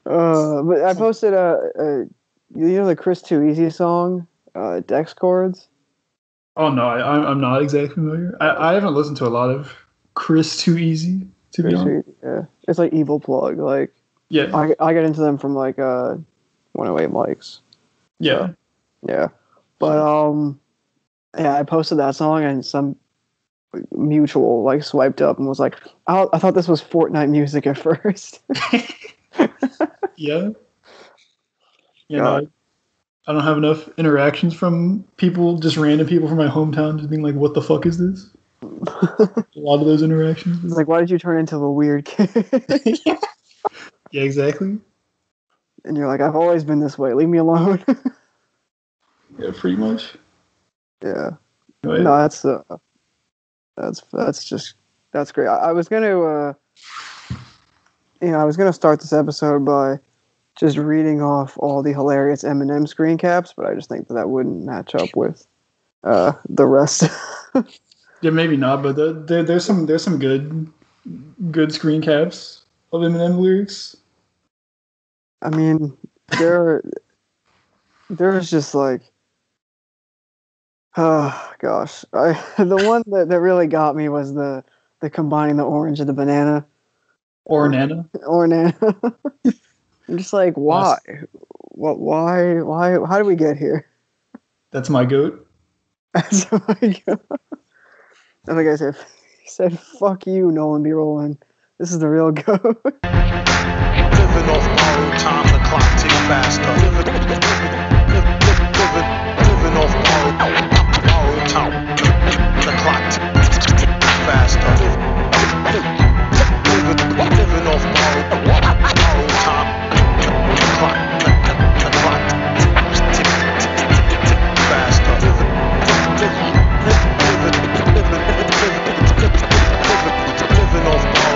But I posted the Chris Too Easy song, Dex Chords. Oh no, I'm not exactly familiar. I haven't listened to a lot of Chris Too Easy, to be honest. Yeah, it's like evil Plugg. Like, yeah, I get into them from like 108 Mics. Yeah, so, yeah. But yeah, I posted that song and some mutual like swiped up and was like, I thought this was Fortnite music at first. yeah. No, I don't have enough interactions from people, just random people from my hometown, just being like, "What the fuck is this?" A lot of those interactions. It's like, why did you turn into a weird kid? Yeah, exactly. And you're like, I've always been this way. Leave me alone. Yeah, pretty much. Yeah. Right. No, that's great. I was gonna start this episode by just reading off all the hilarious Eminem screen caps, but I just think that wouldn't match up with the rest. Yeah, maybe not, but there's some good screen caps of Eminem lyrics. I mean, there's just like, oh gosh, the one that really got me was the combining the orange and the banana. Or Nana. Or Nana. I'm just like, why? What? Why? How did we get here? That's my goat. That's my goat. And like I said, he said, "Fuck you, Nolanberollin. This is the real goat." Living off borrowed time, the clock ticks faster. Living off borrowed time, the clock ticks faster. Living off borrowed time, the clock ticks faster. Living off borrowed time,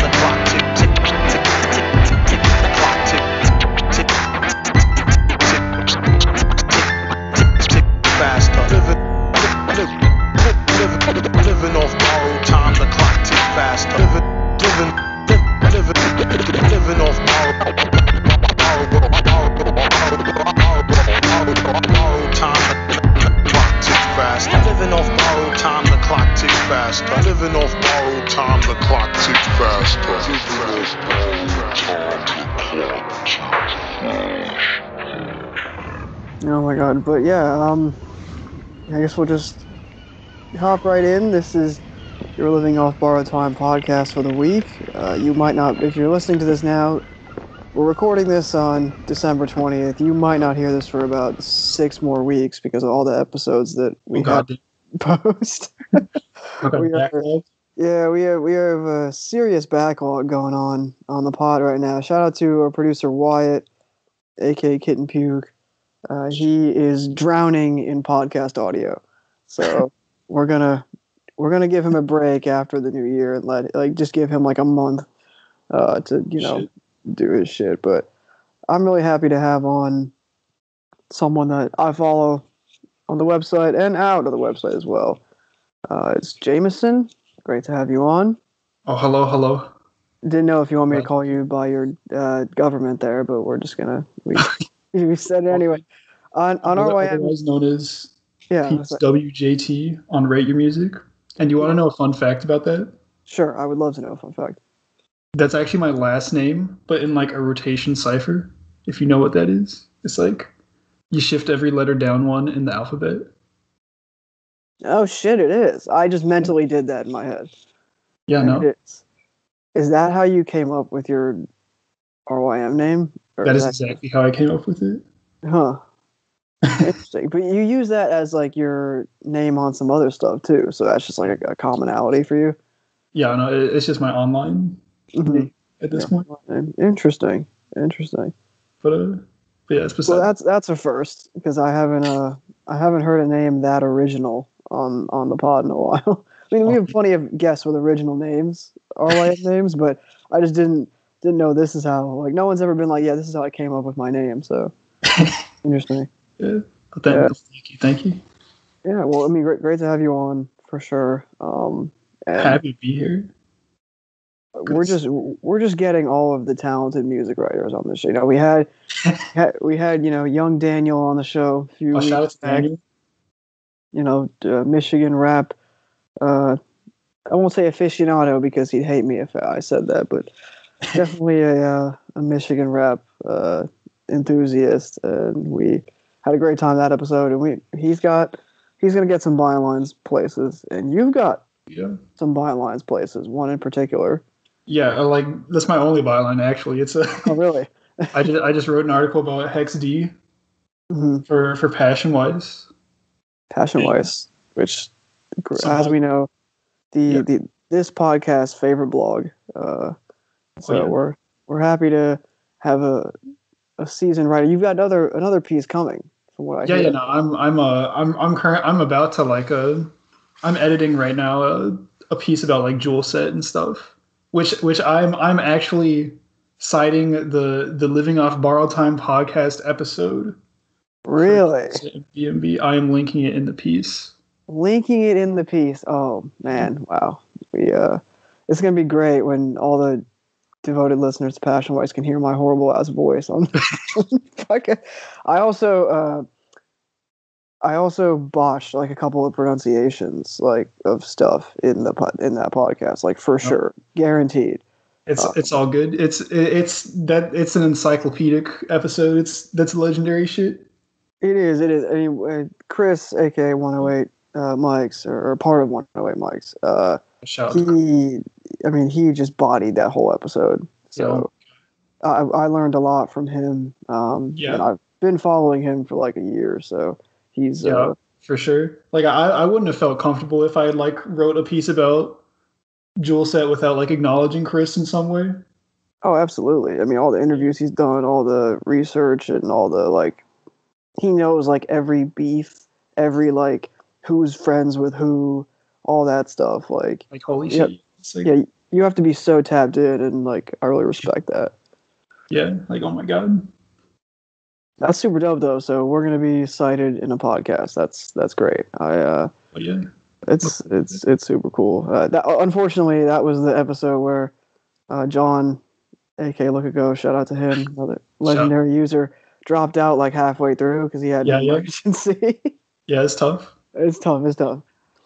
the clock tick tick tick tick tick, the clock tick tick tick tick faster. Living off borrowed time, the clock tick faster. Living off borrowed time, the clock tick faster. Living off borrowed time, the clock tick faster. Living off borrowed time, the clock tick Oh my god! But yeah, I guess we'll just hop right in. This is your Living Off Borrowed Time podcast for the week. You might not, if you're listening to this now, we're recording this on December 20th. You might not hear this for about 6 more weeks because of all the episodes that we have to post. We have a serious backlog going on the pod right now. Shout out to our producer Wyatt, aka Kitten Puke. He is drowning in podcast audio, so we're gonna give him a break after the new year and just give him like a month to do his shit. But I'm really happy to have on someone that I follow on the website and out of the website as well. It's Jameson. Great to have you on. Oh, hello. Didn't know if you want me to call you by your government there, but we're just gonna we said it anyway. On RYMer, otherwise known as pswjt on Rate Your Music. And you want to know a fun fact about that? Sure, I would love to know a fun fact. That's actually my last name, but in like a rotation cipher. If you know what that is, it's like you shift every letter down one in the alphabet. Oh shit, it is. I just mentally did that in my head. Yeah, and no. Is that how you came up with your RYM name? That is exactly how I came up with it. Huh. Interesting. But you use that as like your name on some other stuff too, so that's just like a commonality for you. Yeah, no, it's just my online name at this point. Interesting. But yeah, it's beside. Well, that's a first because I haven't heard a name that original on the pod in a while. I mean, we have plenty of guests with original names, RYM names, but I just didn't know this is how. Like, no one's ever been like, yeah, this is how I came up with my name. So interesting. Yeah. Thank you. Yeah. Well, I mean, great to have you on for sure. And happy to be here. We're just getting all of the talented music writers on the show. You know, we had young Daniel on the show a few Shout out weeks to back. Daniel. You know, Michigan rap. I won't say aficionado because he'd hate me if I said that, but definitely a Michigan rap enthusiast, and we had a great time that episode. And he's gonna get some bylines places, and you've got some bylines places. One in particular. Yeah, like that's my only byline actually. It's a Oh really? I just wrote an article about Hex D for PassionOaudio. PassionOaudio, which, as we know, this podcast's favorite blog. We're happy to have a seasoned writer. You've got another piece coming, from what I hear. Yeah. No, I'm about to I'm editing right now a piece about like Jewelxxet and stuff. Which I'm actually citing the Living Off Borrowed Time podcast episode. Really? BMB. I am linking it in the piece. Oh man, wow. It's gonna be great when all the devoted listeners to PassionOaudio can hear my horrible ass voice on the podcast. I also botched like a couple of pronunciations like of stuff in that podcast, like for sure, guaranteed. It's all good. It's an encyclopedic episode. That's legendary shit. It is. I mean, Chris, aka 108 Mics, or part of 108 Mics. He just bodied that whole episode. So I learned a lot from him. And I've been following him for like a year, so. He's for sure. Like I wouldn't have felt comfortable if I had like wrote a piece about Jewelxxet without like acknowledging Chris in some way. Oh, absolutely. I mean, all the interviews he's done, all the research, and all the like, he knows like every beef, every like who's friends with who, all that stuff. Like holy shit. Yeah, you have to be so tapped in, and like I really respect that. Yeah, like oh my god. That's super dope, though. So we're gonna be cited in a podcast. That's great. It's super cool. Unfortunately, that was the episode where John, aka Look at Go, shout out to him, another legendary user, dropped out like halfway through because he had an emergency. Yeah, it's tough. It's tough.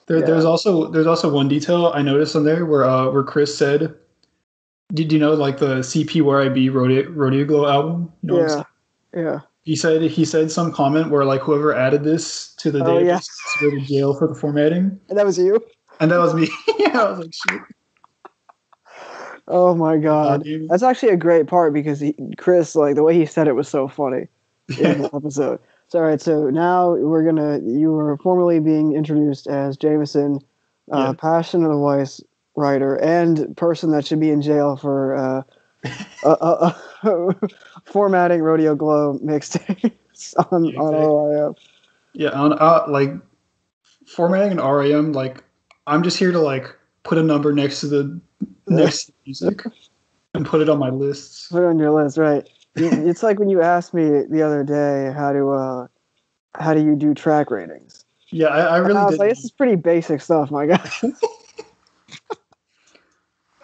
There's also one detail I noticed on there where Chris said, "Did you know like the CPYB Rodeoglo album?" You know yeah. He said some comment where like whoever added this to the database to go to jail for the formatting. And that was you? And that was me. Yeah, I was like, shit. Oh my god. That's actually a great part because Chris, like the way he said it was so funny in the episode. So all right, so now you were formally being introduced as Jameson, PassionoftheWeiss writer and person that should be in jail for formatting Rodeoglo mixtapes on RYM. Yeah, on like formatting an RYM, like I'm just here to like put a number next to the music and put it on my lists. Put it on your list, right? It's like when you asked me the other day how do you do track ratings? Yeah, I really. I was like, this is pretty basic stuff, my guy.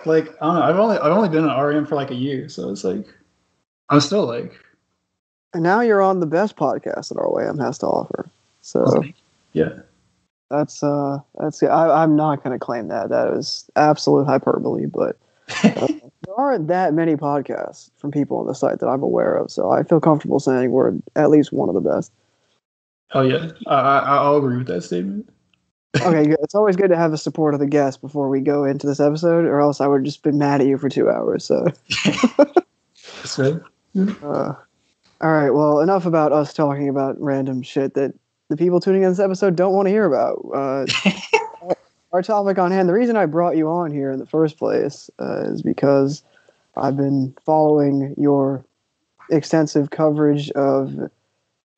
Like I don't know, I've only been on REM for like a year, so it's like I'm still like. And now you're on the best podcast that RYM has to offer. So yeah, that's I'm not going to claim that. That is absolute hyperbole, but there aren't that many podcasts from people on the site that I'm aware of. So I feel comfortable saying we're at least one of the best. Oh yeah, I'll agree with that statement. Okay, good. It's always good to have the support of the guest before we go into this episode, or else I would have just been mad at you for 2 hours. So, that's right. All right. Well, enough about us talking about random shit that the people tuning in this episode don't want to hear about. Our topic on hand. The reason I brought you on here in the first place is because I've been following your extensive coverage of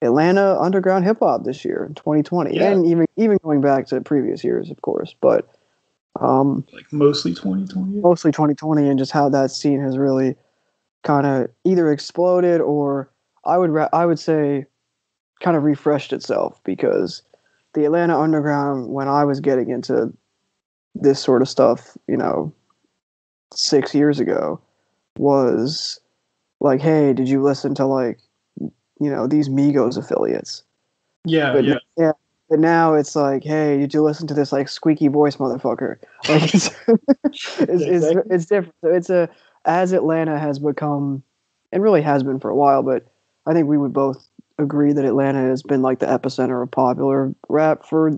Atlanta underground hip hop this year in 2020, and even going back to previous years, of course, but like mostly 2020. Mostly 2020, and just how that scene has really kind of either exploded or I would say kind of refreshed itself, because the Atlanta underground, when I was getting into this sort of stuff, 6 years ago, was like, hey, did you listen to like, these Migos affiliates? Yeah. But now it's like, hey, did you listen to this like squeaky voice motherfucker? Like it's different. So as Atlanta has become, and really has been for a while, but I think we would both agree that Atlanta has been like the epicenter of popular rap for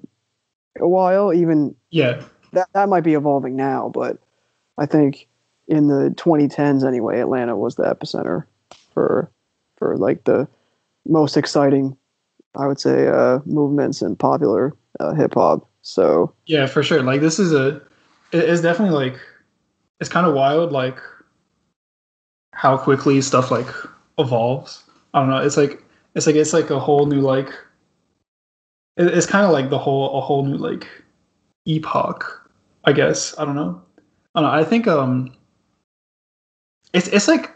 a while. Even that might be evolving now, but I think in the 2010s anyway, Atlanta was the epicenter for like the most exciting, I would say, movements in popular hip hop. So yeah, for sure. Like this is it's definitely like, it's kind of wild, like how quickly stuff like evolves. I don't know. It's like a whole new like. It's kind of like a whole new like epoch, I guess. I don't know. I think it's like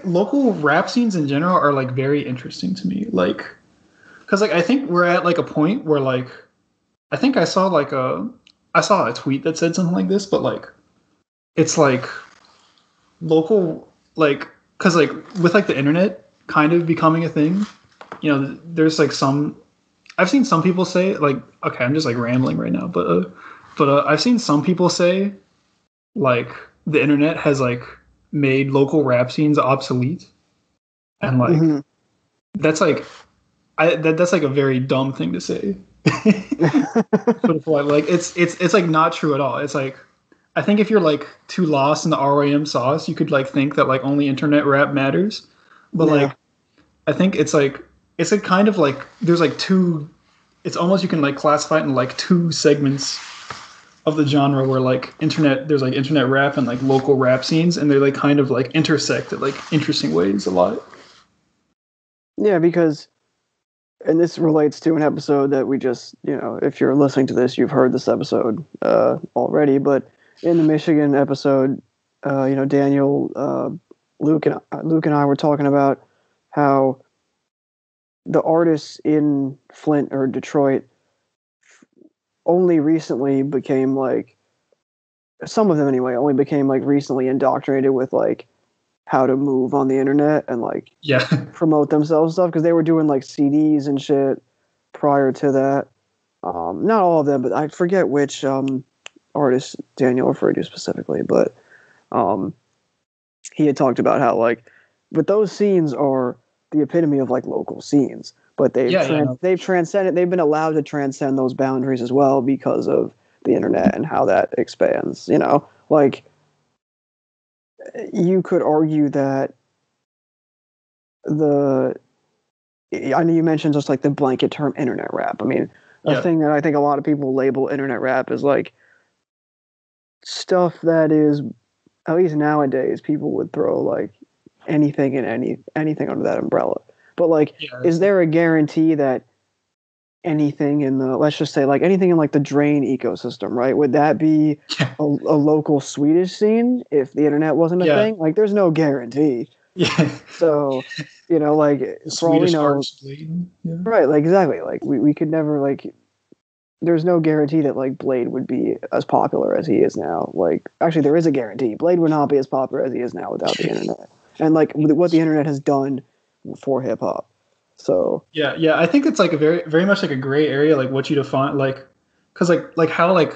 local rap scenes in general are like very interesting to me. Like, because like I think we're at like a point where like I think I saw a tweet that said something like this, but like it's like local, like, because like with like the internet kind of becoming a thing, there's like I've seen some people say, like, okay, I'm just like rambling right now, but I've seen some people say like the internet has like made local rap scenes obsolete, and like that's like that's like a very dumb thing to say. But like it's like not true at all. It's like, I think if you're like too lost in the RYM sauce, you could like think that like only internet rap matters. But like I think it's a kind of like there's like two, it's almost, you can like classify it in like two segments of the genre where like there's like internet rap and like local rap scenes, and they're like kind of like intersect at like interesting ways a lot. Yeah, because, and this relates to an episode that we just, if you're listening to this, you've heard this episode already, but in the Michigan episode, Daniel, Luke and I were talking about how the artists in Flint or Detroit only recently became like, some of them anyway, only became like recently indoctrinated with like how to move on the internet and like promote themselves and stuff, because they were doing like CDs and shit prior to that. Not all of them, but I forget which artist Daniel referred to specifically, but he had talked about how like, but those scenes are the epitome of like local scenes, but they've transcended, they've been allowed to transcend those boundaries as well because of the internet and how that expands, like you could argue that I know you mentioned just like the blanket term internet rap. I mean, a thing that I think a lot of people label internet rap is like stuff that is, at least nowadays, people would throw like anything and anything under that umbrella. But like, is there a guarantee that anything in the, let's just say like anything in like the Drain ecosystem, right? Would that be a local Swedish scene if the internet wasn't a thing? Like, there's no guarantee. Yeah. So, like for all we know, right? Like exactly. Like we could never like. There's no guarantee that like Blade would be as popular as he is now. Like, actually, there is a guarantee. Blade would not be as popular as he is now without the internet, and like what the internet has done for hip hop. So yeah, I think it's like a very, very much like a gray area, like what you define, like, because like how like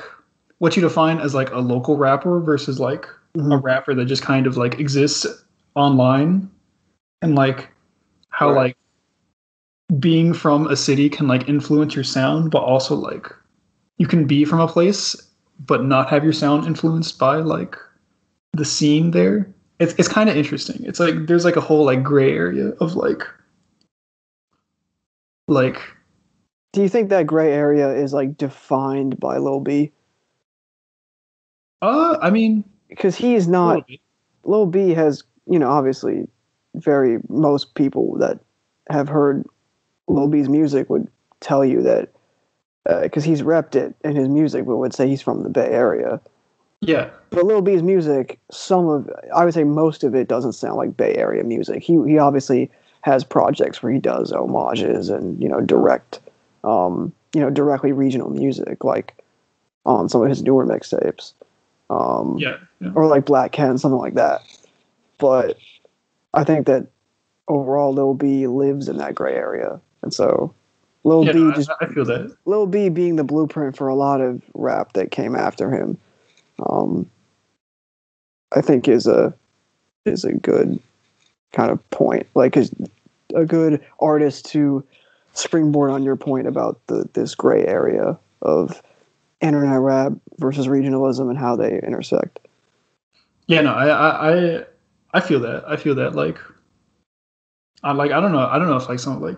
what you define as like a local rapper versus like a rapper that just kind of like exists online, and like how like being from a city can like influence your sound, but also like you can be from a place but not have your sound influenced by like the scene there. It's kind of interesting. It's like there's like a whole like gray area of like. Do you think that gray area is like defined by Lil B? I mean, because he's not. Lil B has, obviously, most people that have heard Lil B's music would tell you that, because he's repped it in his music, but would say he's from the Bay Area. Yeah. But Lil B's music, I would say most of it doesn't sound like Bay Area music. He obviously has projects where he does homages and directly regional music. Like on some of his newer mixtapes. Yeah. Or like Black Ken, something like that. But I think that overall Lil B lives in that gray area. And so Lil B I feel that. Lil B being the blueprint for a lot of rap that came after him, I think is a good kind of point. Like is a good artist to springboard on your point about this gray area of internet rap versus regionalism and how they intersect. Yeah, no, I feel that. I feel that. Like, I don't know if like some like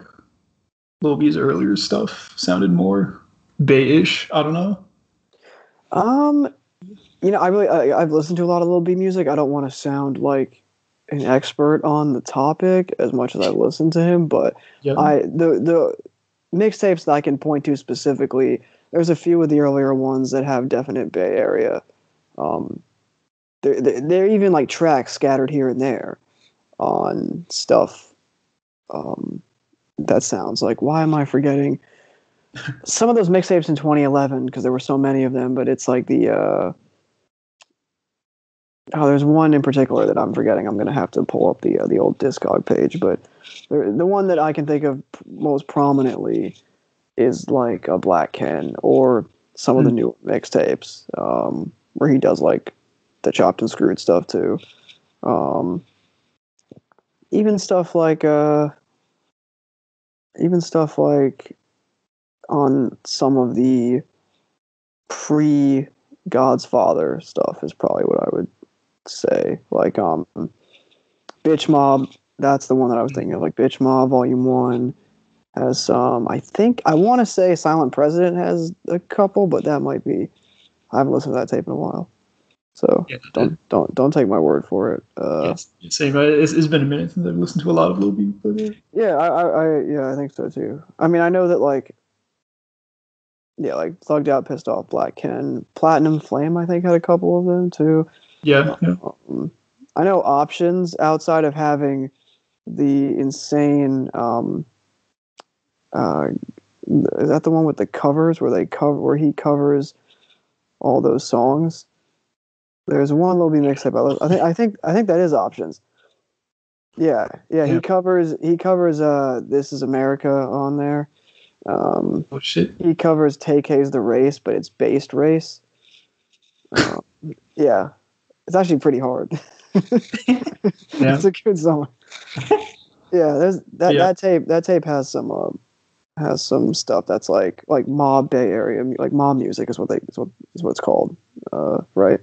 Lil B's earlier stuff sounded more Bay-ish. I don't know. You know, I've listened to a lot of Lil B music. I don't want to sound like an expert on the topic as much as I've listened to him, but the mixtapes that I can point to specifically, there's a few of the earlier ones that have definite Bay Area. They're even like tracks scattered here and there on stuff that sounds like, why am I forgetting some of those mixtapes in 2011 because there were so many of them, but it's like there's one in particular that I'm forgetting. I'm going to have to pull up the old Discog page, but the one that I can think of most prominently is like a Black Ken or some of the new mixtapes where he does like the chopped and screwed stuff too. Even stuff like on some of the pre-Godfather stuff is probably what I would say. Like Bitch Mob, that's the one that I was thinking of. Like Bitch Mob Volume 1 has some, I want to say Silent President has a couple, but that might be, I haven't listened to that tape in a while. So don't take my word for it. Same. It's been a minute since I've listened to a lot of Lil B. But, yeah, I think so too. I mean, I know that like Thugged Out, Pissed Off, Black Ken, Platinum Flame, I think had a couple of them too. Yeah. I know Options, outside of having the insane is that the one with the covers where he covers all those songs? There's one Lil B mixtape. I think that is Options. Yeah. He covers This Is America on there. Oh shit. He covers Tay-K's The Race, but it's based race. Yeah. It's actually pretty hard. It's a good song. Yeah, there's that tape has some stuff that's like mob Bay Area, like mob music is what it's called. Right?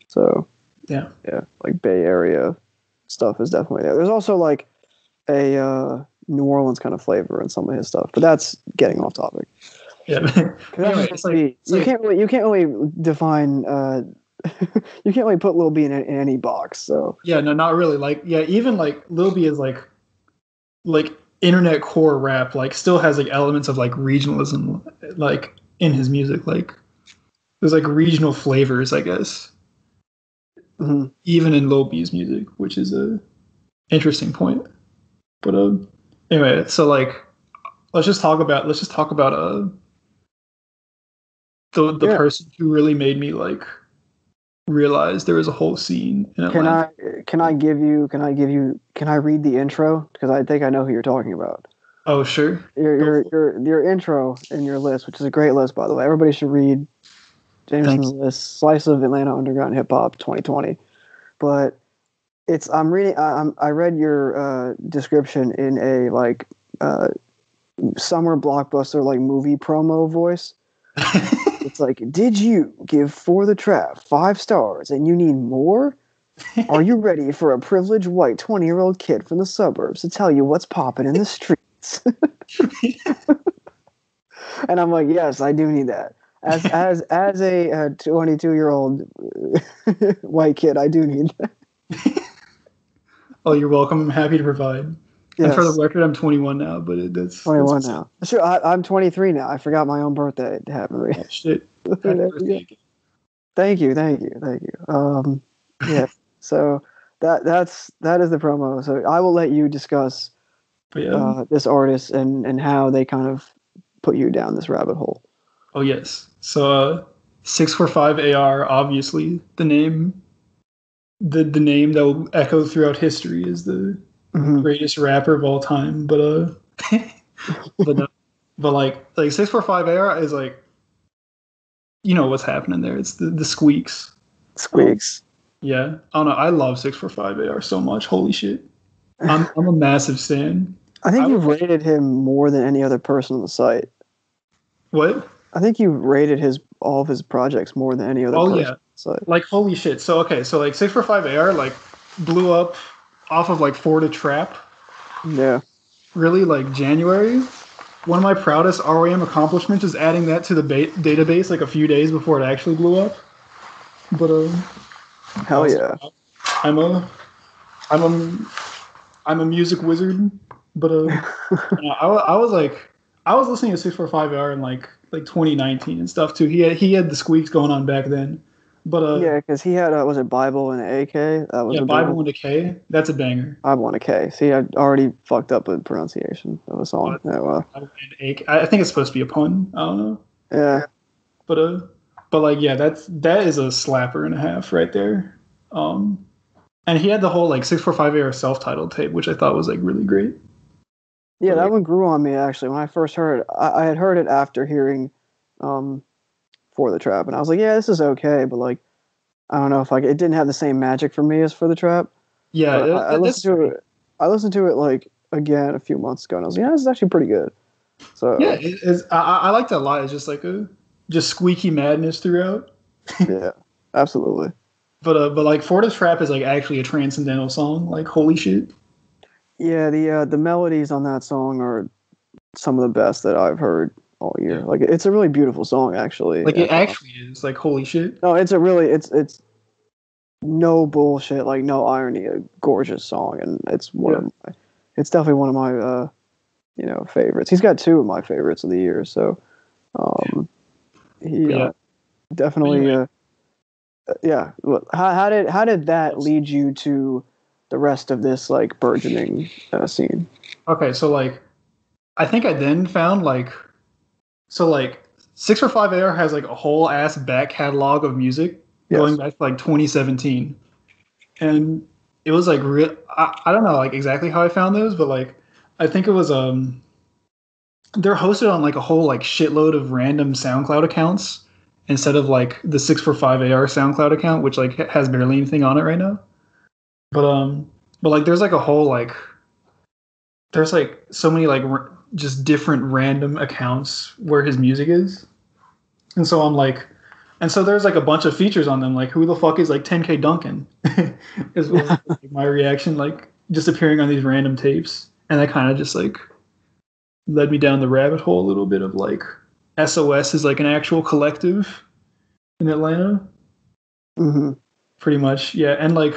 So yeah, like Bay Area stuff is definitely there. There's also like a New Orleans kind of flavor in some of his stuff, but that's getting off topic. Yeah, anyway, you can't really define. You can't really put Lil B in any box. So yeah, no, not really. Like even like Lil B is like internet core rap. Like still has like elements of like regionalism like in his music. Like there's like regional flavors, I guess. Mm-hmm. Even in Lil B's music, which is a interesting point. But anyway, so like let's just talk about the person who really made me like realize there was a whole scene in Atlanta. Can I read the intro? Because I think I know who you're talking about. Oh sure. Your intro in your list, which is a great list by the way. Everybody should read Jameson's list, Slice of Atlanta Underground Hip Hop 2020. But I read your description in a like summer blockbuster like movie promo voice. It's like, did you give For the Trap 5 stars and you need more? Are you ready for a privileged white 20-year-old kid from the suburbs to tell you what's popping in the streets? And I'm like, yes, I do need that. As a 22-year-old white kid, I do need that. Oh, you're welcome. I'm happy to provide. Yes. And for the record, I'm 21 now, but that's 21 now. Sure, I'm 23 now. I forgot my own birthday happened. Oh, shit. Thank you. Yeah. So that is the promo. So I will let you discuss this artist and how they kind of put you down this rabbit hole. Oh yes. So 645 AR, obviously the name that will echo throughout history is the greatest rapper of all time. But but like 645 AR is like, you know what's happening there. It's the squeaks. Squeaks. Yeah, I don't know. I love 645 AR so much. Holy shit, I'm a massive stan. I think you've rated him more than any other person on the site. What? I think you rated all of his projects more than any other person on the site. Like, holy shit. So, okay, so like 645 AR like blew up off of like For the Trap. Yeah. Really, like January. One of my proudest RYM accomplishments is adding that to the database like a few days before it actually blew up. But hell yeah. I'm a music wizard, but I was listening to 645 AR in like 2019 and stuff too. He had the squeaks going on back then, but yeah, because he had was it Bible and AK? That was Bible and a K. That's a banger. Bible and a K. See, I already fucked up the pronunciation of the song. Yeah, well. I think it's supposed to be a pun. I don't know. Yeah, but like yeah, that is a slapper and a half right there. And he had the whole like 645 AR self-titled tape, which I thought was like really great. Yeah, that one grew on me actually. When I first heard it, I had heard it after hearing For the Trap, and I was like, yeah, this is okay, but like, I don't know if it didn't have the same magic for me as For the Trap. Yeah, I listened to it. I listened to it like again a few months ago, and I was like, yeah, this is actually pretty good. So yeah, I liked it a lot. It's just like just squeaky madness throughout. Yeah, absolutely. But like For the Trap is like actually a transcendental song. Like, holy shit. Yeah, the melodies on that song are some of the best that I've heard all year. Like, it's a really beautiful song, actually. Like, it actually is. Like, holy shit. No, it's it's no bullshit, like no irony, a gorgeous song, and it's it's definitely one of my favorites. He's got two of my favorites of the year, so he definitely How did that lead you to the rest of this like burgeoning scene? Okay, so like I think I then found like 645 AR has like a whole ass back catalog of music going back to like 2017, and it was like I don't know like exactly how I found those, but like I think it was they're hosted on like a whole like shitload of random SoundCloud accounts instead of like the 645 AR SoundCloud account, which like has barely anything on it right now. But like there's like a whole like there's like so many like just different random accounts where his music is, and so I'm like, and so there's like a bunch of features on them, like who the fuck is like 10K Duncan is like my reaction, like just appearing on these random tapes, and that kind of just like led me down the rabbit hole a little bit of like SOS is like an actual collective in Atlanta. Mm-hmm. Pretty much, yeah. And like,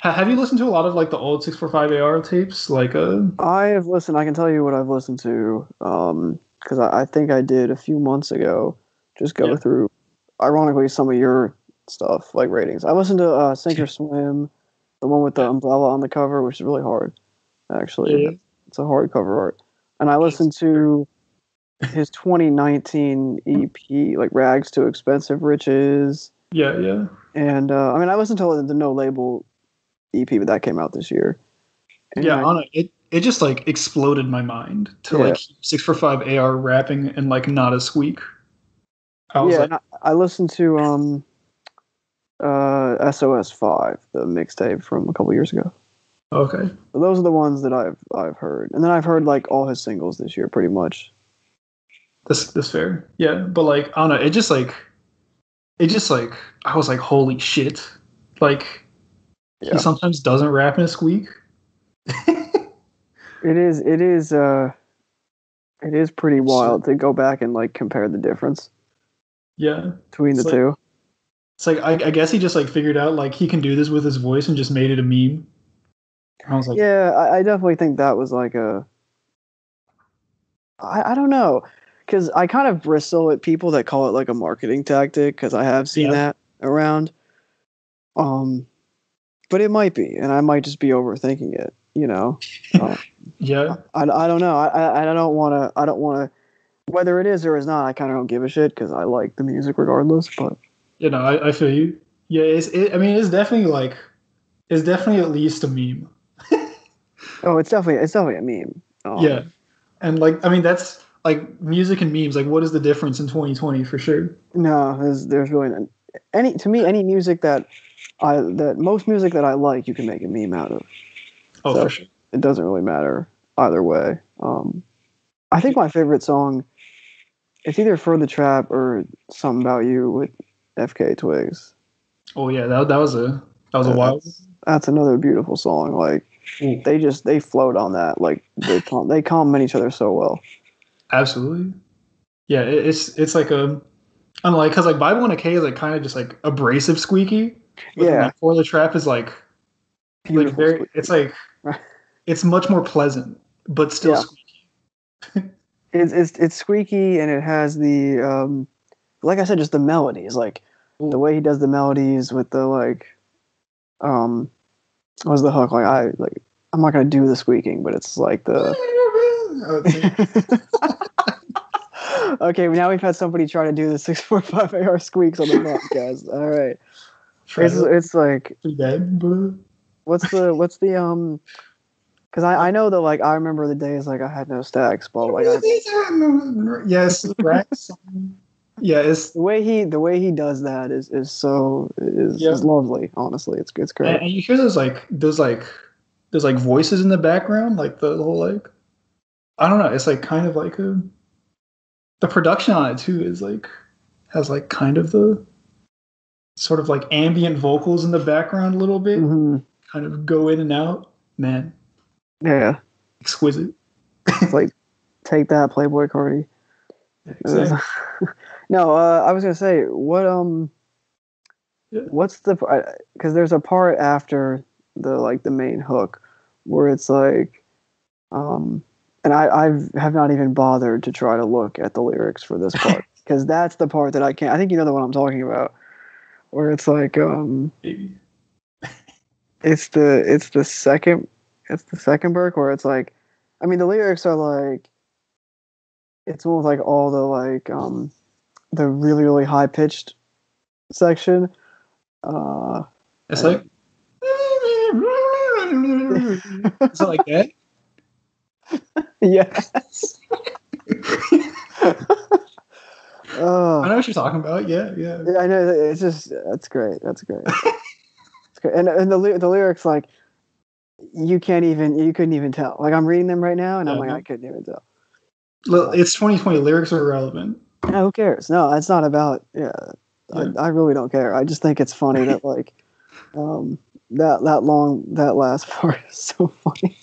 have you listened to a lot of like the old 645 AR tapes? Like, I have listened. I can tell you what I've listened to, because I think I did a few months ago. Just go through, ironically, some of your stuff like ratings. I listened to Sink or Swim, the one with the umbrella on the cover, which is really hard. Actually, it's a hard cover art. And I listened to his 2019 EP, like Rags to Expensive Riches. Yeah, yeah. And I mean, I listened to the No Label EP, but that came out this year. And it just like exploded my mind to like 645 AR rapping and like not a squeak. I listened to SOS 5, the mixtape from a couple years ago. Okay. So those are the ones that I've heard, and then I've heard like all his singles this year, pretty much. That's fair. Yeah, but like I don't know, it just like I was like, holy shit! Like he sometimes doesn't rap in a squeak. It is pretty wild to go back and like compare the difference. Yeah, between the two. It's like I guess he just like figured out like he can do this with his voice and just made it a meme. I was like, I definitely think that was like I don't know, because I kind of bristle at people that call it like a marketing tactic, because I have seen that around. But it might be, and I might just be overthinking it, you know. I don't know. I don't want to. Whether it is or is not, I kind of don't give a shit because I like the music regardless. But You know, I feel you. Yeah, I mean, it's definitely it's definitely at least a meme. Oh, it's definitely a meme. Yeah, and like, I mean, that's like music and memes. Like, what is the difference in 2020 for sure? No, there's really any music that most music that I like, you can make a meme out of. Oh, so for sure. It doesn't really matter either way. I think my favorite song, it's either For the Trap or Something About You with FK Twigs. Oh yeah, that was a wild. That's another beautiful song. Like they float on that. Like they complement each other so well. Absolutely. Yeah, it's like unlike, because like Bible and a K is like kind of just like abrasive squeaky. Yeah. Like For the Trap is like very. It's like it's much more pleasant, but still squeaky. It's squeaky, and it has the like I said, just the melodies. Like the way he does the melodies with the what's the hook? I'm not gonna do the squeaking, but it's like the. Okay, now we've had somebody try to do the 645 AR squeaks on the podcast. All right, it's like what's the because I know that like I remember the days like I had no stacks, but like yes, racks. Yeah, it's the way he does that is lovely. Honestly, it's great. And you hear those voices in the background, like the whole like I don't know. It's like kind of like the production on it too is like has like kind of the sort of like ambient vocals in the background a little bit, kind of go in and out. Man, yeah, exquisite. It's like take that, Playboy Cardi. Exactly. No, I was gonna say what's the because there's a part after the main hook where it's like and I have not even bothered to try to look at the lyrics for this part because that's the part that I can't. I think you know the one I'm talking about, where it's like it's the second verse where it's like, I mean the lyrics are like it's almost like all the the really really high pitched section. It's like is it like that? Yes. I know what you're talking about. Yeah. I know. It's just that's great. It's great. And the lyrics like you couldn't even tell. Like I'm reading them right now, and I'm like I couldn't even tell. Well, it's 2020. Lyrics are irrelevant. Yeah, who cares? No, it's not about. Yeah. I really don't care. I just think it's funny that like that last part is so funny.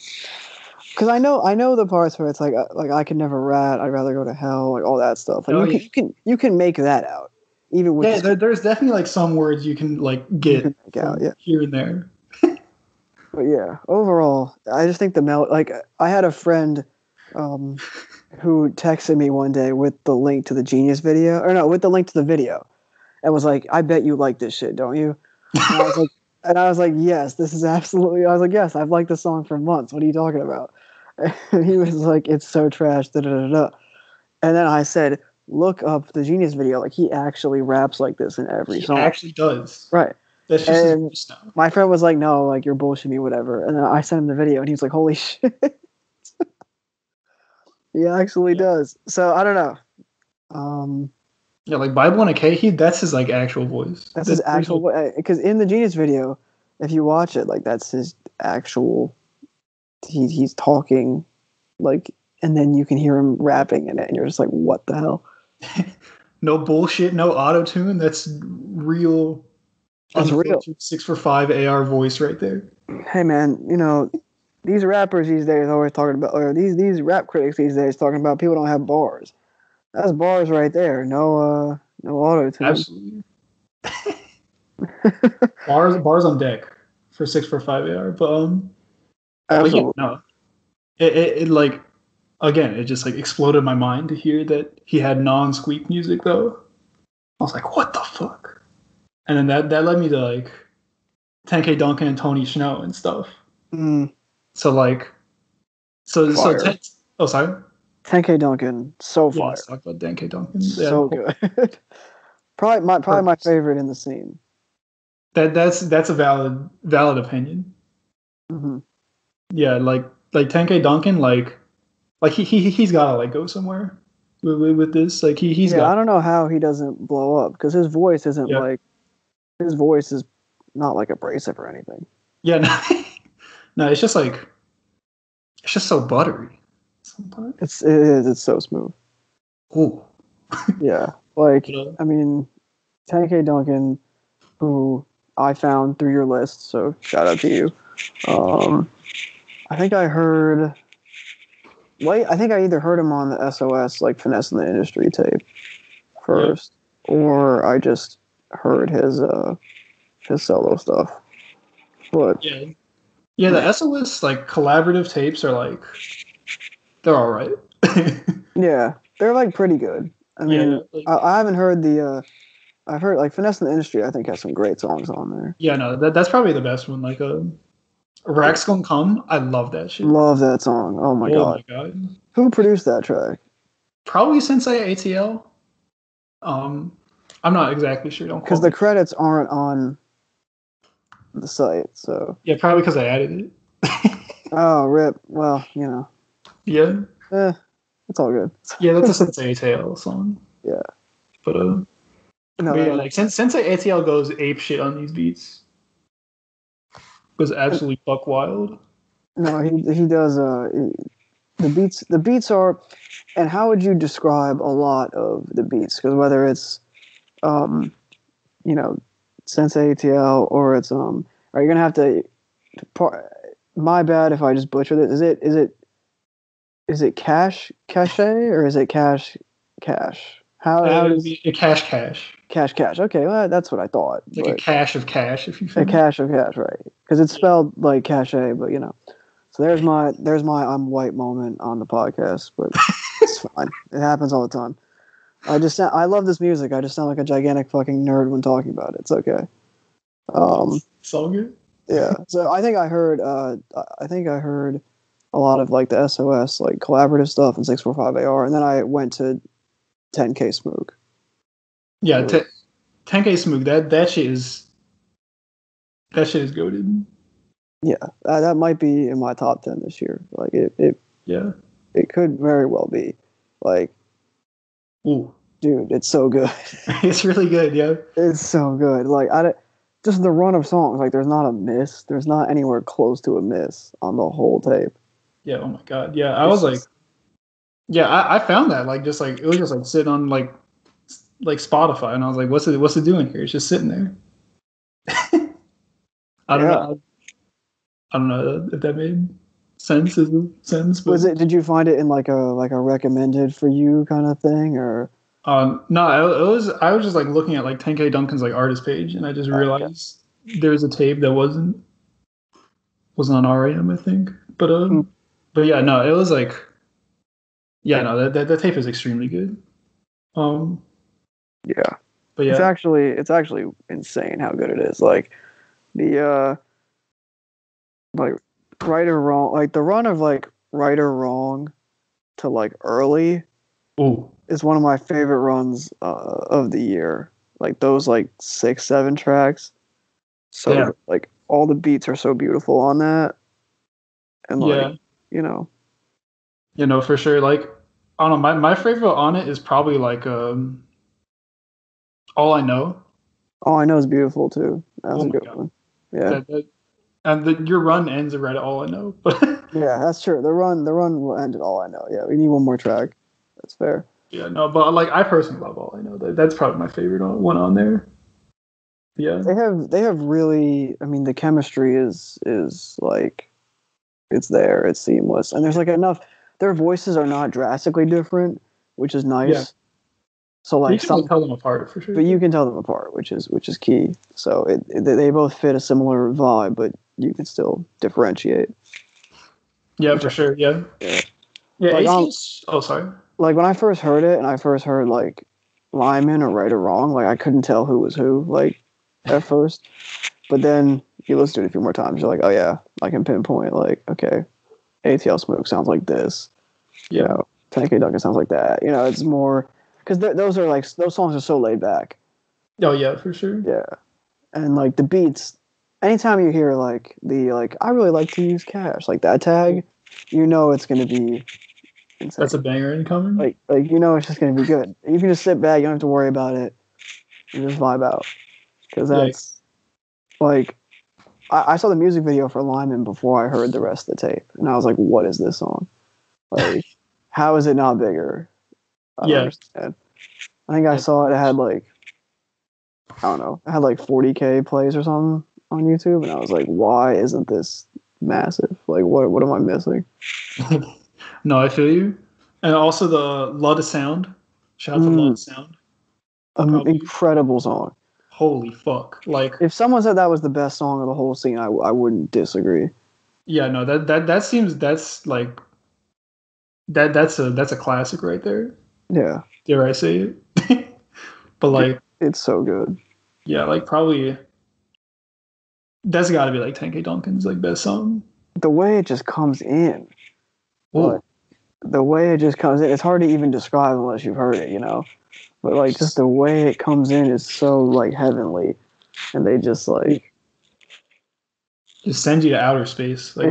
Because I know the parts where it's like I can never rat. I'd rather go to hell. Like all that stuff. Like you can make that out. Even with there's definitely like some words you can like get make out, here and there. But yeah, overall, I just think like I had a friend who texted me one day with the link to the Genius video, or no, with the link to the video, and was like, "I bet you like this shit, don't you?" And I was like, yes, this is absolutely. I was like, yes, I've liked the song for months. What are you talking about? And he was like, it's so trash. Da, da, da, da. And then I said, look up the Genius video. Like he actually raps like this in every song. He actually does. Right. That's just his voice now. My friend was like, no, like you're bullshitting me, whatever. And then I sent him the video, and he was like, holy shit. He actually does. So I don't know. Yeah, like Bible and a K, that's his like actual voice. That's his actual voice. Because in the Genius video, if you watch it, like that's his actual. He's talking, like, and then you can hear him rapping in it, and you're just like, what the hell? No bullshit, no auto tune. That's real. That's real. 645 AR voice right there. Hey man, you know, these rappers these days always talking about, or these rap critics these days talking about people don't have bars. That's bars right there. No auto tune. Absolutely. bars on deck for 645 AR, but absolutely. But yeah, no. It like again, it just like exploded my mind to hear that he had non-squeak music though. I was like, what the fuck? And then that led me to like 10K Duncan and Tony Shnow and stuff. So like sorry. 10K Duncan, so fire. Let's talk about 10K Duncan. So good. Probably my favorite in the scene. That's a valid opinion. Mm-hmm. Yeah, like 10K Duncan, like he's gotta like go somewhere with this. Like he's got. I don't know how he doesn't blow up because his voice isn't like his voice is not like abrasive or anything. Yeah, no, it's just so buttery. Sometimes. It's so smooth. Ooh. Yeah, like I mean, 10K Duncan, who I found through your list, so shout out to you. I think I either heard him on the SOS like Finesse in the Industry tape first, or I just heard his solo stuff. But yeah, the SOS like collaborative tapes are like they're all right. Yeah, they're like pretty good. I mean, I haven't heard I've heard like Finesse in the Industry. I think has some great songs on there. Yeah, no, that's probably the best one. Like Rack's Gonna Come. I love that shit. Love that song. Oh my god. Who produced that track? Probably Sensei ATL. I'm not exactly sure. Don't because the credits aren't on the site. So yeah, probably because I added it. Oh, rip. Well, you know. Yeah. It's all good. Yeah, that's a Sensei ATL song. Yeah. But like Sensei ATL goes ape shit on these beats. Goes absolutely fuck wild. No, he does. The beats are, and how would you describe a lot of the beats? Because whether it's, Sensei ATL or it's are you gonna have to? My bad if I just butchered it. Is it cache or is it cache? How does a cache? Cache. Okay, well, that's what I thought. Like a cache of cash, if you feel a cache of cash, right? Because it's spelled like cachet, but you know. So there's my I'm white moment on the podcast, but it's fine. It happens all the time. I love this music. I just sound like a gigantic fucking nerd when talking about it. It's okay. It's all good. Yeah. So I think I heard a lot of like the SOS like collaborative stuff and 645AR, and then I went to 10K Smook. Yeah, 10K Smook. That shit is goated. Yeah, that might be in my top 10 this year. Like it could very well be. Like, ooh, dude, it's so good. It's really good. Yeah, it's so good. Like just the run of songs. Like there's not a miss. There's not anywhere close to a miss on the whole tape. Yeah. Oh my god. Yeah, I was like, yeah, I found that like just like it was just like sitting on like Spotify, and I was like, what's it doing here? It's just sitting there. I don't know if that made sense. But did you find it in like a recommended for you kind of thing, or? No, I was just like looking at like 10K Duncan's like artist page, and I just realized there's a tape that wasn't on RYM, I think. But yeah, no, it was like, yeah, no, that tape is extremely good. Yeah, but yeah, it's actually insane how good it is. Like the like right or wrong, like the run of like right or wrong to like early. Ooh. Is one of my favorite runs of the year. Like those like 6-7 tracks. So like all the beats are so beautiful on that. And like for sure. Like I don't know, my favorite on it is probably like All I Know. All I Know is beautiful too. That's a good one. Yeah. And your run ends right at All I Know. Yeah, that's true. The run will end at All I Know. Yeah, we need one more track. That's fair. Yeah, no, but like I personally love All I Know. That's probably my favorite one on there. Yeah, they have really. I mean, the chemistry is like, it's there. It's seamless, and there's like enough. Their voices are not drastically different, which is nice. Yeah. So like you can tell them apart for sure. But you can tell them apart, which is key. So they both fit a similar vibe, but you can still differentiate. Yeah, for sure. Yeah. Like, oh, sorry. Like when I first heard it, and I first heard like Lyman or Right or Wrong, like I couldn't tell who was who, like at first. But then you listen to it a few more times, you're like, oh yeah, I can pinpoint. Like, okay, ATL Smook sounds like this. You know, 10K Duncan sounds like that. You know, it's more because those songs are so laid back. Oh yeah, for sure. Yeah, and like the beats. Anytime you hear like I really like to use cash like that tag, you know it's gonna be insane. That's a banger incoming. Like you know it's just gonna be good. You can just sit back. You don't have to worry about it. You just vibe out because that's like I saw the music video for Lyman before I heard the rest of the tape, and I was like, "What is this song? Like, how is it not bigger?" I don't understand. I think I saw it had like I don't know, it had like 40K plays or something on YouTube, and I was like, "Why isn't this massive? Like, what am I missing?" No, I feel you. And also the Lot of Sound. Shout out to Lot of Sound. Incredible song. Holy fuck! Like, if someone said that was the best song of the whole scene, I wouldn't disagree. Yeah, no, that seems that's like that's a classic right there. Yeah. Dare I say it? But like, it's so good. Yeah, like probably that's got to be like 10K Duncan's like best song. The way it just comes in. Like, the way it just comes in, it's hard to even describe unless you've heard it, you know. But like just the way it comes in is so like heavenly, and they just like just send you to outer space. Like,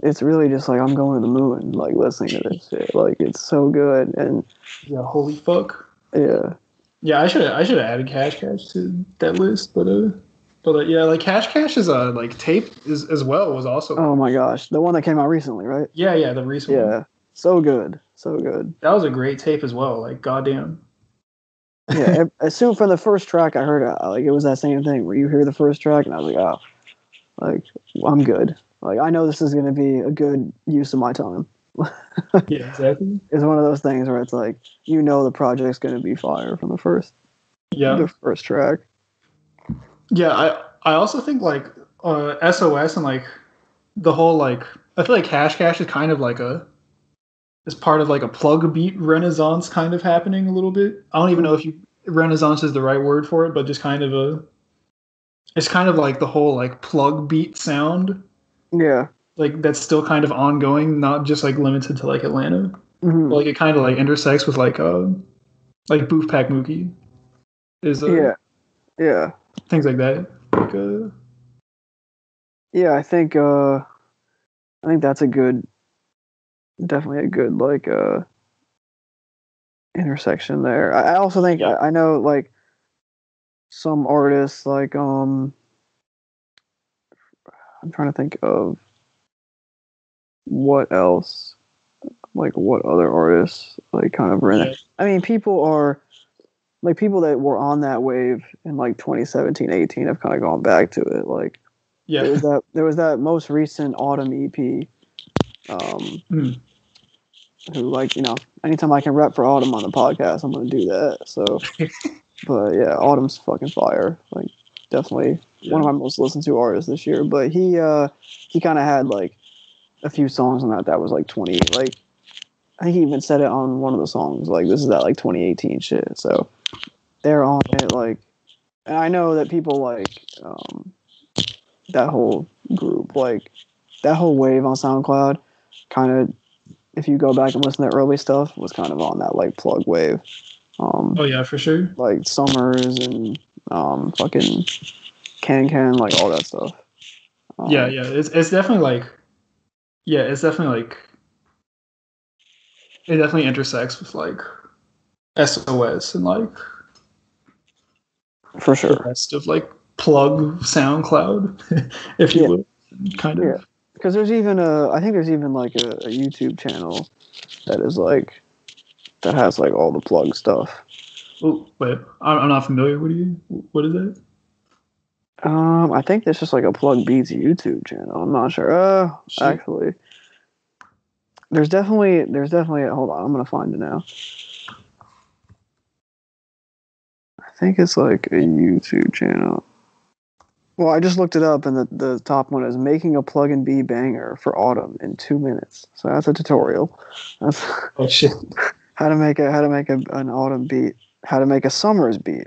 it's really just like I'm going to the moon, like listening to this shit. Like it's so good, and yeah, holy fuck. Yeah. Yeah, I should have added CashCache to that list, but yeah, like CashCache is like tape is as well was also. Oh my gosh, the one that came out recently, right? Yeah, the recent one. Yeah, so good. That was a great tape as well. Like goddamn. Yeah, as soon from the first track I heard it, like it was that same thing where you hear the first track and I was like, oh, like I'm good. Like I know this is going to be a good use of my time. Yeah, exactly. It's one of those things where it's like you know the project's going to be fire from the first track. Yeah, I also think like SOS and like the whole like I feel like CashCache is kind of like it's part of like a plug beat renaissance kind of happening a little bit. I don't even know if renaissance is the right word for it, but just kind of it's kind of like the whole like plug beat sound. Yeah. Like that's still kind of ongoing, not just like limited to like Atlanta. Mm-hmm. Like it kind of like intersects with like Boof Pack Mookie is yeah things like that. Like, yeah, I think that's definitely a good like intersection there. I also think I know like some artists like I'm trying to think of what else, like what other artists like kind of ran it. I mean, people that were on that wave in like 2017-18 have kind of gone back to it. Like there was that most recent Autumn EP. Who like, you know, anytime I can rep for Autumn on the podcast, I'm gonna do that. So but yeah, Autumn's fucking fire. Like definitely one of my most listened to artists this year. But he kind of had like a few songs on that was like 20, like I think he even said it on one of the songs, like this is that like 2018 shit. So they're on it, like, and I know that people like that whole group, like that whole wave on SoundCloud kind of, if you go back and listen to early stuff, was kind of on that like plug wave. Oh yeah, for sure. Like Summers and fucking Can, like all that stuff. Yeah, it's definitely like, it definitely intersects with like SOS and like for sure the rest of like plug SoundCloud, if you will, kind of. Yeah. Because there's even I think there's even like a YouTube channel that is like, that has like all the plug stuff. Oh, wait, I'm not familiar. What is it? I think there's just like a Plug Beats YouTube channel. I'm not sure. Actually, there's definitely. Hold on, I'm gonna find it now. I think it's like a YouTube channel. Well, I just looked it up, and the top one is making a plug and B banger for Autumn in 2 minutes. So that's a tutorial. That's oh shit! How to make an Autumn beat. How to make a Summers beat.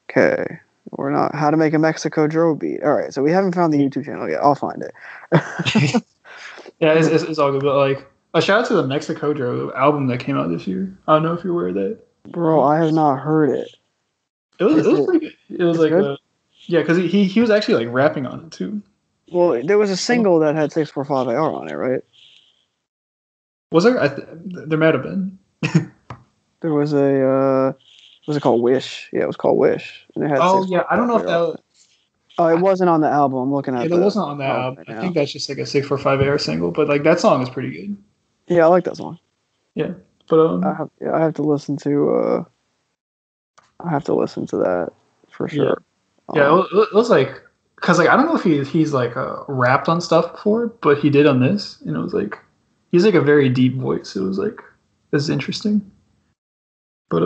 Okay, we're not. How to make a MexikoDro beat. All right, so we haven't found the YouTube channel yet. I'll find it. Yeah, it's all good. But like, a shout out to the MexikoDro album that came out this year. I don't know if you're aware of that. Bro, I have not heard it. It was pretty good. It was like yeah, because he was actually like rapping on it too. Well, there was a single that had 645 AR on it, right? Was there? There might have been. There was a was it called Wish? Yeah, it was called Wish, and it had. Yeah, I don't know if that was. Oh, it wasn't on the album. I'm looking at. It wasn't on that album. Right, I think that's just like a 645 AR single, but like that song is pretty good. Yeah, I like that song. Yeah, but I have to listen to. I have to listen to that for sure. Yeah, it was like, cause like I don't know if he's like rapped on stuff before, but he did on this, and it was like he's like a very deep voice. It was like this is interesting, but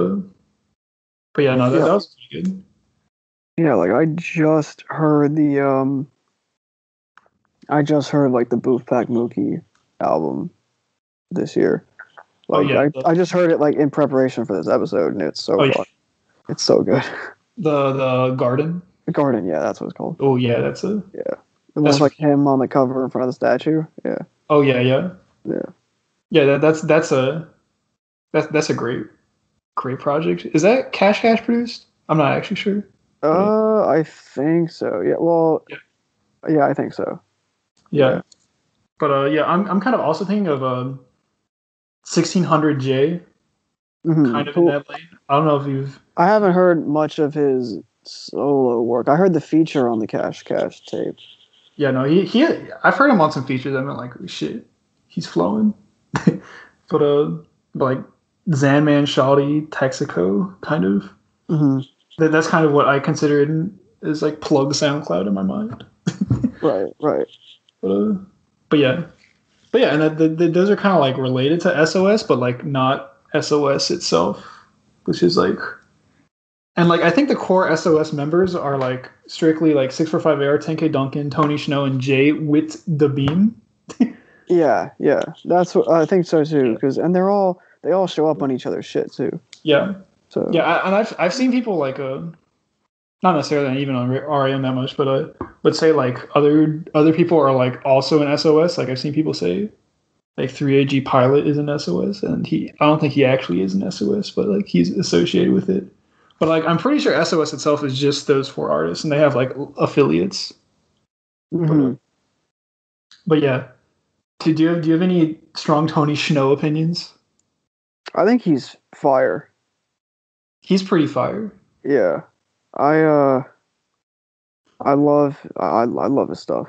yeah, no, that was pretty good. Yeah, like I just heard like the Booth Pack Mookie album this year. Like I just heard it like in preparation for this episode, and it's so fun. Yeah. It's so good. The Garden. The Garden, yeah, that's what it's called. Oh yeah, that's the one with like him on the cover in front of the statue. Yeah. Oh yeah. That's a great project. Is that CashCache produced? I'm not actually sure. I think so. Yeah. Well. Yeah, I think so. Yeah. But I'm kind of also thinking of 1600J. Kind of in that lane. I don't know if you've. I haven't heard much of his solo work. I heard the feature on the CashCache tape. Yeah, no, he I've heard him on some features. I'm like, shit, he's flowing. but like Zanman, Shawty, Texaco, kind of. Mm-hmm. That's kind of what I consider it is like Plugg SoundCloud in my mind. Right. But yeah, and those are kind of like related to SOS, but like not SOS itself, which is like, and like I think the core SOS members are like strictly like 645 AR, 10K Duncan, Tony Shnow, and Jay with the Beam. yeah, that's what I think so too. Because and they all show up on each other's shit too. Yeah. So yeah, and I've seen people like not necessarily even on RYM that much, but say like other people are like also an SOS. Like I've seen people say like 3AG Pilot is an SOS, and I don't think he actually is an SOS, but like he's associated with it. But like I'm pretty sure SOS itself is just those 4 artists, and they have like affiliates. Mm-hmm. But yeah, do you have any strong Tony Shnow opinions? I think he's fire. He's pretty fire. Yeah, I love his stuff.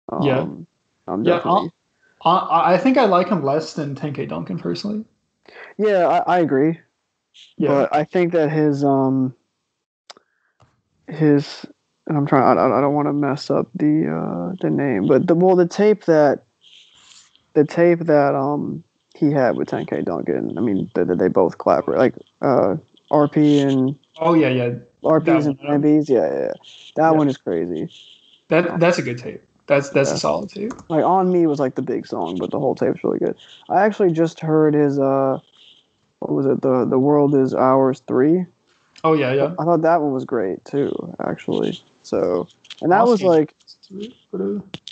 I'm definitely. I think I like him less than 10K Duncan personally. Yeah, I agree. Yeah. But I think that his and I'm trying. I don't want to mess up the name, but the tape that he had with 10K Duncan. I mean, they both collaborate, like RP and RPs and MBs. Yeah. That one is crazy. That's a good tape. That's a solid tape. Like On Me was like the big song, but the whole tape's really good. I actually just heard his what was it? The World Is Ours 3. Oh yeah. I thought that one was great too, actually. So, and that was like,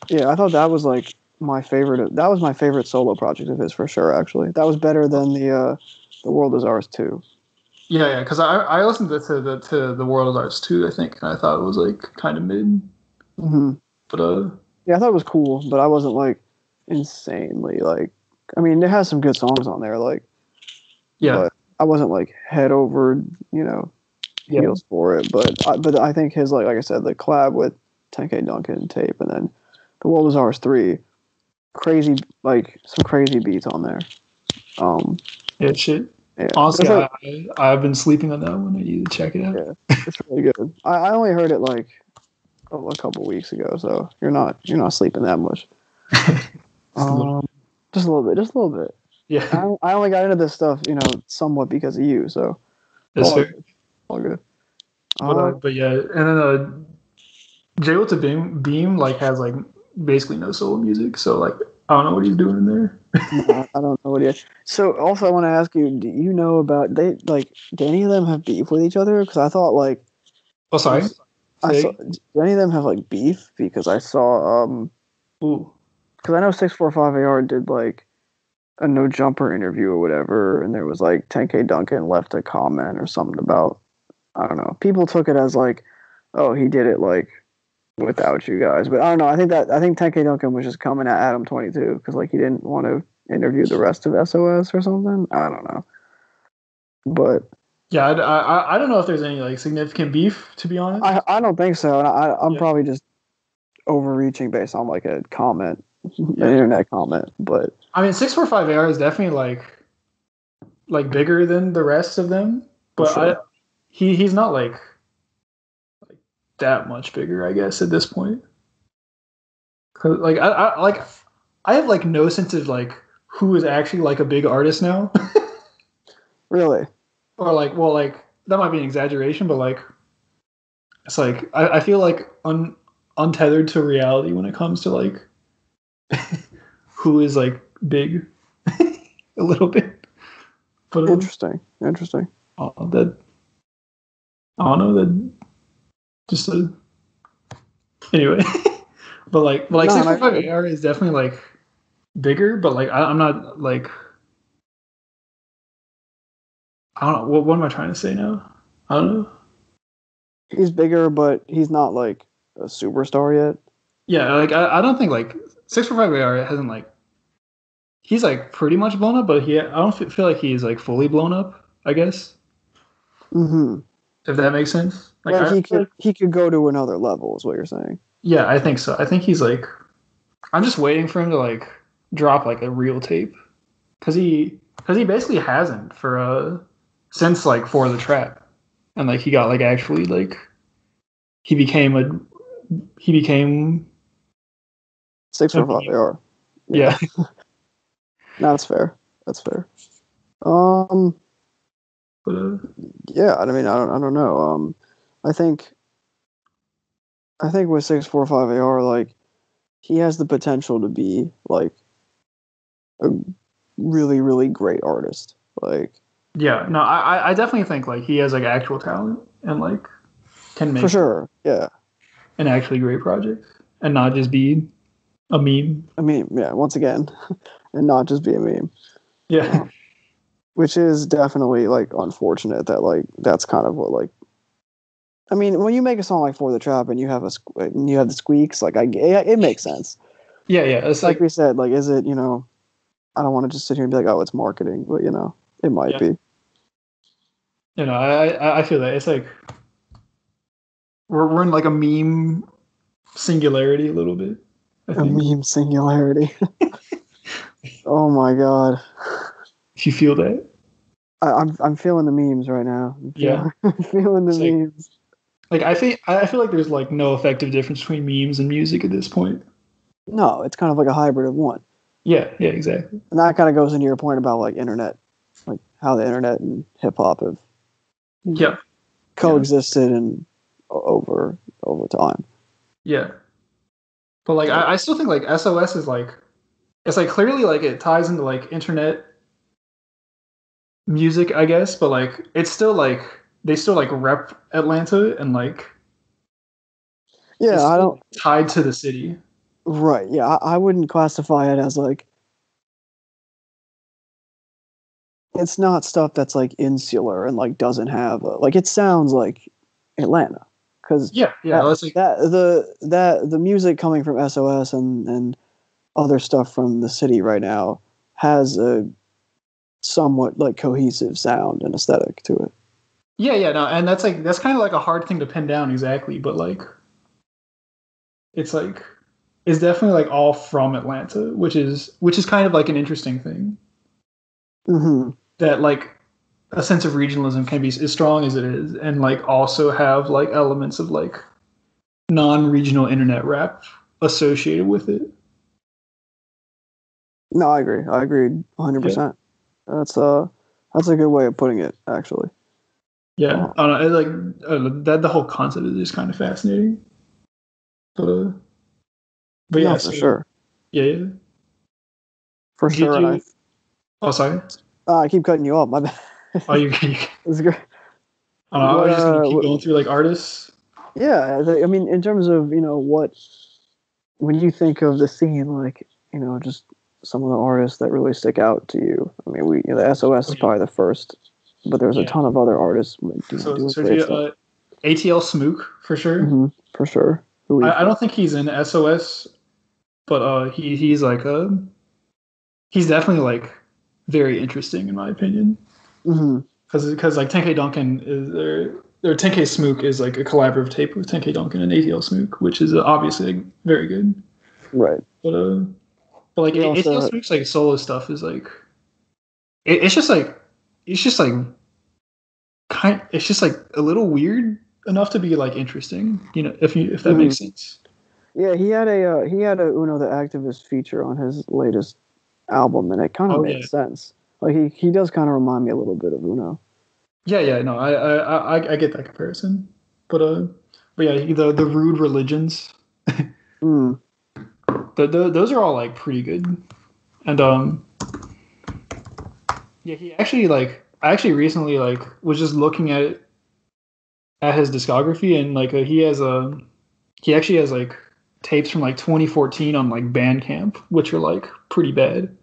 yeah, I thought that was like my favorite. That was my favorite solo project of his for sure. Actually, that was better than the World Is Ours 2. Yeah, because I listened to the World Is Ours 2, I think, and I thought it was like kind of mid. Mm-hmm. But yeah, I thought it was cool, but I wasn't like insanely like. I mean, it has some good songs on there, like. Yeah. But I wasn't like head over, heels for it. But I think his like I said, the collab with 10K Duncan tape, and then the World Is Ours 3, crazy, like some crazy beats on there. Yeah, shit. Yeah. Honestly, I've been sleeping on that one. I need to check it out. Yeah, it's really good. I only heard it like a couple weeks ago, so you're not sleeping that much. Just a little bit. Yeah, I only got into this stuff, somewhat because of you. So that's fair. All good. But yeah, and then Jay with the Beam like has like basically no solo music, so like I don't know what he's doing in there. No, I don't know what he is. So also I want to ask you, do you know about do any of them have beef with each other? Because I thought like. Oh, sorry. Do any of them have like beef? Because I saw because I know 645 AR did like a No Jumper interview or whatever, and there was like 10K Duncan left a comment or something about I don't know. People took it as like, oh, he did it like without you guys, but I don't know. I think 10K Duncan was just coming at Adam 22 because like he didn't want to interview the rest of SOS or something. I don't know, but yeah, I don't know if there's any like significant beef, to be honest. I don't think so, and I'm probably just overreaching based on like a comment, an internet comment. But I mean, 645AR is definitely like bigger than the rest of them, but sure. He's not like that much bigger, I guess, at this point. Cause like I have like no sense of like who is actually like a big artist now. Really? Or like, well, like that might be an exaggeration, but like it's like I feel like untethered to reality when it comes to like who is like big a little bit. But interesting. That I don't know that. Just anyway, but like 645AR is definitely like bigger, but like I'm not like I don't know what am I trying to say now? I don't know. He's bigger, but he's not like a superstar yet. Yeah, like I don't think like 645AR hasn't like he's like pretty much blown up, but I don't feel like he's like fully blown up, I guess. Mm-hmm. If that makes sense. Like he could go to another level, is what you're saying. Yeah, I think so. I think he's like, I'm just waiting for him to like drop like a real tape, because he basically hasn't for since like For the Trap, and like he got like actually like he became 645AR. Yeah. No, that's fair. That's fair. But, yeah, I mean, I don't know. I think with 645AR, like he has the potential to be like a really, really great artist. Like, yeah, no, I definitely think like he has like actual talent and like can make for sure, yeah, an actually great project and not just be a meme. A meme, yeah. Once again, and not just be a meme. Yeah. Which is definitely like unfortunate that like that's kind of what like. I mean, when you make a song like For the Trap and you have the squeaks, like it makes sense. Yeah, it's like we said, like is it, I don't want to just sit here and be like, oh, it's marketing, but it might be. I feel that it's like we're in like a meme singularity a little bit. A meme singularity. Oh my god. You feel that? I'm feeling the memes right now. I'm feeling the memes. Like I feel like there's like no effective difference between memes and music at this point. No, it's kind of like a hybrid of one. Yeah, exactly. And that kind of goes into your point about like internet, like how the internet and hip hop have coexisted and over time. Yeah. But like I still think like SOS is like it's like clearly like it ties into like internet music, I guess, but like it's still like they still like rep Atlanta and like I don't tied to the city. Right. Yeah, I wouldn't classify it as like it's not stuff that's like insular and like doesn't have like it sounds like Atlanta because the music coming from SOS and other stuff from the city right now has a somewhat like cohesive sound and aesthetic to it. No, and that's kind of like a hard thing to pin down exactly, but like it's definitely like all from Atlanta, which is kind of like an interesting thing. Mm-hmm. That like a sense of regionalism can be as strong as it is, and like also have like elements of like non-regional internet rap associated with it. No, I agree. 100%. That's a good way of putting it, actually. Yeah, I don't know, that the whole concept is just kind of fascinating. But yeah, for sure. Yeah. For sure. Oh, sorry. I keep cutting you off. My bad. Oh, you. That's great. I was just gonna keep going through like artists. Yeah, I mean, in terms of when you think of the scene, like just some of the artists that really stick out to you. I mean, the SOS is probably the first but there's a ton of other artists doing great stuff. ATL Smook for sure. Mm-hmm, for sure. I don't think he's in SOS, but he's like he's definitely like very interesting in my opinion. Because like 10K Duncan is or 10K Smook is like a collaborative tape with 10K Duncan and ATL Smook, which is obviously like, very good. Right. But like ATL Smook's like solo stuff is like it's just like a little weird enough to be like interesting, you know, if that makes sense. Yeah, he had a Uno the Activist feature on his latest album, and it kind of made sense. Like he does kind of remind me a little bit of Uno. Yeah, no, I get that comparison, but yeah, the Rude Religions, those are all like pretty good, and yeah, he actually like I actually recently like was just looking at his discography, and like he actually has like tapes from like 2014 on like Bandcamp, which are like pretty bad,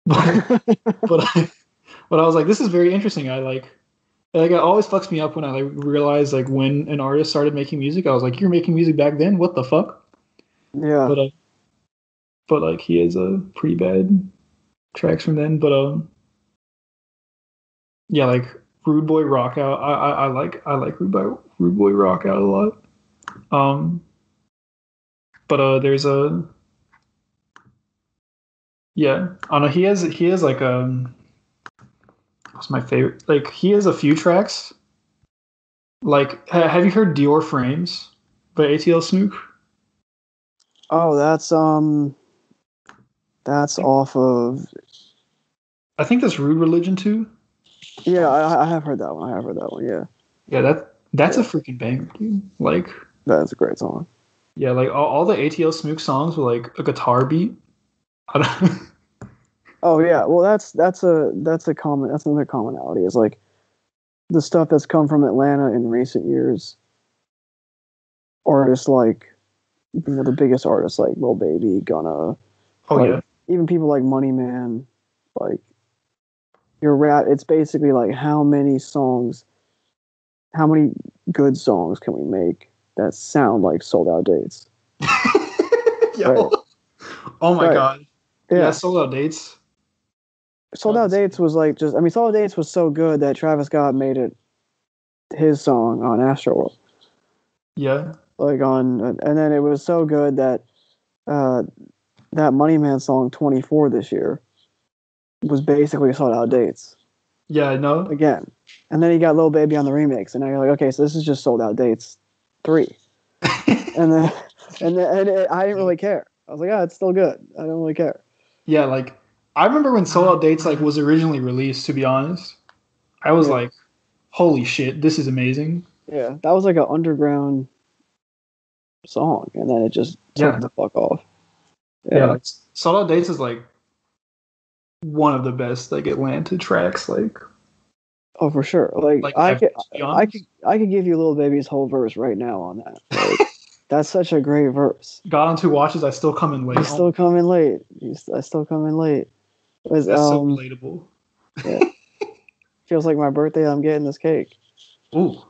but I was like, this is very interesting. I like it always fucks me up when I like realize like when an artist started making music. I was like, you're making music back then? What the fuck? Yeah. But like he has pretty bad tracks from then. But yeah, like Rude Boy Rock Out. I like Rude Boy Rock Out a lot. But there's yeah. I don't know. He has like what's my favorite? Like he has a few tracks. Like have you heard Dior Frames by ATL Smook? Oh, that's off of. I think that's Rude Religion too. Yeah, I have heard that one. Yeah. Yeah, that's a freaking banger, dude. Like that's a great song. Yeah, like all the ATL Smook songs with like a guitar beat. Oh yeah, well that's another commonality. Is like the stuff that's come from Atlanta in recent years. Artists like, you know, the biggest artists like Lil Baby, Gunna. Even people like Money Man, like your rap. It's basically like how many good songs can we make that sound like sold out dates? Yo. Right. Oh my god. Yeah, sold out dates. Sold Out Dates was like Sold Out Dates was so good that Travis Scott made it his song on Astroworld. Yeah. And then it was so good that that Money Man song 24 this year was basically Sold Out Dates. Yeah, I know. Again. And then he got Lil Baby on the remix, and now you're like, okay, so this is just Sold Out Dates 3. and I didn't really care. I was like, it's still good. I don't really care. Yeah, like I remember when Sold Out Dates like was originally released, to be honest. I was like, holy shit, this is amazing. Yeah, that was like an underground song, and then it just took the fuck off. Yeah, like, Sold Out Dates is like one of the best like Atlanta tracks, like. Oh, for sure. Like I could give you Lil Baby's whole verse right now on that. Like, that's such a great verse. Got on 2 watches. I still come in late. I still come in late. That's so relatable. Yeah. Feels like my birthday. I'm getting this cake. Ooh.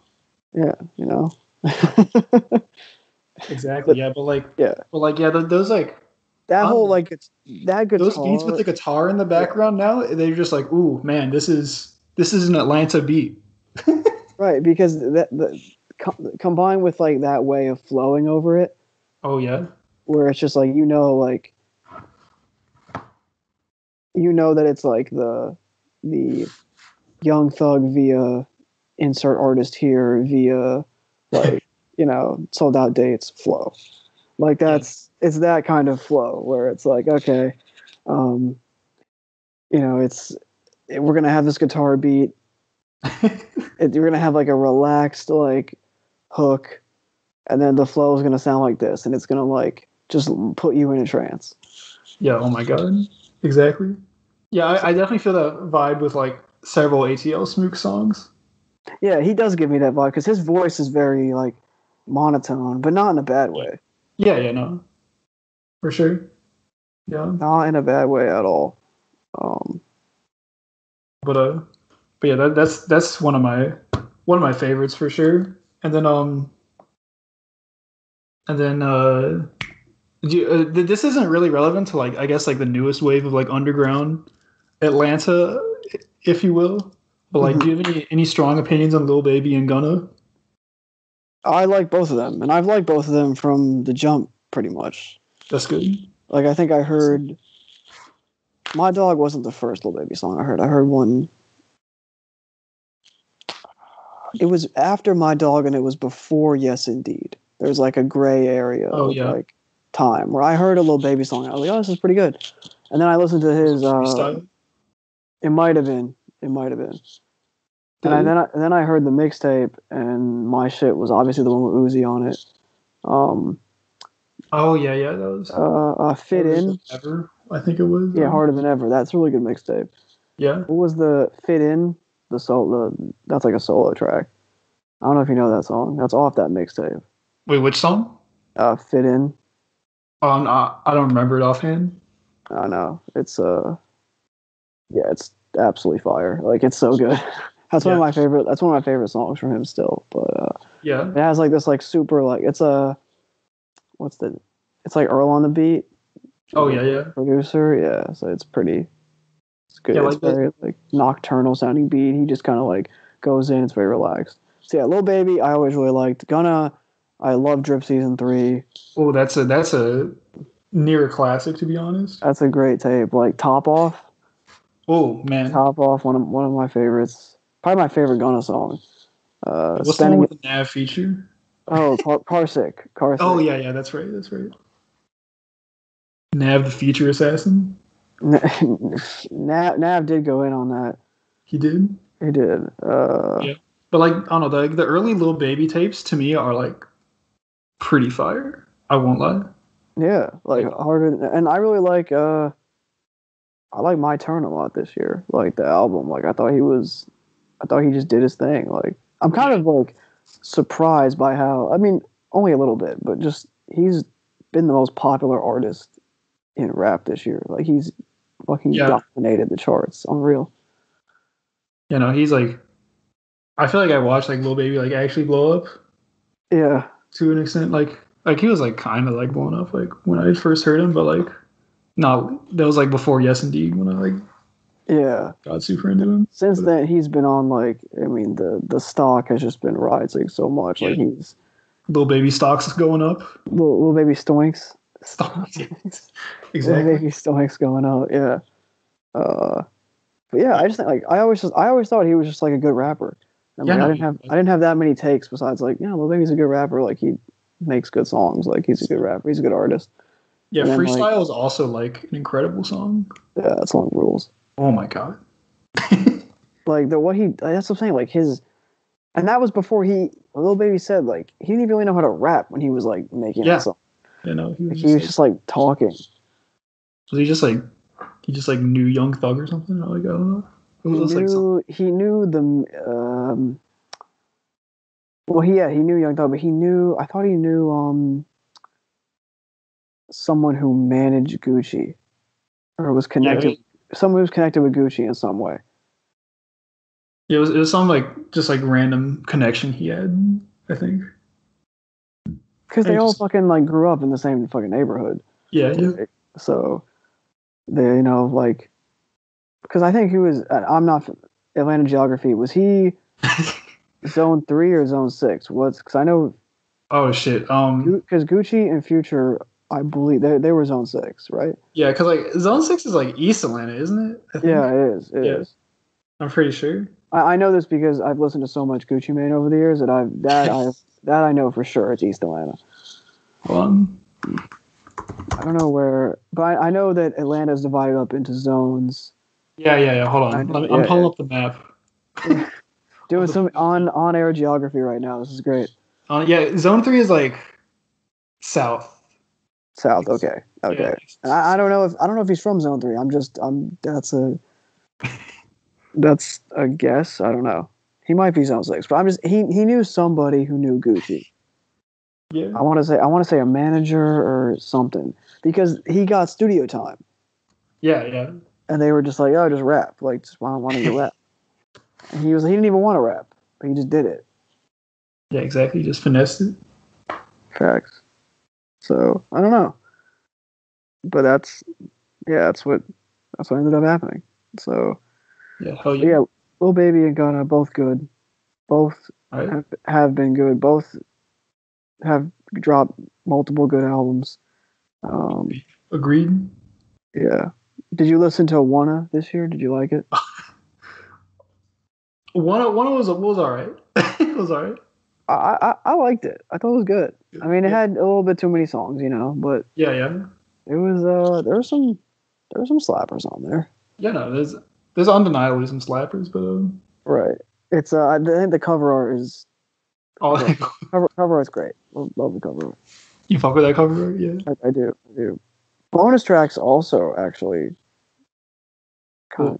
Yeah, you know. Exactly. Those like that whole like it's that guitar. Those beats with the guitar in the background now, they're just like, ooh, man, this is an Atlanta beat. Right, because combined with like that way of flowing over it. Oh yeah. Where it's just like that it's like the Young Thug via insert artist here via like Sold Out Dates flow. Like it's that kind of flow where it's like, okay, we're gonna have this guitar beat. You're gonna have like a relaxed like hook, and then the flow is gonna sound like this, and it's gonna like just put you in a trance. Yeah. Oh my god. Exactly. Yeah, I definitely feel that vibe with like several ATL Smook songs. Yeah, he does give me that vibe because his voice is very like monotone, but not in a bad way. Yeah, no, for sure. Yeah, not in a bad way at all. But But yeah, that's one of my favorites for sure. And then this isn't really relevant to like I guess like the newest wave of like underground Atlanta, if you will. But like, do you have any strong opinions on Lil Baby and Gunna? I like both of them, and I've liked both of them from the jump, pretty much. That's good. Like, I think I heard My Dog wasn't the first Lil Baby song I heard. I heard one. It was after My Dog, and it was before Yes Indeed. There's like a gray area of like time where I heard a Lil Baby song. And I was like, oh, this is pretty good. And then I listened to his. It might have been. And then I heard the mixtape, and my shit was obviously the one with Uzi on it. Oh yeah, that was Fit In. Ever, I think it was. Yeah, Harder Than Ever. That's a really good mixtape. Yeah. What was the Fit In? The solo. That's like a solo track. I don't know if you know that song. That's off that mixtape. Wait, which song? Fit In. I don't remember it offhand. I know. It's it's absolutely fire. Like, it's so good. That's one of my favorite. That's one of my favorite songs from him still. But it has like this like super like it's it's like Earl on the beat. Oh yeah. Producer, so it's pretty. It's good. Yeah, it's very like nocturnal sounding beat. He just kind of like goes in. It's very relaxed. So yeah, Lil Baby, I always really liked. Gunna, I love Drip Season 3. Oh, that's a near classic, to be honest. That's a great tape. Like Top Off. Oh man, Top Off, one of my favorites. Probably my favorite Gunna song. What's the one with the Nav feature? Oh, Carsick. Oh yeah, that's right. Nav the feature assassin. Nav did go in on that. He did. Yeah, but like I don't know, the early Lil Baby tapes to me are like pretty fire. I won't lie. Yeah, like harder, and I really like. I like My Turn a lot this year. Like the album. Like I thought he just did his thing. Like I'm kind of like surprised by how. I mean, only a little bit, but just he's been the most popular artist in rap this year. Like he's fucking dominated the charts. Unreal. You know, he's like. I feel like I watched like Lil Baby like actually blow up. Yeah. To an extent, like he was like kind of like blown up like when I first heard him, but like no, that was like before Yes Indeed when I like got super into him. Since then, he's been on like I mean the stock has just been rising so much. Yeah. Like he's Lil Baby stocks going up. Lil Baby Stoinks. Exactly. Lil Baby Stoinks going up. Yeah. But yeah, I just think like I always thought he was just like a good rapper. I mean, I didn't have that many takes besides like, yeah, Lil Baby's a good rapper. Like he makes good songs. Like he's a good rapper. He's a good artist. Yeah, and Freestyle like, is also like an incredible song. Yeah, that song rules. Oh my god. Like that's what I'm saying. Like and that was before Lil Baby said like he didn't even really know how to rap when he was like making that song. You know, he was just like talking. Was he just like knew Young Thug or something? Like I don't know. He knew the he knew Young Thug, but I thought he knew someone who managed Gucci or was connected someone who was connected with Gucci in some way. Yeah, it was some like just like random connection he had, I think. Because they all fucking like grew up in the same fucking neighborhood. Yeah. So they like because I think he was. I'm not Atlanta geography. Was he Zone 3 or Zone 6? Because I know. Oh shit. Because Gucci and Future, I believe they were Zone 6, right? Yeah, because like Zone 6 is like East Atlanta, isn't it? Yeah, it is. It is. I'm pretty sure. I know this because I've listened to so much Gucci Mane over the years that I know for sure it's East Atlanta. I don't know where, but I know that Atlanta is divided up into zones. Yeah. Hold on. I'm pulling up the map. Doing some on-air geography right now. This is great. Zone 3 is like south. South. Okay. Yeah. I don't know if he's from Zone 3. That's a guess. I don't know. He might be Zone 6, but he knew somebody who knew Gucci. Yeah. I want to say a manager or something because he got studio time. Yeah. And they were just like, oh, just rap. Like, just why don't you rap? And he didn't even want to rap, but he just did it. Yeah, exactly. He just finessed it. Facts. So I don't know, but that's what ended up happening. So yeah, hell yeah. Lil Baby and Gunna both good. Both have been good. Both have dropped multiple good albums. Agreed. Yeah. Did you listen to Wanna this year? Did you like it? Wanna was alright. It was alright. I liked it. I thought it was good. I mean, it had a little bit too many songs, but yeah, it was there were some slappers on there. Yeah, no, there's undeniably some slappers, but right. It's I think the cover art is cover art's great. Love the cover art. You fuck with that cover art? Yeah, I do. Bonus tracks also actually kind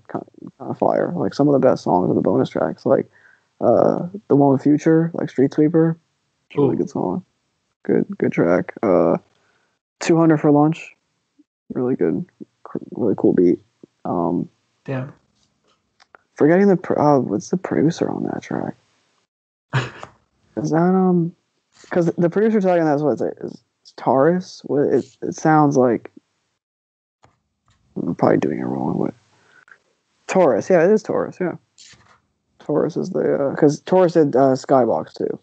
of fire. Like some of the best songs are the bonus tracks. Like the one with Future, like Street Sweeper, really good song. Good track. 200 for Lunch, really good, really cool beat. Damn. Forgetting what's the producer on that track? Is that because the producer talking that's what is Taurus? It sounds like I'm probably doing it wrong, but Taurus. Yeah, it is Taurus. Yeah, Taurus is the because Taurus did Skybox too.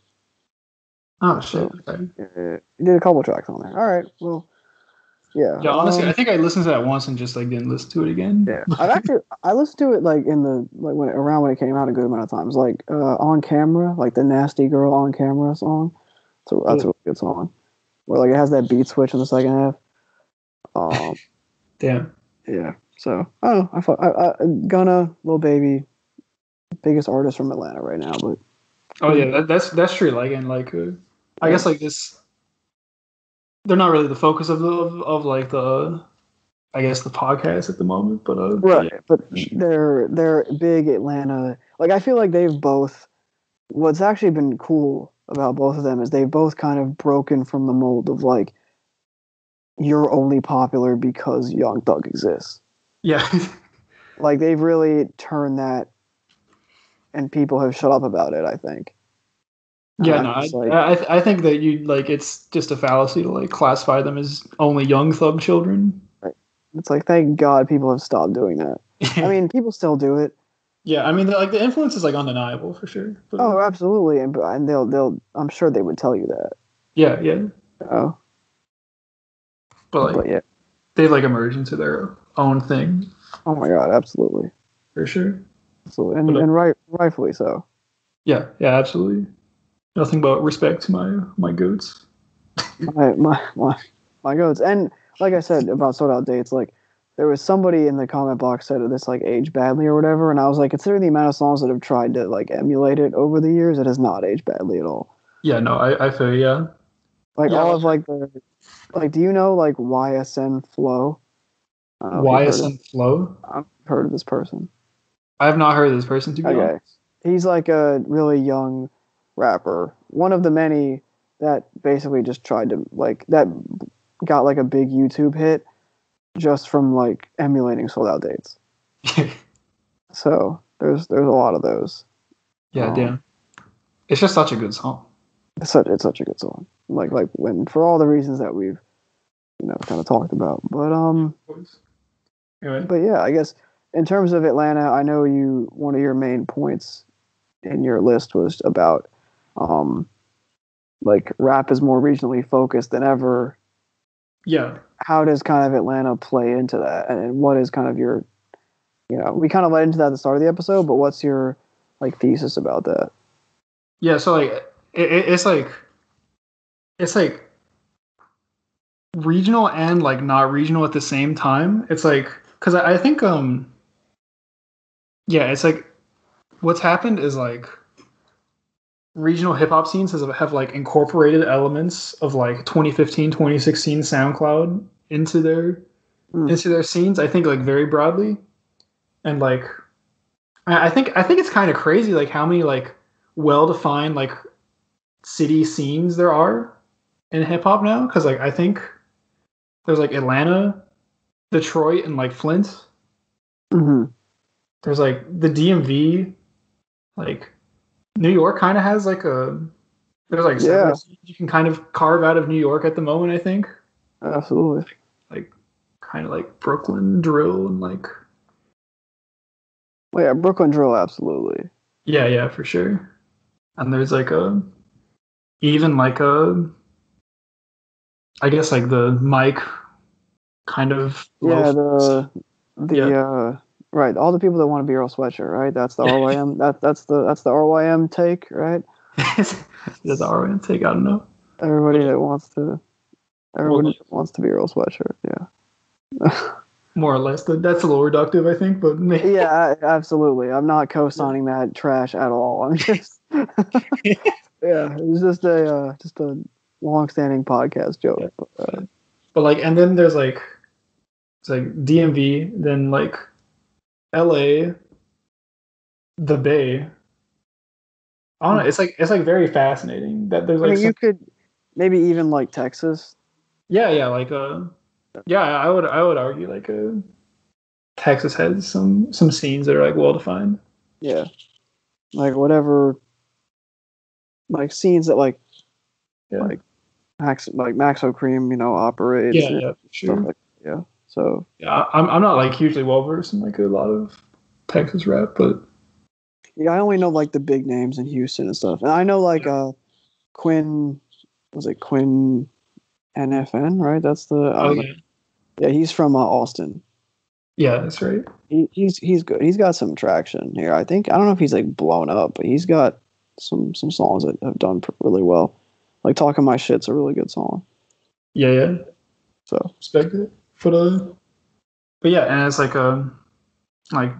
Oh shit! Okay. He did a couple tracks on there. All right, well, yeah. Yeah, honestly, I think I listened to that once and just like didn't listen to it again. Yeah, I listened to it like when it came out a good amount of times. Like On Camera, like the Nasty Girl On Camera song. So that's a really good song. Where like it has that beat switch in the second half. Damn. Yeah. So I don't know. Gunna, Lil Baby, biggest artist from Atlanta right now, but. Oh yeah, that's true. Like and like, I guess like this. They're not really the focus of like the, I guess the podcast at the moment, but right. Yeah. But they're big Atlanta. Like I feel like they've both. What's actually been cool about both of them is they've both kind of broken from the mold of like, you're only popular because Young Thug exists. Yeah. Like they've really turned that, and people have shut up about it, I think. Yeah, no, I think that it's just a fallacy to like classify them as only Young Thug children. Right. It's like, thank God people have stopped doing that. I mean, people still do it. Yeah, I mean, like the influence is like undeniable for sure. But, oh, absolutely, and they'll I'm sure they would tell you that. Yeah, yeah. Oh. But yeah, they've like emerged into their own thing. Oh my God, absolutely. For sure. Absolutely, and rightfully so. Yeah, absolutely. Nothing but respect to my goats. my goats. And like I said about sold out dates, like there was somebody in the comment box said this like aged badly or whatever, and I was like, considering the amount of songs that have tried to like emulate it over the years, it has not aged badly at all. Yeah, no, I feel yeah. Like all of like the do you know like YSN Flow? YSN Flow? I've heard of this person. I have not heard of this person, to be honest. He's like a really young rapper, one of the many that basically just tried to like that got like a big YouTube hit just from like emulating sold out dates. So there's a lot of those. Yeah, damn. It's just such a good song. It's such a good song. Like when for all the reasons that we've kind of talked about. But anyway. But yeah, I guess in terms of Atlanta, I know one of your main points in your list was about like rap is more regionally focused than ever. Yeah. How does kind of Atlanta play into that? And what is kind of your, we kind of led into that at the start of the episode, but what's your like thesis about that? Yeah. So like, it's like regional and like not regional at the same time. It's like, cause I think, it's like what's happened is like, regional hip hop scenes have like incorporated elements of like 2015, 2016 SoundCloud into their scenes. I think like very broadly, and like I think it's kind of crazy like how many like well-defined like city scenes there are in hip hop now. Because like I think there's like Atlanta, Detroit, and like Flint. Mm-hmm. There's like the DMV. like New York kind of has like there's like several scenes you can kind of carve out of New York at the moment, I think. Absolutely. Like kind of like Brooklyn drill and like. Well, yeah, Brooklyn drill, absolutely. Yeah, for sure. And there's like I guess like the mic kind of. Yeah, right. All the people that want to be Earl Sweatshirt, right? That's the RYM. That's the RYM take, right? That's the RYM take. I don't know. Everybody wants to be Earl Sweatshirt. Yeah. More or less. That's a little reductive, I think, but yeah, absolutely. I'm not co-signing that trash at all. I'm just it's just a long-standing podcast joke. Yeah. But like, and then there's like, it's like DMV, then like LA, the Bay. I don't know. It's like very fascinating that there's like. I mean, you could maybe even like Texas. Yeah, like I would argue like Texas has some scenes that are like well defined. Yeah, like whatever, like scenes that like Maxo Cream, operates. Yeah, sure. So I'm not like hugely well versed in like a lot of Texas rap, but I only know like the big names in Houston and stuff, and I know like Quinn NFN, right? That's the yeah, he's from Austin. Yeah, that's right. He's good. He's got some traction here. I think I don't know if he's like blown up, but he's got some songs that have done really well. Like Talking My Shit's a really good song. Yeah. So respect it. But yeah, and it's like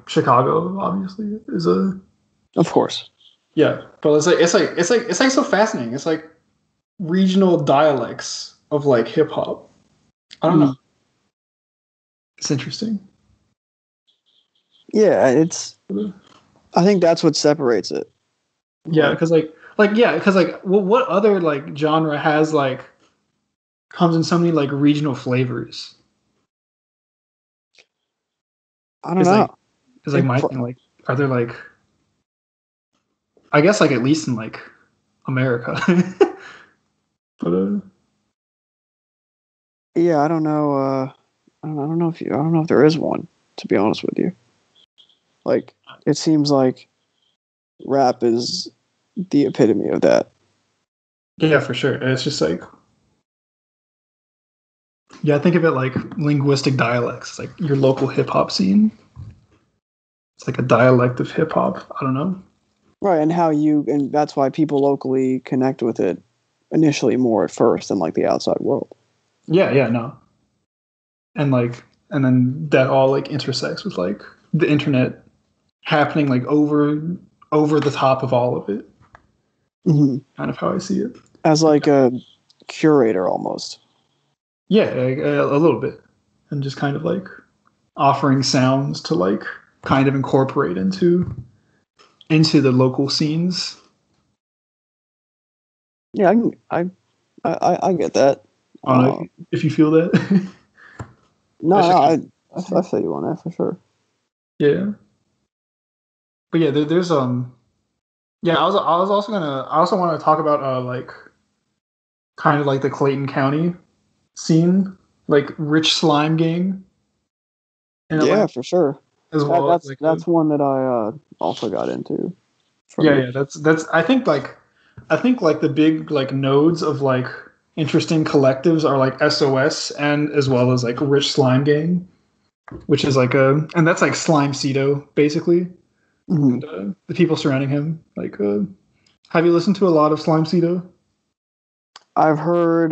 Chicago obviously is of course. Yeah, but it's like so fascinating. It's like regional dialects of like hip hop. I don't know. It's interesting. Yeah, I think that's what separates it. Yeah, because what other like genre has like comes in so many like regional flavors? I don't know. It's like my thing. Like, are there like? I guess like at least in like America. But yeah, I don't know. I don't know if there is one. To be honest with you, like it seems like rap is the epitome of that. Yeah, for sure. It's just like, I think of it like linguistic dialects, like your local hip hop scene. It's like a dialect of hip hop. I don't know. Right, and that's why people locally connect with it initially more at first than like the outside world. Yeah, no. And then that all like intersects with like the internet happening like over the top of all of it. Mm-hmm. Kind of how I see it. As like a curator almost. Yeah, a little bit. And just kind of like offering sounds to like kind of incorporate into the local scenes. Yeah, I get that. If you feel that. I feel you on that for sure. Yeah. But yeah, there's yeah, I also want to talk about like kind of like the Clayton County scene, like Rich Slime Gang. Yeah, for sure. As well, that's one that I also got into. Yeah, that's I think like the big like nodes of like interesting collectives are like SOS and as well as like Rich Slime Gang, which is like and that's like Slimesito basically. Mm-hmm. And the people surrounding him. Like, have you listened to a lot of Slimesito? I've heard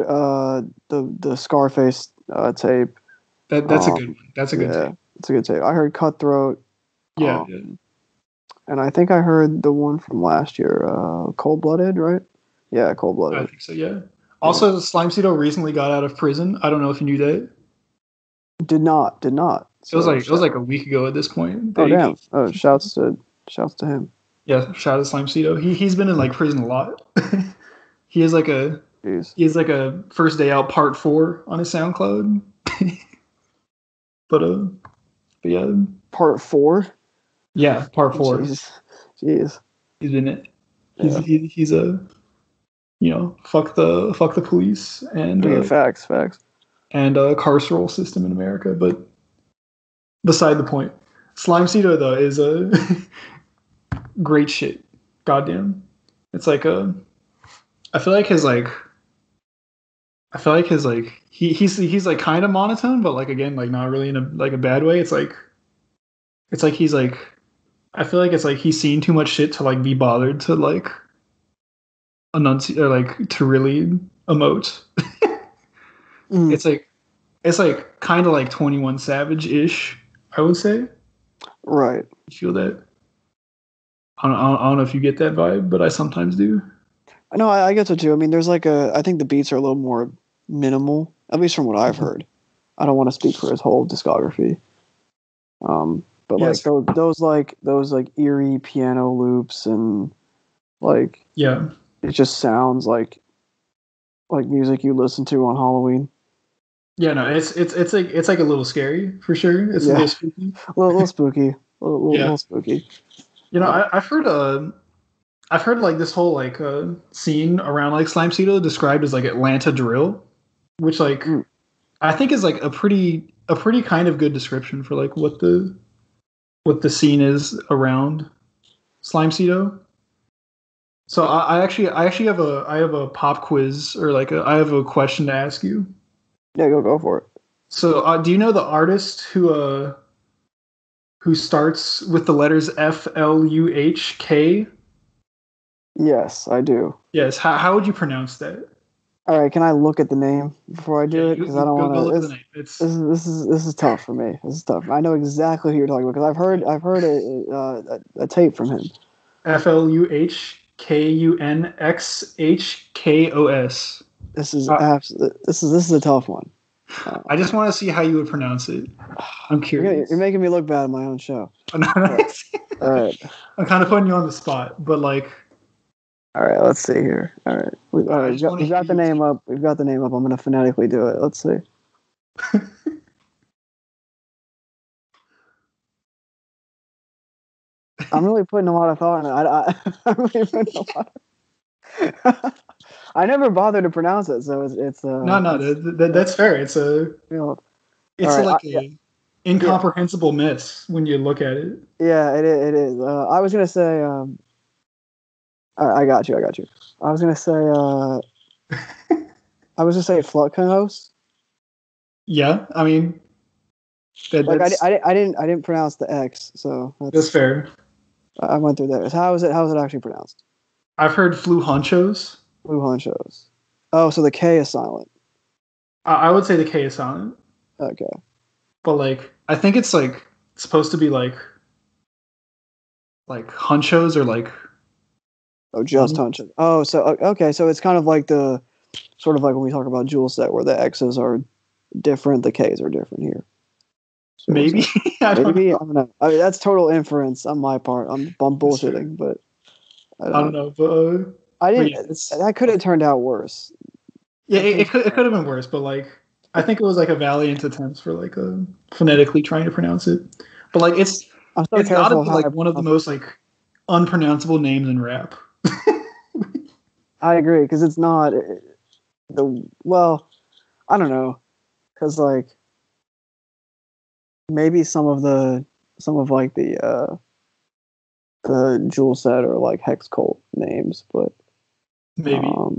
the Scarface tape. That's a good one. That's a good tape. It's a good tape. I heard Cutthroat. Yeah. And I think I heard the one from last year, Cold Blooded, right? Yeah, Cold Blooded. I think so. Yeah. Also, Slimesito recently got out of prison. I don't know if you knew that. Did not. So it was like a week ago at this point. Oh damn! Oh, shouts to him. Yeah, shout out to Slimesito. He's been in like prison a lot. He has like a First Day Out Part 4 on his SoundCloud. but yeah. Part 4. Yeah, Part 4. Jeez. He's been it. He's a, fuck the police and facts. And carceral system in America. But beside the point, Slimesito though is a great shit. Goddamn, it's like I feel like his he's like kind of monotone, but like again like not really in a bad way. It's like he's like, I feel like it's like he's seen too much shit to like be bothered to like enunciate or like to really emote. It's like kind of like 21 Savage-ish, I would say. Right. You feel that? I don't know if you get that vibe, but I sometimes do. No, I get it too. I mean, there's like I think the beats are a little more minimal, at least from what I've heard. I don't want to speak for his whole discography. But yes, like those eerie piano loops and like, yeah, it just sounds like music you listen to on Halloween. Yeah, no, it's like a little scary for sure. It's a little spooky. a little spooky. Little spooky. I've heard like this whole like scene around like Slimesito described as like Atlanta drill, which like I think is like a pretty kind of good description for like what the scene is around Slimesito. So I actually have a pop quiz, or like I have a question to ask you. Yeah, go for it. So do you know the artist who starts with the letters Fluhk? Yes, I do. Yes. How would you pronounce that? All right, can I look at the name before I do it? Because I don't want to. Look at the name. This is tough for me. This is tough. I know exactly who you're talking about because I've heard a tape from him. Fluhkunxhkos. This is this is a tough one. I just want to see how you would pronounce it. I'm curious. You're making me look bad on my own show. All right. I'm kind of putting you on the spot, but like. All right, let's see here. All right, we've got the name up. We've got the name up. I'm going to phonetically do it. Let's see. I'm really putting a lot of thought in it. I'm really putting a lot. I never bothered to pronounce it, so it's that's fair. It's an incomprehensible mess when you look at it. Yeah, it is. I was gonna say. I got you. I was gonna say. I was gonna say Fluhkunxhkos. Yeah, I mean. I didn't pronounce the X, so that's fair. I went through that. How is it actually pronounced? I've heard Fluhkunxhkos. Fluhkunxhkos. Oh, so the K is silent. I would say the K is silent. Okay. But like, I think it's like supposed to be like hunchos or like. Oh, just hunchos. Oh, so okay, so it's kind of like the sort of like when we talk about Jewelxxet, where the X's are different, the K's are different here. So maybe. I don't know. I mean, that's total inference on my part. I'm bullshitting, but I don't know. But I didn't. That could have turned out worse. Yeah, it could have been worse, but like I think it was like a valiant attempt for like phonetically trying to pronounce it. But like it's got to be like one of the most like unpronounceable names in rap. I agree, because it's not I don't know, because like. Maybe some of the Jewelxxet or like Hex Cult names, but maybe. Well,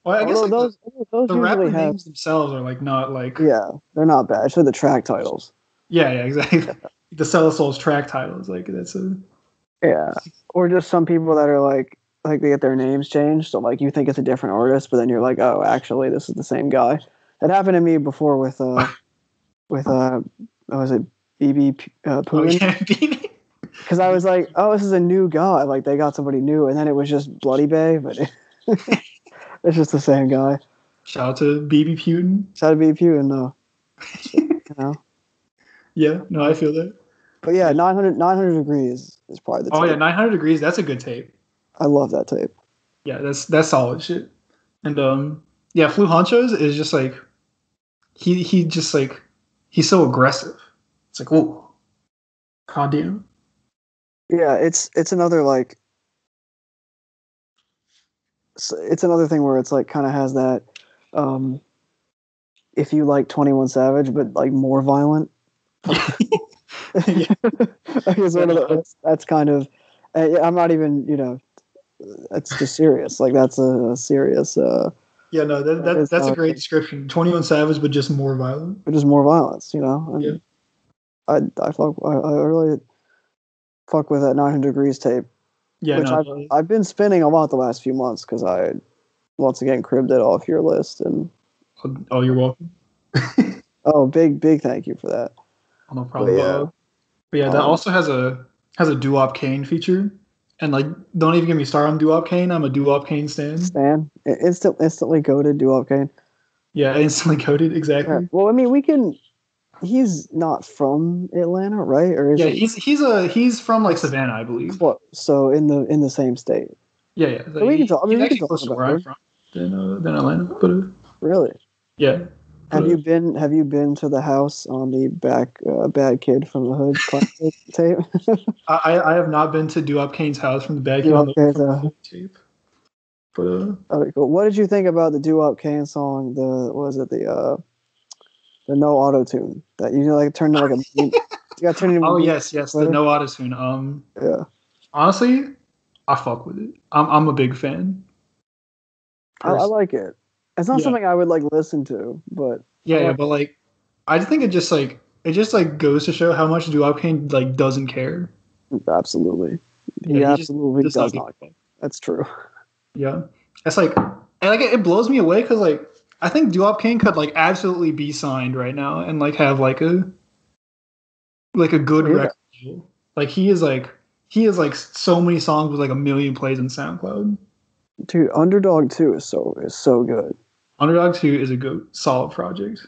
I guess like those the rapper names themselves are like not like. Yeah, they're not bad. Actually, the track titles. Yeah, exactly. The Celestials track titles, like that's a. Yeah, or just some people that are like they get their names changed, so like you think it's a different artist, but then you're like, oh, actually, this is the same guy. That happened to me before with what was it? BB Putin. Yeah, BB. Because I was like, oh, this is a new guy. Like they got somebody new, and then it was just Bloody Bay, but it's just the same guy. Shout out to BB Putin. Shout out to BB Putin, though. You know. Yeah, no, I feel that. But yeah, 900 degrees is probably the tape. Oh yeah, 900 degrees. That's a good tape. I love that tape. Yeah, that's solid shit. And yeah, Fluhkunxhkos is just like he just like he's so aggressive. It's like, oh, goddamn. Yeah, it's another like it's another thing where it's like kind of has that if you like 21 Savage but like more violent. Yeah. That's kind of I'm not even, you know, that's just serious. Like that's a serious yeah, no, that's a great description. 21 Savage but just more violent. But just more violence, you know. And yeah. I really fuck with that 900 Degrees tape. Yeah, which I've been spinning a lot the last few months because I once again cribbed it off your list. And oh, you're welcome. Oh, big thank you for that. Oh, no problem. But yeah, that also has a Duwap Kaine feature. And like, don't even get me started on Duwap Kaine. I'm a Duwap Kaine stan. Instantly goated Duwap Kaine. Yeah, instantly goated, exactly. Yeah. Well, I mean, he's not from Atlanta, right? Or is he? He's from like Savannah, I believe. What? So in the same state. Yeah. So we can talk. I mean, we can talk closer about where I'm from than Atlanta, but really. Yeah. Have you been to the house on the back Bad Kid from the Hood tape? I have not been to Duwap Kaine's house from the Bad Kid on the Hood tape. But okay, cool. What did you think about the Duwap Kaine song? The no auto tune that you know, like turned into like a you got turned into. Oh yes, the no auto tune. Yeah. Honestly, I fuck with it. I'm a big fan. I like it. It's not something I would like listen to, but but like I think it just goes to show how much Duwap Kaine like doesn't care. Absolutely, he absolutely does not. That's true. Yeah, it's like it blows me away because like I think Duwap Kaine could like absolutely be signed right now and like have like a good record deal. Like he is like so many songs with like 1 million plays on SoundCloud. Dude, Underdog 2 is so good. Underdog 2 is a good solid project.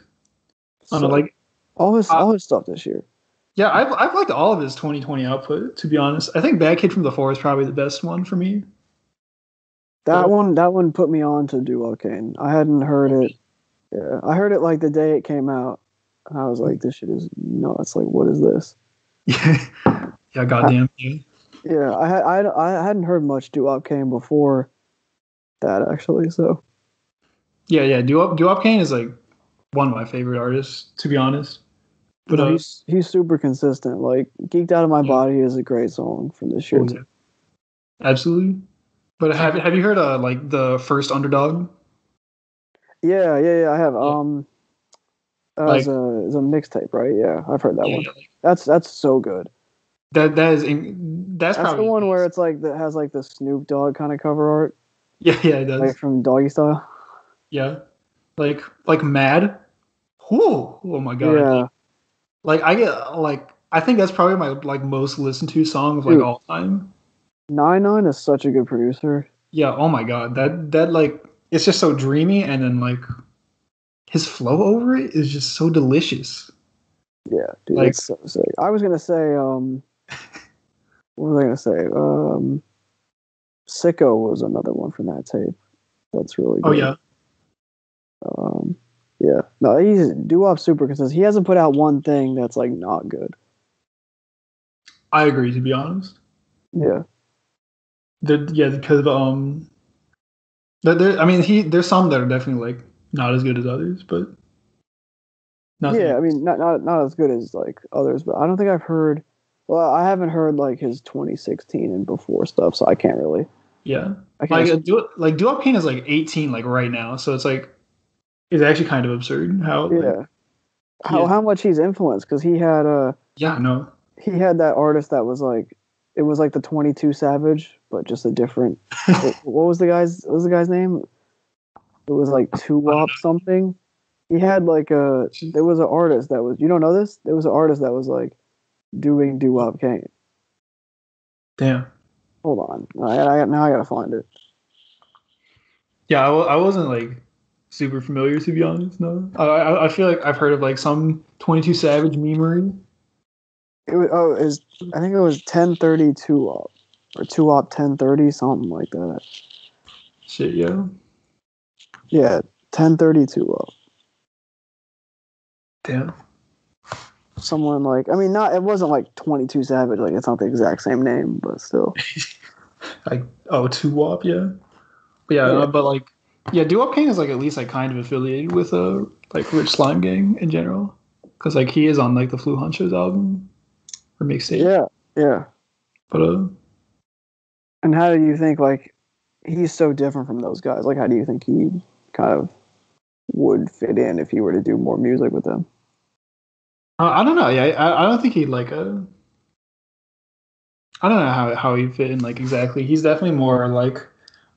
I don't know, like all his stuff this year. Yeah, I've liked all of his 2020 output, to be honest. I think Bad Kid from the 4 is probably the best one for me. That one put me on to Duwap Kaine. I hadn't heard it. Yeah, I heard it like the day it came out. And I was like, this shit is nuts. Like, what is this? Yeah, goddamn. Yeah, I hadn't heard much Duwap Kaine before that, actually. So yeah, Duwap Kaine is like one of my favorite artists, to be honest. But he's super consistent. Like, Geeked Out of My Body is a great song from this year. Absolutely. But have you heard like the first Underdog? Yeah, I have. It's a mixtape, right? Yeah, I've heard that one. That's so good. That's probably the one where it's like that has like the Snoop Dogg kind of cover art. Yeah, it does. Like from Doggy Style. Yeah, like Mad. Whoa! Oh my god. Yeah. Like I think that's probably my like most listened to song of like all time. 99 is such a good producer. Yeah. Oh my god. That like it's just so dreamy, and then like his flow over it is just so delicious. Yeah, dude, it's so sick. I was gonna say, what was I gonna say? Sicko was another one from that tape. That's really good. Oh yeah. Yeah. No, he's Duwap super consistent. He hasn't put out one thing that's like not good. I agree, to be honest. Yeah. Because there's some that are definitely like not as good as others, but yeah, I mean not as good as like others, but I don't think I've heard. Well, I haven't heard like his 2016 and before stuff, so I can't really. Yeah, Duwap Kaine is like 18 like right now, so it's like it's actually kind of absurd how. Yeah. How much he's influenced, because he had he had that artist that was like, it was like the 22 Savage, but just a different. what was the guy's name? It was like Duwap something. He had like there was an artist that was, you don't know this? There was an artist that was like doing Duwap Kaine. Damn. Hold on. I gotta find it. Yeah, I wasn't like super familiar, to be honest. No, I feel like I've heard of like some 22 Savage memery. I think it was 1030 Duwap or Duwap 1030, something like that. Shit, yeah. Yeah, 1030 Duwap. Damn. Someone like, I mean, it wasn't like 22 Savage, like it's not the exact same name, but still. Like, Duwap, yeah. But but like, Duwap Kaine is like at least like kind of affiliated with like Rich SlimeGang in general, because like he is on like the Fluhkunxhkos album or mixtape. Yeah. But and how do you think like he's so different from those guys? Like, how do you think he kind of would fit in if he were to do more music with them? I don't know. Yeah, I don't think he'd like a. I don't know how he'd fit in like exactly. He's definitely more like.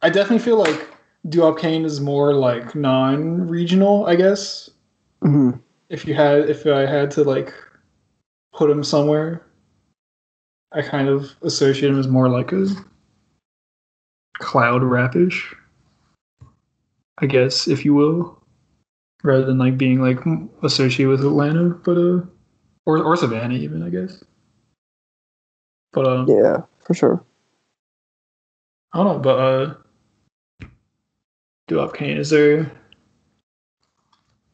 I definitely feel like Duwap Kaine is more like non-regional, I guess. Mm-hmm. If I had to like put him somewhere, I kind of associate him as more like a cloud rapish, I guess, if you will, rather than like being like associated with Atlanta, but or Savannah even, I guess. But yeah, for sure. I don't know, but Duwap Kaine, is there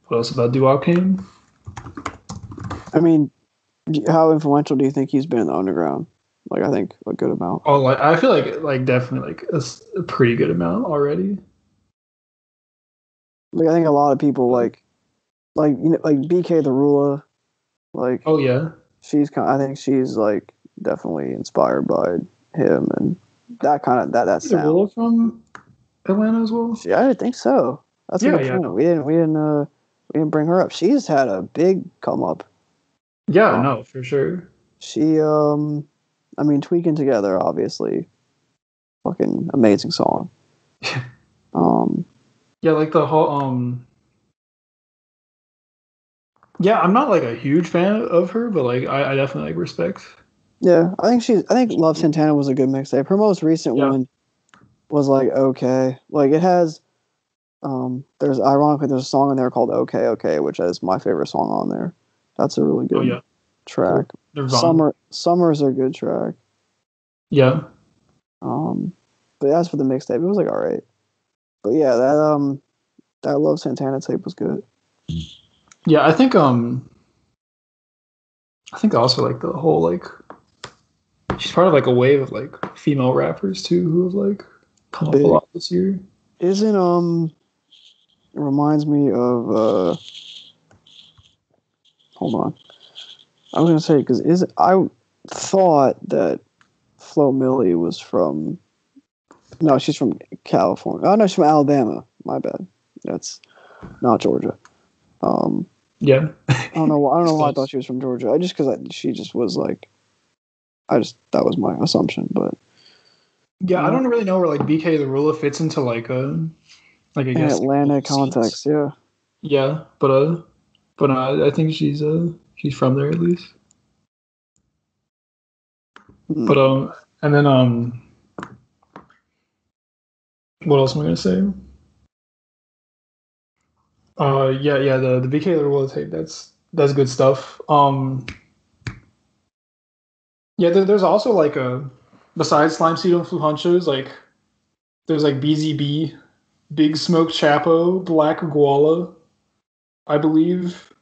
what else about Duwap Kaine? I mean, how influential do you think he's been in the underground? Like, I think a good amount. Oh, like I feel like definitely like a pretty good amount already. Like, I think a lot of people like BKtherula, like. Oh yeah. I think she's like definitely inspired by him and that kind of that sound. From Atlanta as well. I think so. That's a good point. No. We didn't bring her up. She's had a big come up. Yeah, no, for sure. She I mean, Tweaking Together, obviously, fucking amazing song. Yeah, like the whole yeah, I'm not like a huge fan of her, but like I definitely like respect. Yeah, I think Love Santana was a good mixtape. Her most recent one was like okay. Like it has there's a song in there called Okay Okay, which is my favorite song on there. That's a really good track. Cool. Summer's a good track. Yeah. But as for the mixtape, it was like alright. But yeah, that Love Santana tape was good. Yeah, I think also like the whole like she's part of like a wave of like female rappers too who have like come up a lot this year. Isn't it reminds me of hold on. I was gonna say because I thought that Flo Milli was from. No, she's from California. Oh no, she's from Alabama. My bad. That's not Georgia. Yeah. I don't know why I thought she was from Georgia. She just was like. That was my assumption, but. Yeah, I don't really know where like BKtherula fits into like I guess Atlanta context. Scenes. Yeah. Yeah, but I think she's from there at least. But and then what else am I gonna say? The BKtherula tape, that's good stuff. Yeah, there's also like besides Slimesito and Fluhkunxhkos, like there's like BZB, Big Smoke Chapo, Black Guala, I believe,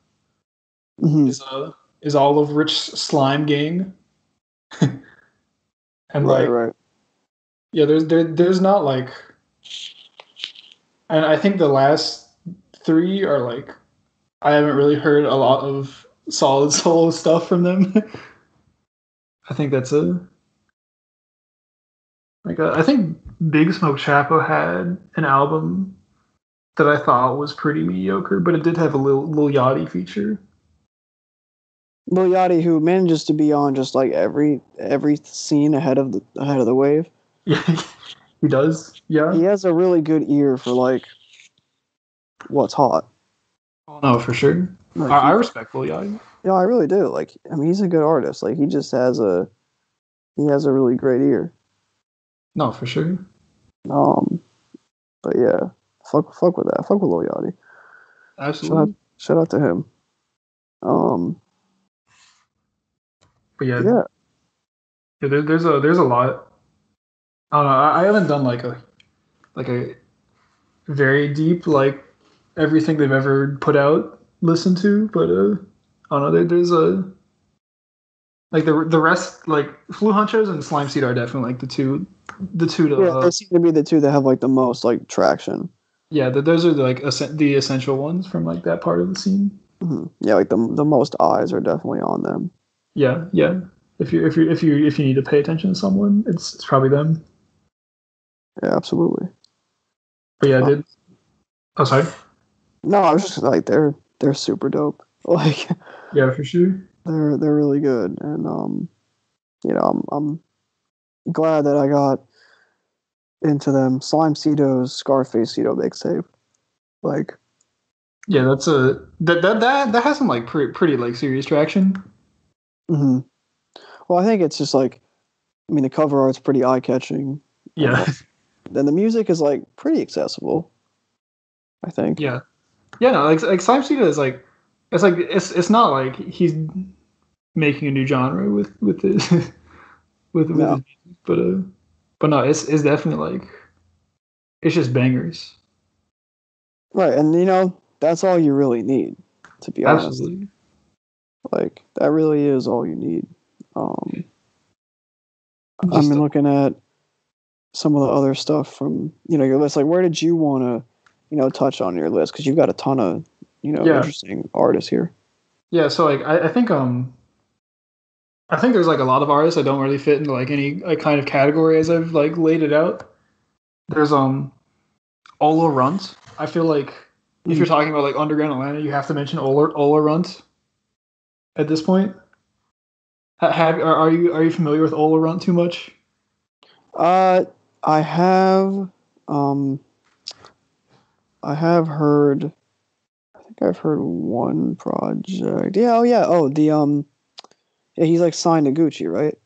is all of Rich SlimeGang. And right. Yeah, there's not like, and I think the last three are like, I haven't really heard a lot of solid solo stuff from them. I think that's I think Big Smoke Chapo had an album that I thought was pretty mediocre, but it did have a Lil Yachty feature. Lil Yachty, who manages to be on just like every scene ahead of the wave. Yeah, he does. Yeah, he has a really good ear for like what's hot. Oh no, for sure. Like, I respect Lil Yachty. Yeah, I really do. Like, I mean, he's a good artist. Like, he just has a really great ear. No, for sure. But yeah, fuck with that. Fuck with Lil Yachty. Absolutely. Shout out to him. But yeah, there's a lot. I don't know. I haven't done like a very deep like everything they've ever put out listen to, but I don't know. Like the rest, like Fluhkunxhkos and Slimesito are definitely like the two to. Yeah, they seem to be the two that have like the most like traction. Yeah, those are like the essential ones from like that part of the scene. Mm-hmm. Yeah, like the most eyes are definitely on them. Yeah. If you need to pay attention to someone, it's probably them. Yeah, absolutely. But yeah, oh, sorry. No, I was just like they're super dope. Like, yeah, for sure. They're really good, and I'm glad that I got into them. Slimesito's Scarface-Cito mixtape, like, yeah, that's that has some like pretty like serious traction. Mm-hmm. Well, I think it's just like, I mean, the cover art's pretty eye-catching. Yeah. Then the music is like pretty accessible, I think. Yeah. Yeah, no, like Slimesito is like, it's not like he's making a new genre with his with his music, but no, it's definitely like, it's just bangers. Right, and that's all you really need, to be honest. Absolutely. Like, that really is all you need. I've been looking at some of the other stuff from your list. Like, where did you want to touch on your list? Because you've got a ton of interesting artists here. Yeah, so like I think there's like a lot of artists that don't really fit into like any like kind of category as I've like laid it out. There's Olarunt. I feel like if you're talking about like underground Atlanta, you have to mention Olarunt at this point. Are you familiar with Olarunt too much? I have heard. I think I've heard one project. Yeah. Oh yeah. Oh yeah. He's like signed to Gucci, right?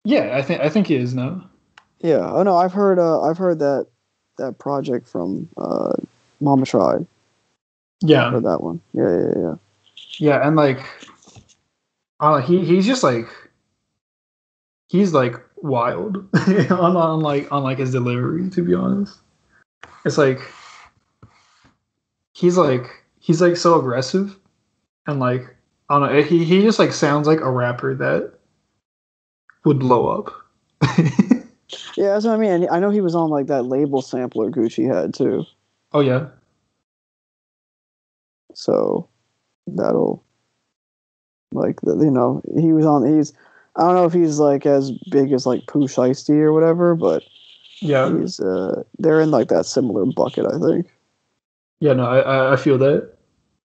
Yeah, I think he is now. Yeah. Oh no, I've heard that project from Mama Tried. Yeah. I've heard that one. Yeah. Yeah, and like, he's just like, he's like wild on his delivery. To be honest, it's like he's like so aggressive, and like, I don't know, he just like sounds like a rapper that would blow up. Yeah, that's what I mean. I know he was on like that label sampler Gucci had too. Oh yeah. So that'll like he was on. I don't know if he's like as big as like Pooh Shiesty or whatever, but yeah, they're in like that similar bucket, I think. Yeah, no, I feel that.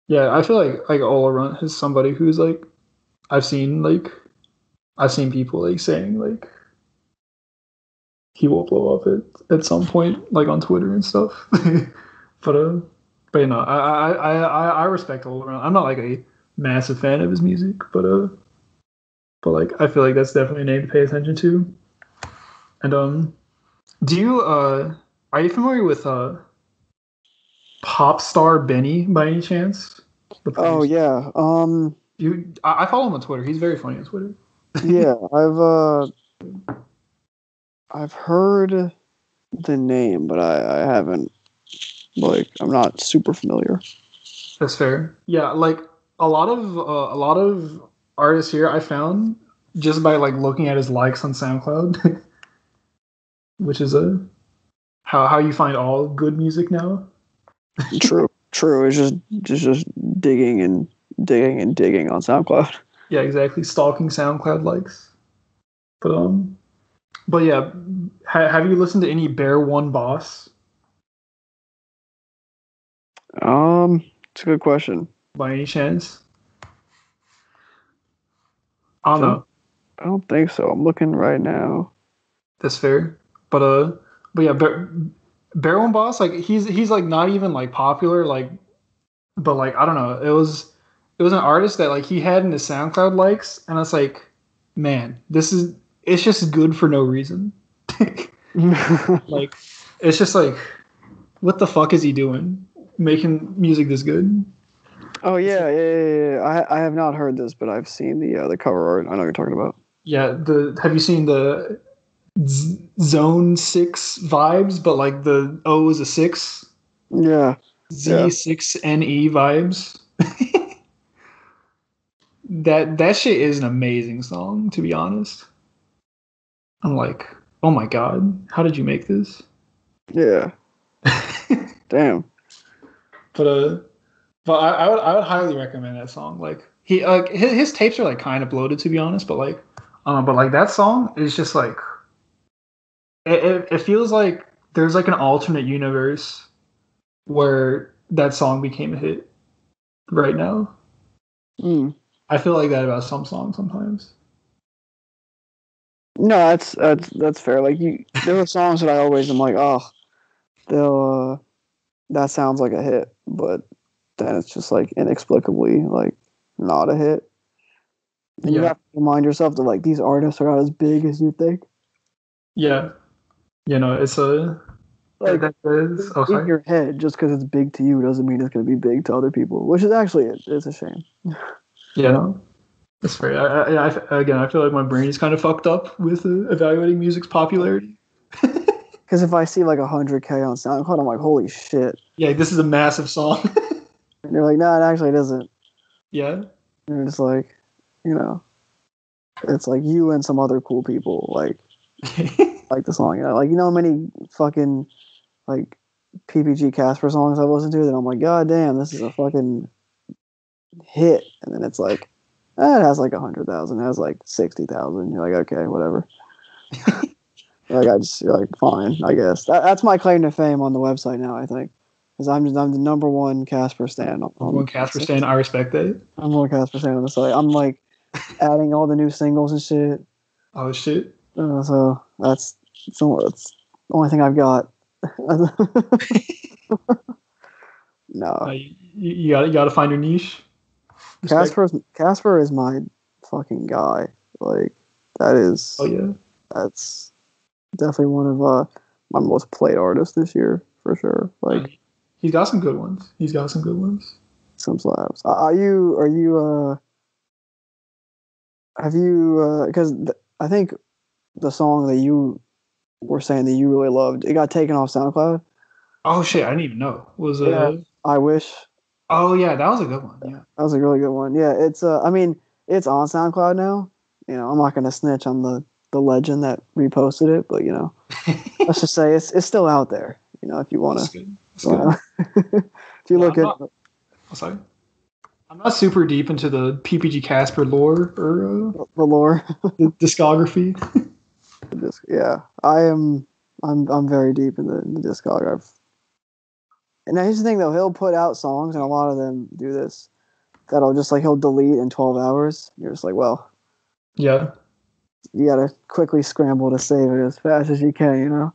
Yeah, I feel like Olarunt is somebody who's like, I've seen people like saying like he will blow up at some point, like on Twitter and stuff. but I respect Olarunt. I'm not like a massive fan of his music, but like I feel like that's definitely a name to pay attention to. And do you are you familiar with Popstar Benny by any chance? Oh yeah. I follow him on Twitter. He's very funny on Twitter. Yeah, I've heard the name, but I haven't, like, I'm not super familiar. That's fair. Yeah, like a lot of artists here I found just by like looking at his likes on SoundCloud, which is how you find all good music now. True. It's just digging on SoundCloud. Yeah, exactly. Stalking SoundCloud likes. But yeah, have you listened to any Bear One Boss? It's a good question. By any chance? I don't know. I don't think so. I'm looking right now. That's fair. But yeah, Bear One Boss, like he's like not even like popular, like, but like I don't know. It was an artist that like he had in his SoundCloud likes, and it's like, man, it's just good for no reason. Like, it's just like, what the fuck is he doing? Making music this good? Oh yeah. I have not heard this, but I've seen the cover art. I know what you're talking about. Yeah. Have you seen the Zone 6 vibes, but like the O is a 6? Yeah. Z6NE vibes. that shit is an amazing song, to be honest. I'm like, oh my god, how did you make this? Yeah. Damn. But I would highly recommend that song. Like his tapes are like kind of bloated, to be honest, but like that song is just like it feels like there's like an alternate universe where that song became a hit right now. I feel like that about some songs sometimes. No, that's fair. Like there are songs that I always am like, oh, they'll that sounds like a hit, but then it's just like inexplicably like not a hit. And you have to remind yourself that like these artists are not as big as you think. Yeah, it's a like that is in your head. Just because it's big to you doesn't mean it's going to be big to other people, which is actually it's a shame. Yeah. That's fair. I feel like my brain is kind of fucked up with evaluating music's popularity. Because if I see like 100K on SoundCloud, I'm like, holy shit. Yeah, this is a massive song. And you're like, no, it actually doesn't. Yeah. And it's like, it's like you and some other cool people like the song. Like how many fucking like ppgcasper songs I've listened to that I'm like, god damn, this is a fucking hit. And then it's like, it has like 100,000. It has like 60,000. You're like, okay, whatever. You're like, fine, I guess. That's my claim to fame on the website now, I think. Because I'm the number one Casper stan. Number one Casper stan, I respect that. I'm one Casper stan on the site. I'm like adding all the new singles and shit. Oh, shit. So that's the only thing I've got. No. You got to find your niche. Casper is my fucking guy. Like that is. Oh yeah. That's definitely one of my most played artists this year for sure. Like he's got some good ones. Some slaps. Have you? Because I think the song that you were saying that you really loved, it got taken off SoundCloud. Oh shit! I didn't even know. I Wish. Oh yeah, that was a good one. Yeah, that was a really good one. Yeah, it's I mean, it's on SoundCloud now. I'm not gonna snitch on the legend that reposted it, but let's just say it's still out there. If you want to. If you look at. Sorry. I'm not super deep into the ppgcasper lore or the lore, the discography. Yeah, I am. I'm very deep in the discography. And now here's the thing, though. He'll put out songs, and a lot of them do this. That'll just he'll delete in 12 hours. You're just like, well, yeah. You gotta quickly scramble to save it as fast as you can,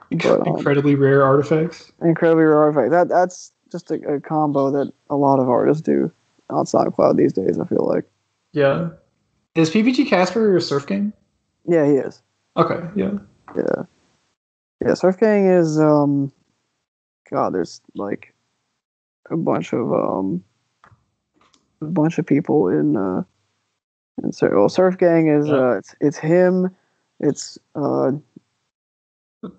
Incredibly rare artifacts. Incredibly rare artifacts. That's just a combo that a lot of artists do on SoundCloud these days, I feel like. Yeah. Is ppgcasper a Surf Gang? Yeah, he is. Okay, yeah. Yeah. Yeah, Surf Gang is God, there's like a bunch of people in Surf Gang is it's him, it's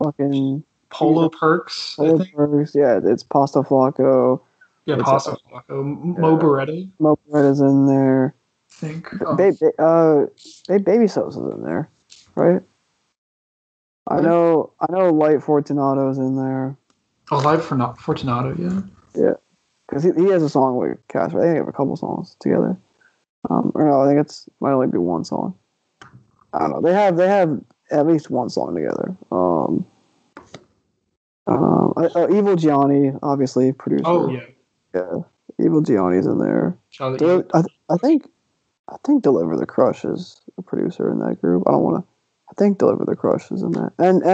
fucking Polo Perks. Polo Perks, yeah, it's Pasta Flocko. Yeah, Pasta Flocko. Mo Beretta. Mo Beretta's in there. I think. Baby So's is in there, right? I know Light Fortunato's in there. Oh, Light Fortunato, yeah. Yeah, because he has a song with Casper. I think they have a couple songs together. Or no, I think might only be one song. I don't know. They have at least one song together. Evil Gianni, obviously producer. Oh yeah. Yeah, Evil Gianni's in there. I think Deliver the Crush is a producer in that group. I think Deliver the Crush is in that. And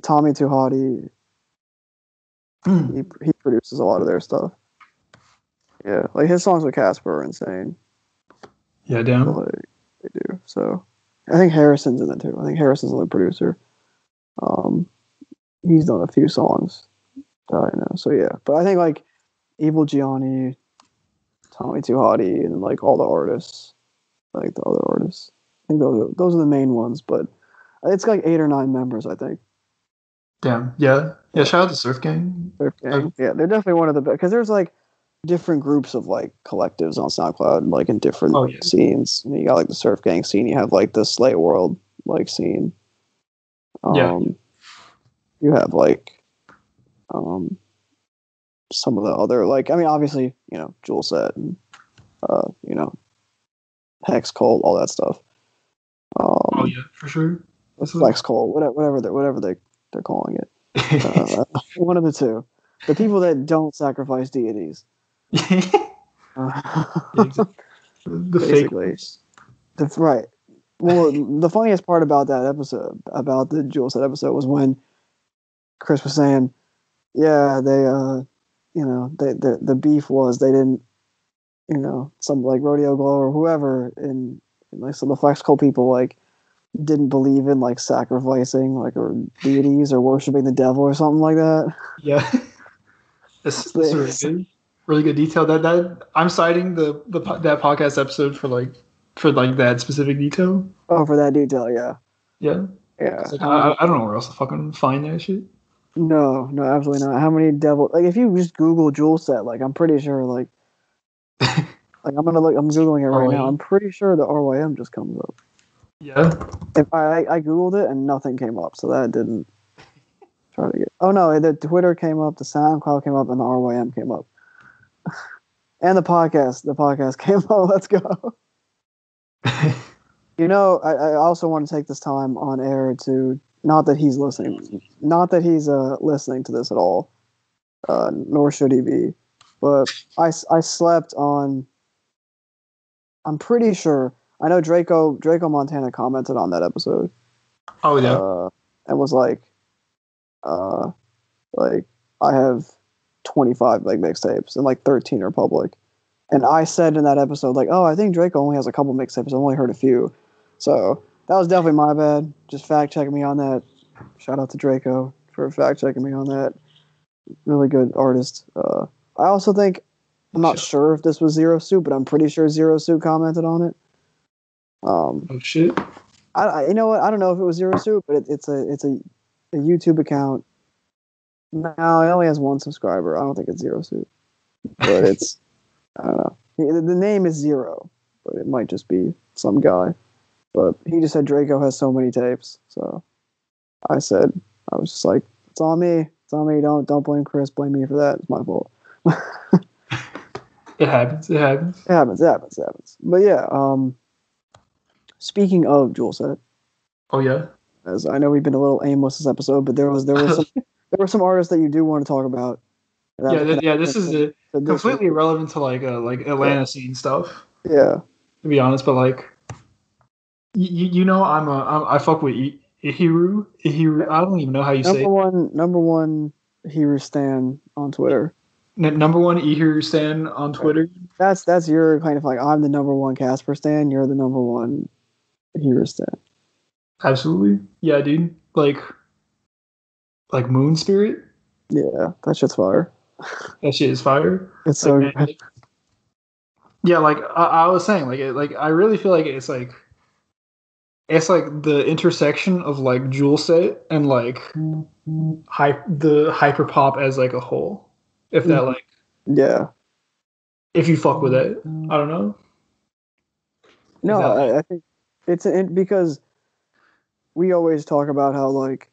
Tommy Too Hottie, he produces a lot of their stuff. Yeah, like his songs with Casper are insane. Yeah, damn. They do. So I think Harrison's in it too. I think Harrison's the producer. He's done a few songs that I know. So yeah, but I think like Evil Gianni, Tommy Too Hottie, and like all the artists, like the other artists. I think those are the main ones, but it's like 8 or 9 members, I think. Damn. Yeah. Yeah. Shout out to Surf Gang. Yeah, they're definitely one of the best because there's like different groups of like collectives on SoundCloud, like in different scenes. You got like the Surf Gang scene. You have like the Slay World like scene. You have like some of the other like obviously Jewelxxet and Hex Cult, all that stuff. For sure. Flex Cult, whatever they're calling it. One of the two. The people that don't sacrifice deities. Basically. Right. Well, the funniest part about that episode, about the Jewelxxet episode, was when Chris was saying, yeah, they, the beef was they didn't, some like Rodeoglo or whoever, and like some of the Flex Cult people, like, didn't believe in like sacrificing like or deities or worshiping the devil or something like that. Yeah. That's really good detail. That I'm citing that podcast episode for that specific detail. Oh, for that detail, yeah. Yeah. Like, I don't know where else to fucking find that shit. No, absolutely not. How many devil? Like, if you just Google Jewelxxet, like, I'm pretty sure, like I'm Googling it right now. I'm pretty sure the RYM just comes up. Yeah. If I Googled it and nothing came up, so that didn't try to get. Oh no, the Twitter came up, the SoundCloud came up, and the RYM came up, and the podcast came up. Let's go. I also want to take this time on air to not that he's listening to this at all, nor should he be, but I slept on. I'm pretty sure. I know Draco Montana commented on that episode. Oh yeah, and was like I have 25 like mixtapes and like 13 are public. And I said in that episode like, oh, I think Draco only has a couple mixtapes. I've only heard a few. So that was definitely my bad. Just fact checking me on that. Shout out to Draco for fact checking me on that. Really good artist. I also think I'm not sure if this was Zero Suit, but I'm pretty sure Zero Suit commented on it. Oh shit! You know what? I don't know if it was Zero Suit, but it's a YouTube account. No, it only has one subscriber. I don't think it's Zero Suit, but it's I don't know. The name is Zero, but it might just be some guy. But he just said Draco has so many tapes, so I was just like, it's on me. It's on me. Don't blame Chris. Blame me for that. It's my fault. It happens. It happens. But yeah. Speaking of Jewelxxet. Oh yeah. As I know we've been a little aimless this episode, but there were some artists that you do want to talk about. This is completely irrelevant to like Atlanta scene stuff. Yeah. To be honest, but like I fuck with ihyreu. I don't even know how you say it. Number one ihyreu stan on Twitter. Number one ihyreu stan on Twitter. That's your kind of like, I'm the number one Casper stan. You're the number one ihyreu stan. Absolutely, yeah, dude. Like Moon Spirit. Yeah, that shit's fire. That shit is fire. It's so good. Yeah, like I was saying, I really feel like it's like the intersection of like Jewelxxet and like the hyper pop as like a whole. If that like if you fuck with it, I don't know. No, I think it's because we always talk about how like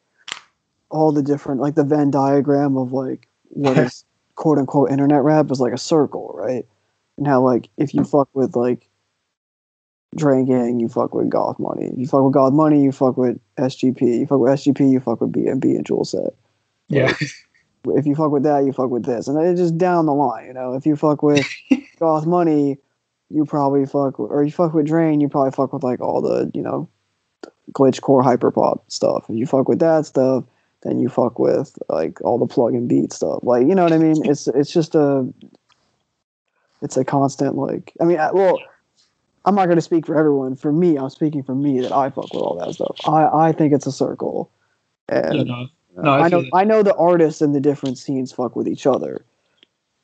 all the different like the Venn diagram of like what is quote unquote internet rap is like a circle, right? And how like if you fuck with like Drain Gang, you fuck with Goth Money. You fuck with Goth Money, you fuck with SGP. You fuck with SGP, you fuck with BNB and Jewelxxet. Yeah. If you fuck with that, you fuck with this. And it's just down the line, If you fuck with Goth Money, you probably you fuck with Drain, you probably fuck with like all the, glitchcore hyperpop stuff. If you fuck with that stuff, then you fuck with like all the plug and beat stuff. Like, you know what I mean? It's just it's a constant like, I'm not going to speak for everyone. For me, I'm speaking for me that I fuck with all that stuff. I think it's a circle. And I know the artists in the different scenes fuck with each other.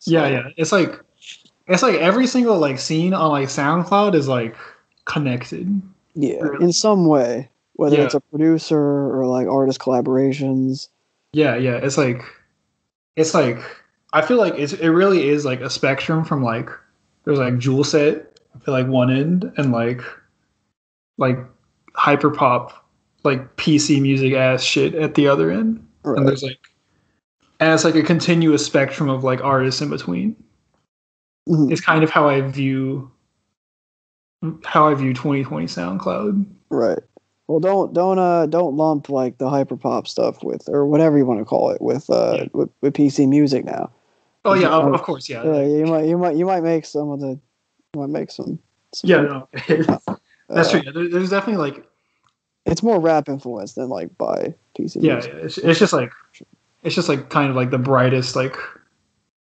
So. Yeah. It's like every single like scene on like SoundCloud is like connected. Yeah, really. In some way, whether it's a producer or like artist collaborations. Yeah. It's like I feel like it really is like a spectrum from like there's like Jewelxxet at like one end and like hyperpop like PC music ass shit at the other end. Right. And there's like it's like a continuous spectrum of like artists in between. Mm-hmm. It's kind of how I view 2020 SoundCloud. Right. Well, don't lump like the hyperpop stuff with, or whatever you want to call it, with PC music now. Oh yeah, of course, yeah. You might make some. Yeah, no, that's true. Yeah, there's definitely like it's more rap influenced than like by PC music. Yeah, it's just like kind of like the brightest like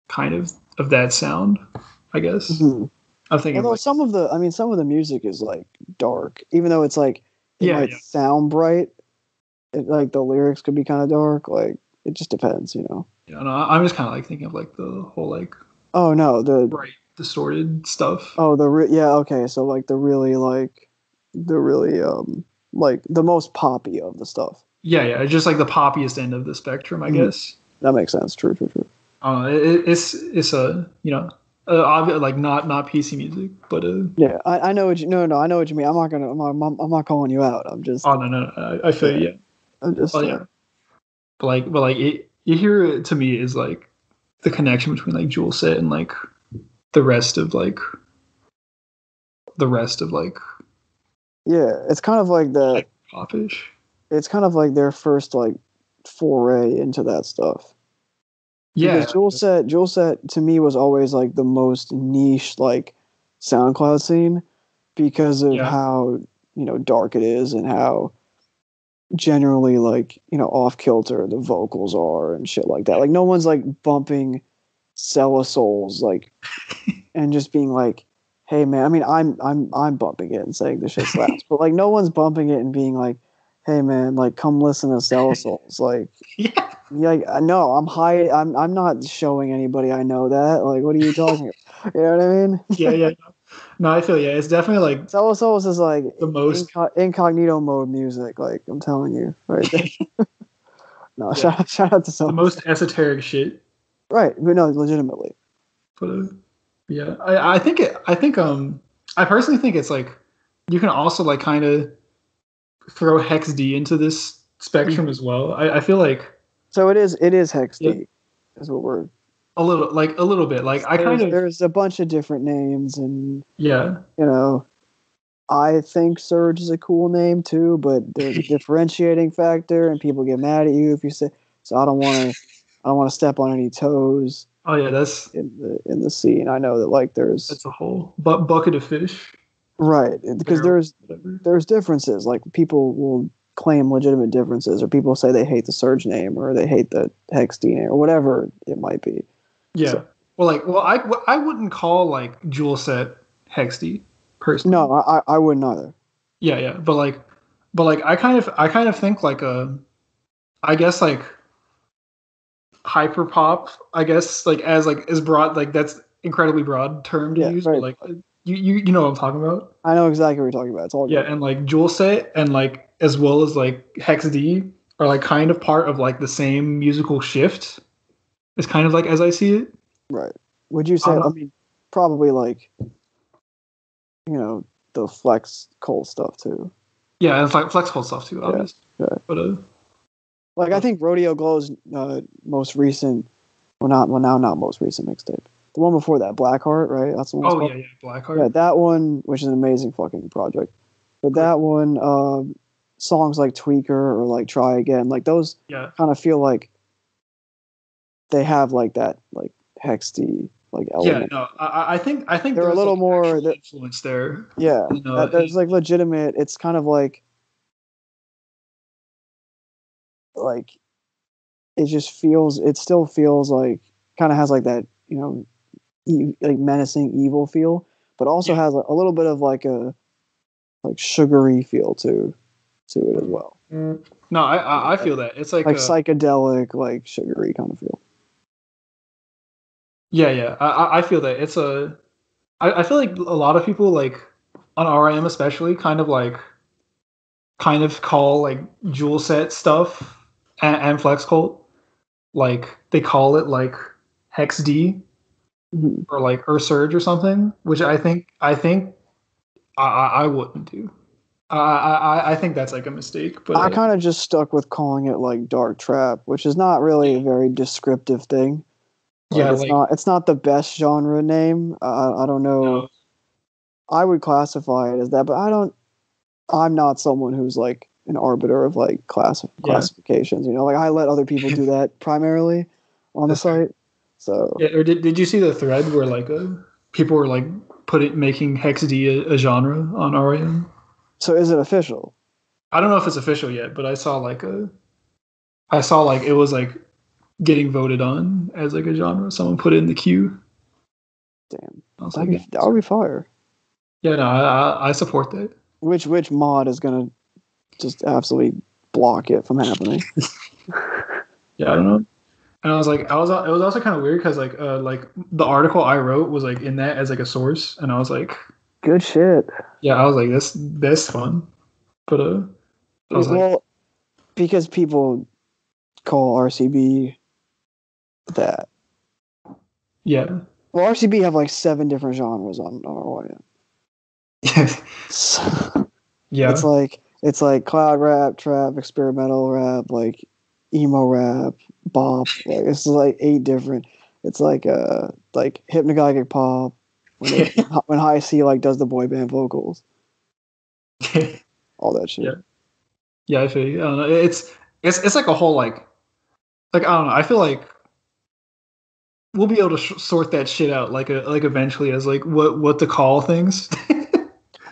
kind of that sound, I guess. Mm-hmm. I'm thinking. Although some of the music is like dark, even though it's like it might sound bright. Like the lyrics could be kind of dark. Like it just depends, you know. Yeah, no, I'm just kind of like thinking of like the whole like. Oh no, the bright distorted stuff. Oh, okay. So like the really like the most poppy of the stuff. Yeah, just like the poppiest end of the spectrum, I guess. That makes sense. True. It's a obvious, like not PC music, but yeah, I know what you I know what you mean. I'm not calling you out. I'm just. Oh no, I feel yeah. I'm just. Yeah. But ihyreu to me is like the connection between like Jewelxxet and like the rest of like. Yeah, it's kind of like the popish. It's kind of like their first like foray into that stuff. Yeah, because Jewelxxet to me was always like the most niche like SoundCloud scene because of how dark it is and how generally like off kilter the vocals are and shit like that. Like no one's like bumping Cella Souls like and just being like, hey man, I mean I'm bumping it and saying this shit slaps, but like no one's bumping it and being like, hey man, like come listen to Cella Souls. Like no, I'm high. I'm not showing anybody I know that. Like, what are you talking about? You know what I mean? Yeah. No, I feel it's definitely like Cella Souls is like the most incognito mode music. Like I'm telling you, right there. No, shout out to some the most esoteric shit. Right, but no, legitimately. But yeah, I personally think it's like you can also like kind of throw Hex D into this spectrum as well. I feel like. So it is Hex D, is what we're a little bit like there's a bunch of different names and I think Surge is a cool name too, but there's a differentiating factor and people get mad at you if you say so. I don't want to step on any toes. Oh yeah, that's in the scene. I know that like that's a whole bucket of fish, right? Because there's differences. Like people will claim legitimate differences, or people say they hate the Surge name or they hate the Hex D name or whatever it might be. Yeah. So, I wouldn't call like Jewelxxet Hex D personally. No, I wouldn't either. Yeah. But I kind of think like I guess like hyper pop, I guess like as broad, like that's incredibly broad term to use, right. But like you know what I'm talking about. I know exactly what you're talking about. It's all good. And like Jewelxxet and like as well as like Hex D are like kind of part of like the same musical shift. It's kind of like as I see it. Right. Would you say? I mean, probably like the Flex Cult stuff too. Yeah, and Flex Cult stuff too, obviously. Yeah. But like I think Rodeoglo's most recent, not most recent mixtape. The one before that, Blackheart, right? That's the one. Oh yeah, Blackheart. Yeah, that one, which is an amazing fucking project. But that one, songs like Tweaker or like Try Again, like those kind of feel like they have like that like Hex D like element. Yeah, no, I think they're a little like more influence there. Yeah, there's like legitimate. It's kind of like it just feels. It still feels like kind of has like that like menacing evil feel, but also has a little bit of like a sugary feel to it as well. No, I feel that it's like psychedelic, like sugary kind of feel. Yeah. I feel that it's I feel like a lot of people like on RYM especially kind of call like Jewelxxet stuff and Flex Cult like they call it like Hex D or like Surge or something, which I think I wouldn't do. I think that's like a mistake. But I kind of just stuck with calling it like dark trap, which is not really a very descriptive thing. Like, it's not the best genre name. I don't know. No. I would classify it as that, but I'm not someone who's like an arbiter of like classifications. You know, like I let other people do that primarily on the site. So yeah, or did you see the thread where like people were like making Hex D a genre on RYM? So is it official? I don't know if it's official yet, but I saw like it was like getting voted on as like a genre. Someone put it in the queue. Damn, that would be fire. Yeah, no, I support that. Which mod is gonna just absolutely block it from happening? Yeah, I don't know. And I was like, it was also kind of weird because like the article I wrote was like in that as like a source, and I was like, good shit. Yeah, I was like, that's fun, but I was like, because people call RCB that. Yeah. Well, RCB have like 7 different genres on RYM. Yeah. It's like cloud rap, trap, experimental rap, like emo rap, bop. Like it's like 8 different. It's like hypnagogic pop when High C like does the boy band vocals. All that shit. Yeah. Yeah, I feel you. I don't know. It's like a whole like I don't know. I feel like we'll be able to sort that shit out like eventually as like what to call things.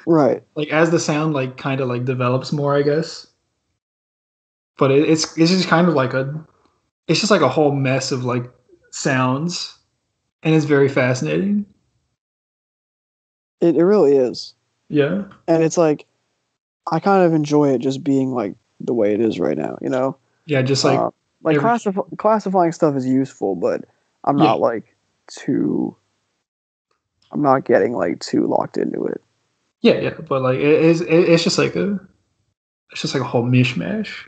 Right. Like as the sound like kind of like develops more, I guess. But it's just kind of like it's just like a whole mess of like sounds, and it's very fascinating. It really is. Yeah. And it's like I kind of enjoy it just being like the way it is right now, you know? Yeah, just like classifying stuff is useful, but I'm not I'm not getting like too locked into it. Yeah, but like it's just like a whole mishmash.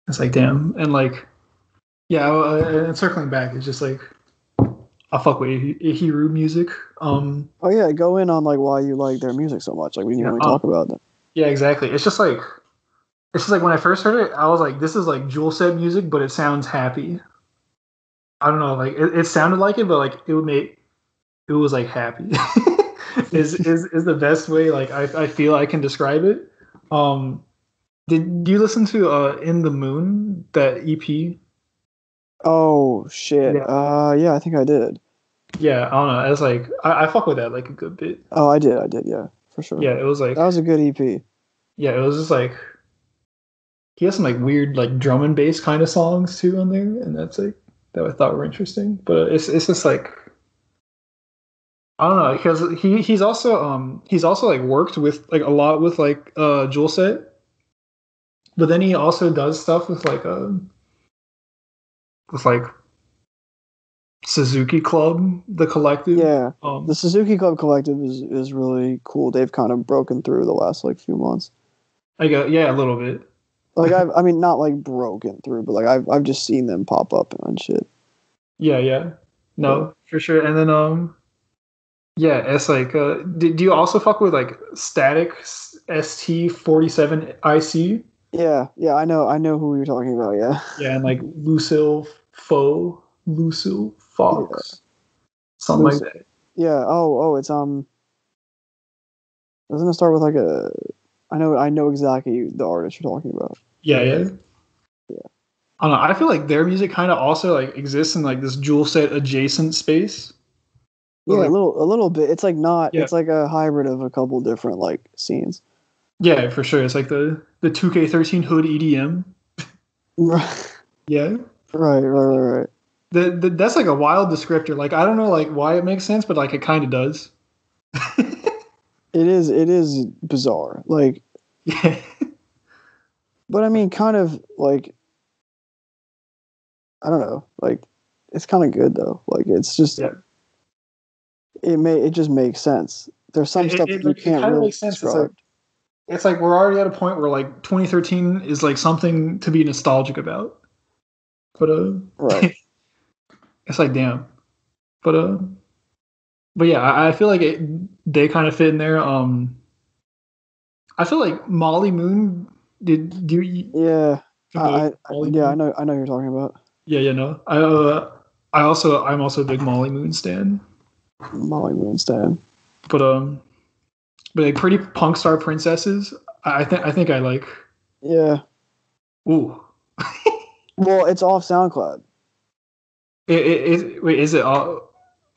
It's like damn, and like and circling back, it's just like I fuck with ihyreu music. Oh yeah, go in on like why you like their music so much. Like we didn't really talk about that. Yeah, exactly. It's just like when I first heard it, I was like, this is like Jewelxxet music, but it sounds happy. I don't know, like it sounded like it, but like it was like happy. is the best way like I feel I can describe it. Did you listen to In the Moon, that EP? Oh shit. Yeah, I think I did. Yeah, I don't know. It's like I fuck with that like a good bit. Oh, I did, yeah, for sure. Yeah, it was like that was a good EP. Yeah, it was just like he has some like weird like drum and bass kind of songs too on there, and that's like that I thought were interesting. But it's just like I don't know, because he's also like worked with like a lot with like Jewelxxet, but then he also does stuff with like Suzuki Club, the collective. Yeah, the Suzuki Club collective is really cool. They've kind of broken through the last like few months. A little bit. Like I mean, not like broken through, but like I've just seen them pop up and shit. Yeah. No, for sure. And then it's like do you also fuck with like Static ST47 IC? Yeah, I know who you're talking about. Yeah, and like Lucille Fox, something like that. Yeah. Oh, it's doesn't it start with like a? I know exactly the artist you're talking about. Yeah. I don't know. I feel like their music kind of also like exists in like this Jewelxxet adjacent space. Yeah, like, a little bit. It's like not. Yeah. It's like a hybrid of a couple different like scenes. Yeah, for sure. It's like the 2K13 hood EDM. Right. Yeah. Right. That's like a wild descriptor. Like I don't know like why it makes sense, but like it kind of does. It is bizarre. Like yeah. But I mean kind of like I don't know. Like it's kind of good though. Like it's just it just makes sense. There's some stuff that you can't really describe. It's like we're already at a point where like 2013 is like something to be nostalgic about. But right. it's like damn. But yeah, I feel like they kind of fit in there. I feel like Molly Moon. Do you? Yeah, I know you're talking about. Yeah, no. I'm also a big Molly Moon stan. Molly Moon stan. But like pretty punk star princesses. I think I like. Yeah. Ooh. Well, it's off SoundCloud. Wait, is it all?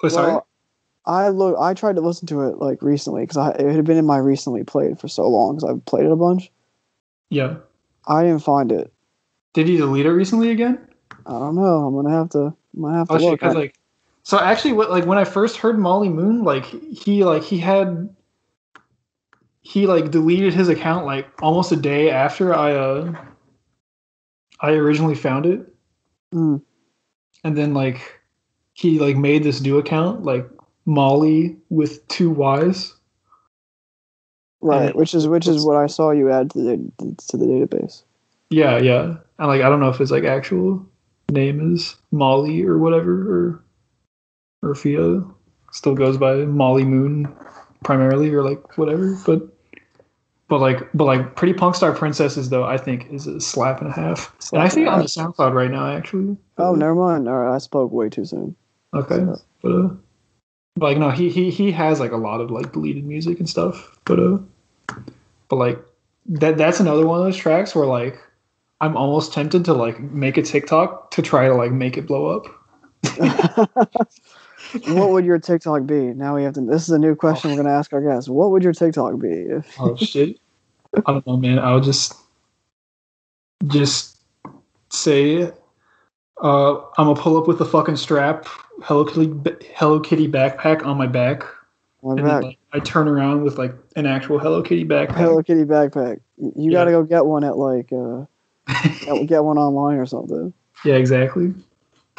Oh, sorry. Well, I tried to listen to it like recently because it had been in my recently played for so long because I've played it a bunch. Yeah. I didn't find it. Did you delete it recently again? I don't know. I'm gonna have to look. Because so actually, when I first heard Molly Moon, he deleted his account like almost a day after I originally found it. Mm. And then he made this new account Molly with 2 Y's. Right, which is what I saw you add to the database. Yeah. And I don't know if his actual name is Molly or whatever, or if he still goes by Molly Moon primarily or whatever, but Pretty Punk Star Princesses though I think is a slap and a half. And I think on the SoundCloud right now actually. Oh, never mind. All right, I spoke way too soon. Okay, so. But no, he has a lot of deleted music and stuff, but that's another one of those tracks where I'm almost tempted to make a TikTok to try to make it blow up. What would your TikTok be? Now we have to. This is a new question we're gonna ask our guests. What would your TikTok be? If... Oh shit! I don't know, man. I'll just say, I'm gonna pull up with the fucking strap, Hello Kitty backpack on my back, then I turn around with an actual Hello Kitty backpack. Hello Kitty backpack. You gotta go get one at get one online or something. Yeah, exactly.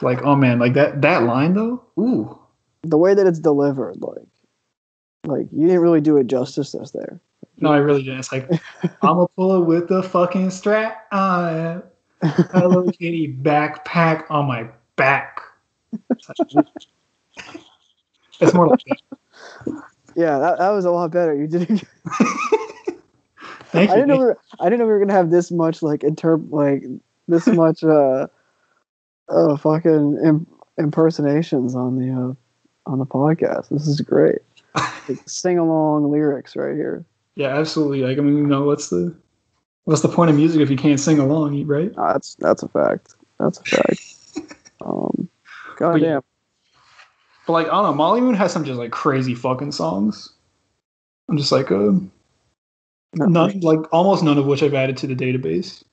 Oh man, that line though. Ooh. The way that it's delivered, you didn't really do it justice that's there. No, I really didn't. It's I'm gonna pull it with the fucking strap on. Hello Kitty backpack on my back. It's more like that. Yeah, that was a lot better. You did it. Thank you. I didn't know we were gonna have this much this much fucking impersonations on the podcast. This is great. Sing along lyrics right here. Yeah, absolutely. What's the point of music if you can't sing along, right? That's a fact. That's a fact. Goddamn. Yeah. But I don't know, Molly Moon has some just crazy fucking songs. I'm just almost none of which I've added to the database.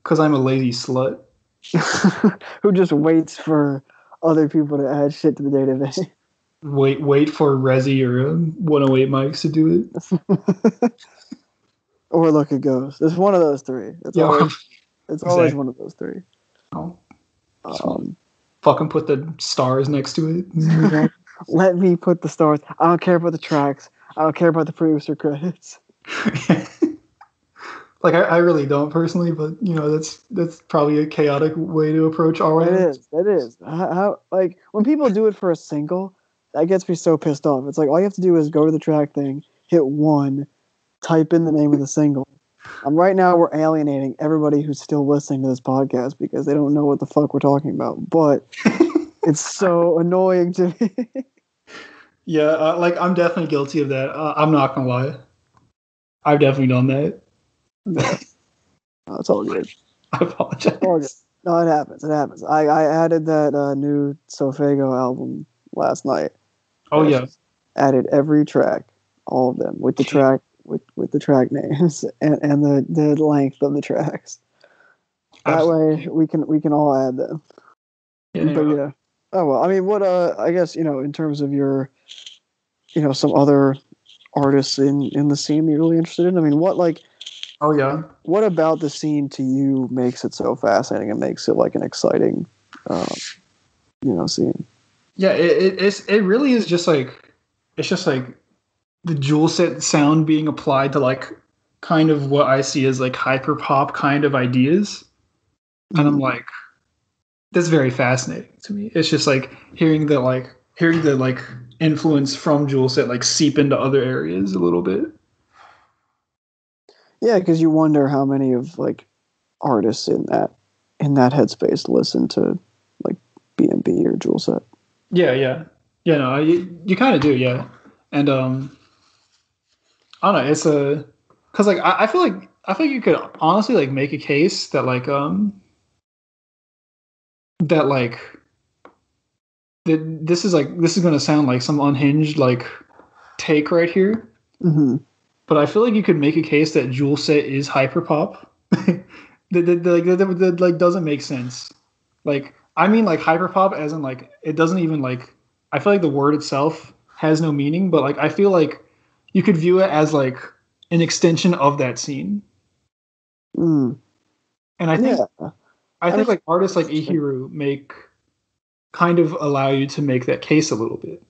Because I'm a lazy slut. Who just waits for other people to add shit to the database. Wait for Resi or 108 Mics to do it. Or Look It Goes. It's one of those three. It's always one of those three. Oh. Fucking put the stars next to it. Let me put the stars. I don't care about the tracks. I don't care about the producer credits. I really don't personally, but that's probably a chaotic way to approach RYMer. It is. How when people do it for a single, that gets me so pissed off. It's all you have to do is go to the track thing, hit 1, type in the name of the single. Right now we're alienating everybody who's still listening to this podcast because they don't know what the fuck we're talking about. But it's so annoying to me. Yeah, I'm definitely guilty of that. I'm not gonna lie. I've definitely done that. No, it's all good. I apologize. All good. No, it happens. It happens. I added that new Ofaygo album last night. Oh yeah. Added every track, all of them, with the track with the track names and the length of the tracks. That way we can all add them. Yeah. But yeah. Oh well, what I guess, in terms of your some other artists in the scene you're really interested in. What Oh yeah. What about the scene to you makes it so fascinating and makes it an exciting scene? Yeah, it really is just it's just the Jewelxxet sound being applied to kind of what I see as hyper pop kind of ideas. And I'm that's very fascinating to me. It's just like hearing the influence from Jewelxxet like seep into other areas a little bit. Yeah, because you wonder how many of like artists in that headspace listen to like BMB or Jewelxxet. Yeah. No, you kind of do, yeah. And I don't know. It's because like I feel like you could honestly like make a case that like this is going to sound like some unhinged like take right here. Mm-hmm. But I feel like you could make a case that Jewelxxet is hyperpop. that like doesn't make sense. Like I mean like hyperpop as in like it doesn't even like I feel like the word itself has no meaning, but like I feel like you could view it as like an extension of that scene. Mm. And I think like artists like ihyreu kind of allow you to make that case a little bit.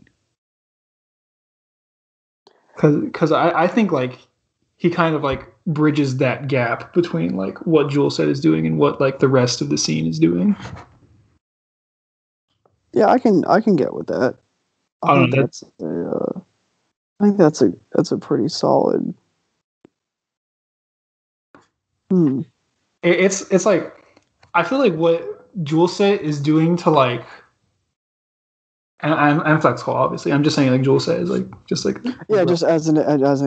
Because I think like he kind of like bridges that gap between like what Jewelxxet is doing and what like the rest of the scene is doing. Yeah, I can get with that. I think that's a pretty solid. It's like I feel like what Jewelxxet is doing to like. And I'm flexible, obviously. I'm just saying, like Jewelxxet is like just like just as an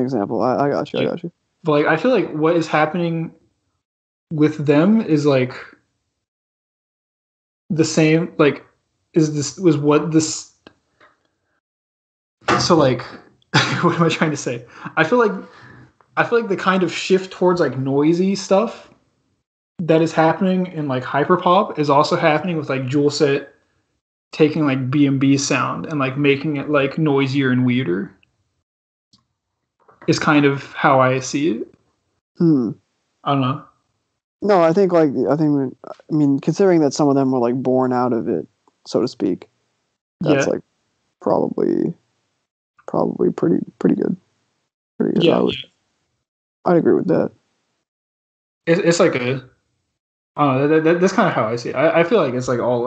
example. I got you. I got you. But like, I feel like what is happening with them is like the same. Like, was what this? So like, what am I trying to say? I feel like the kind of shift towards like noisy stuff that is happening in like hyperpop is also happening with like Jewelxxet taking like B&B sound and like making it like noisier and weirder is kind of how I see it. I don't know. No, I mean, considering that some of them were like born out of it, so to speak, that's like probably pretty good. Pretty good. Yeah, I'd agree with that. It's like I don't know. That's kind of how I see it. I feel like it's like all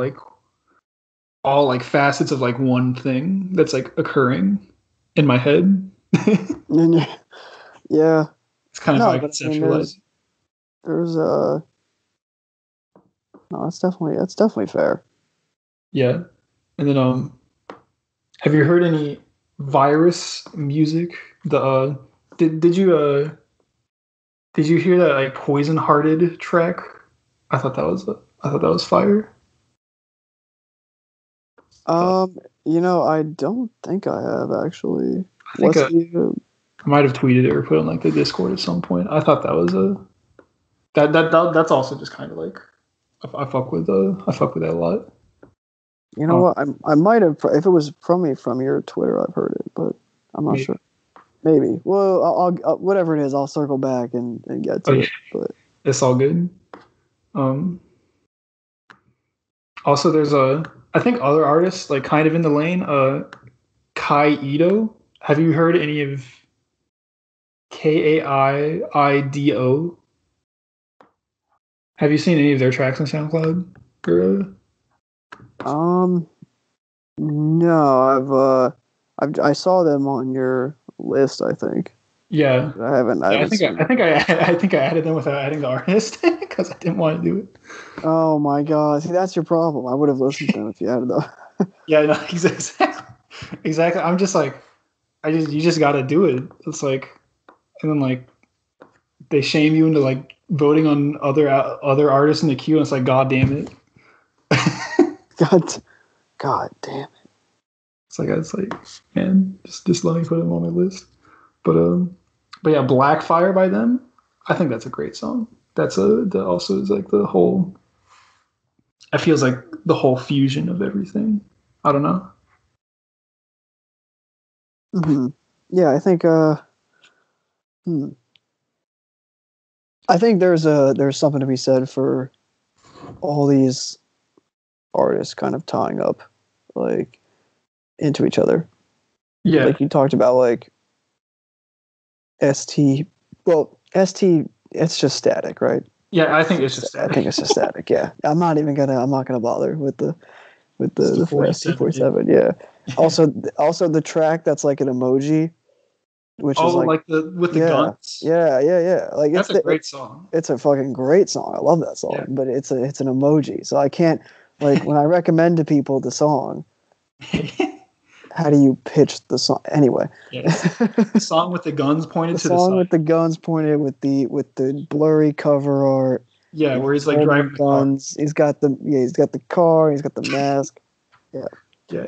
like facets of like one thing that's like occurring in my head. Yeah, it's kind of how I conceptualize. There's no, that's definitely fair. Yeah, and then have you heard any virus music? The did you hear that like Poison Hearted track? I thought that was fire. I don't think I have actually. I might have tweeted it or put it on like the Discord at some point. I thought that was that's also just kind of like I fuck with that a lot. You know what? I might have, if it was from your Twitter, I've heard it, but I'm not sure. Maybe. Well, I'll whatever it is, I'll circle back and get to it. But it's all good. Also, there's I think other artists like kind of in the lane. Kai Ito. Have you heard any of Kaiido? Have you seen any of their tracks on SoundCloud? No, I saw them on your list, I think. Yeah, I haven't. I think I added them without adding the artist because I didn't want to do it. Oh my god! See, that's your problem. I would have listened to them if you added them. Yeah, no, exactly. I'm just like, you just got to do it. It's like, and then like, they shame you into like voting on other artists in the queue, and it's like, god damn it. God damn it. It's like man, just let me put them on my list. But yeah, Blackfire by them. I think that's a great song. That also is like the whole. It feels like the whole fusion of everything. I don't know. Mm-hmm. Yeah, I think. I think there's something to be said for all these artists kind of tying up like into each other. Yeah, like you talked about, like ST. Well, ST. It's just static, right? Yeah, I think it's just static. I think it's just static. Yeah, I'm not gonna bother with the C47. Yeah. Also the track that's like an emoji, which is like with the guns. Yeah. Like that's a great song. It's a fucking great song. I love that song, but it's an emoji, so I can't like when I recommend to people the song. How do you pitch the song anyway? Yeah. The song with the guns pointed to the side. The song with the guns pointed with the blurry cover art. Yeah, where he's like driving the guns. He's got the car. He's got the mask. Yeah. Yeah.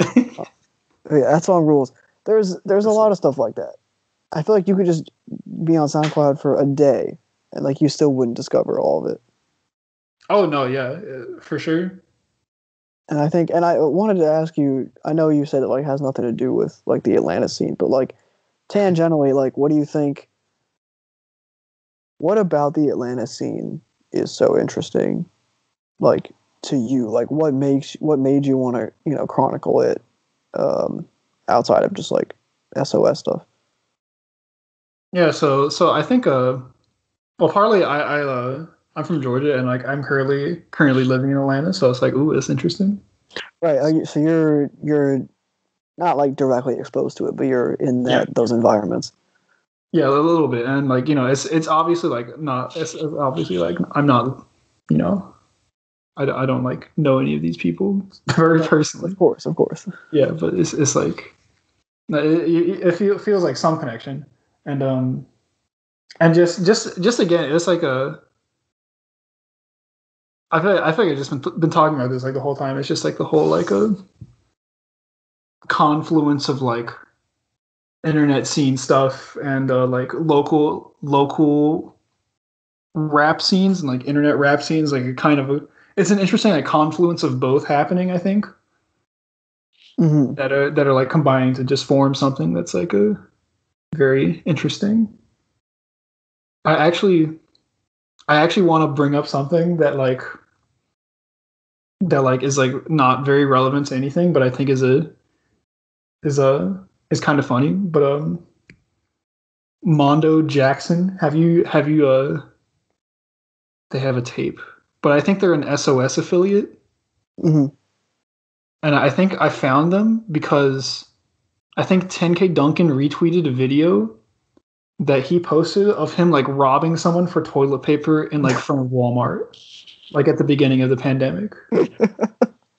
That song rules. There's a lot of stuff like that. I feel like you could just be on SoundCloud for a day and like you still wouldn't discover all of it. Oh no, yeah, for sure. And I wanted to ask you, I know you said it like has nothing to do with like the Atlanta scene, but like tangentially, like what do you think, what about the Atlanta scene is so interesting, like to you? Like what made you want to, chronicle it outside of just like SOS stuff? Yeah, so I think partly I'm from Georgia, and like I'm currently living in Atlanta, so it's like, ooh, it's interesting. Right. So you're not like directly exposed to it, but you're in those environments. Yeah, a little bit, and like it's obviously like not. It's obviously like I'm not. I don't like know any of these people very personally. Of course. Yeah, but it's like it feels like some connection, and just again, it's like a. I feel like I've just been talking about this like the whole time. It's just like the whole like a confluence of like internet scene stuff and like local rap scenes and like internet rap scenes. Like it's an interesting like confluence of both happening. I think that are like combining to just form something that's like a very interesting. I actually want to bring up something that is like not very relevant to anything, but I think is kind of funny. But Mondo Jackson, have you they have a tape, but I think they're an SOS affiliate. Mm-hmm. And I think I found them because I think 10K Duncan retweeted a video that he posted of him like robbing someone for toilet paper in like from Walmart, like at the beginning of the pandemic. And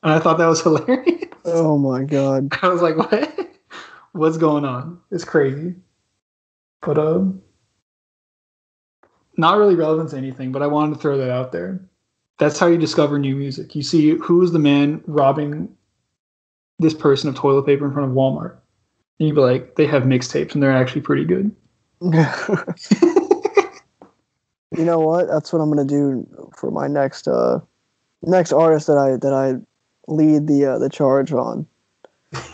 I thought that was hilarious. Oh my god! I was like, what? What's going on? It's crazy. But not really relevant to anything. But I wanted to throw that out there. That's how you discover new music. You see who's the man robbing this person of toilet paper in front of Walmart, and you be like, they have mixtapes and they're actually pretty good. You know what? That's what I'm gonna do for my next artist that I lead the charge on.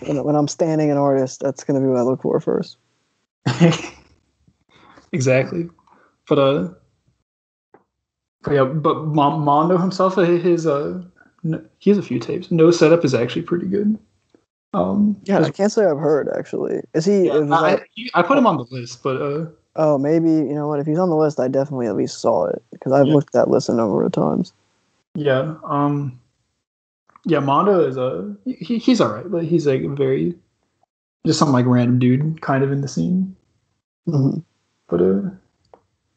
When I'm standing an artist, that's gonna be what I look for first. Exactly, but Mondo himself, he has a few tapes. No Setup is actually pretty good. I can't say I've heard actually. Is he? Yeah, I put him on the list, but oh, maybe you know what? If he's on the list, I definitely at least saw it because I've looked at that list a number of times. Yeah. Mondo is he's all right, but he's like just some like random dude kind of in the scene. Mm-hmm. But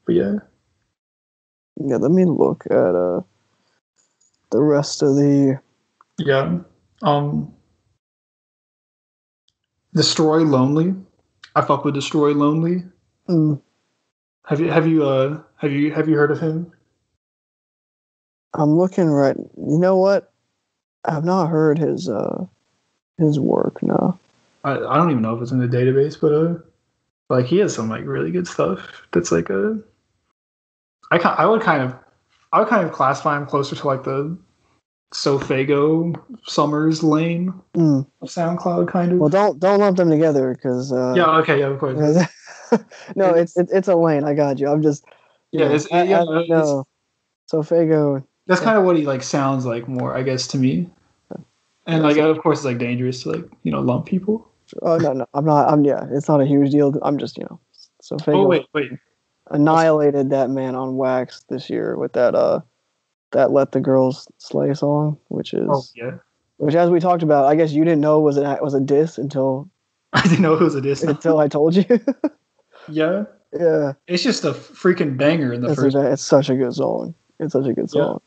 yeah. Yeah, let me look at the rest of the. Yeah. Destroylonely. I fuck with Destroylonely. Mm. Have you heard of him? I'm looking right. You know what? I've not heard his work. No. I don't even know if it's in the database, but like he has some like really good stuff. That's like I would kind of classify him closer to like the Ofaygo Summers lane of SoundCloud kind of. Well, don't lump them together because. Of course. No, it's a lane. I got you. I'm just. No. Ofaygo. That's kind of what he like sounds like more, I guess, to me. And like, of course, it's like dangerous to like lump people. Oh no, I'm not. It's not a huge deal. I'm just Ofaygo. Oh wait. annihilated that man on wax this year with that "Let the Girls Slay" song, which as we talked about, I guess you didn't know was a diss until I didn't know it was a diss until I told you. Yeah. Yeah. It's just a freaking banger in the first. It's such a good song. It's such a good song. Yeah.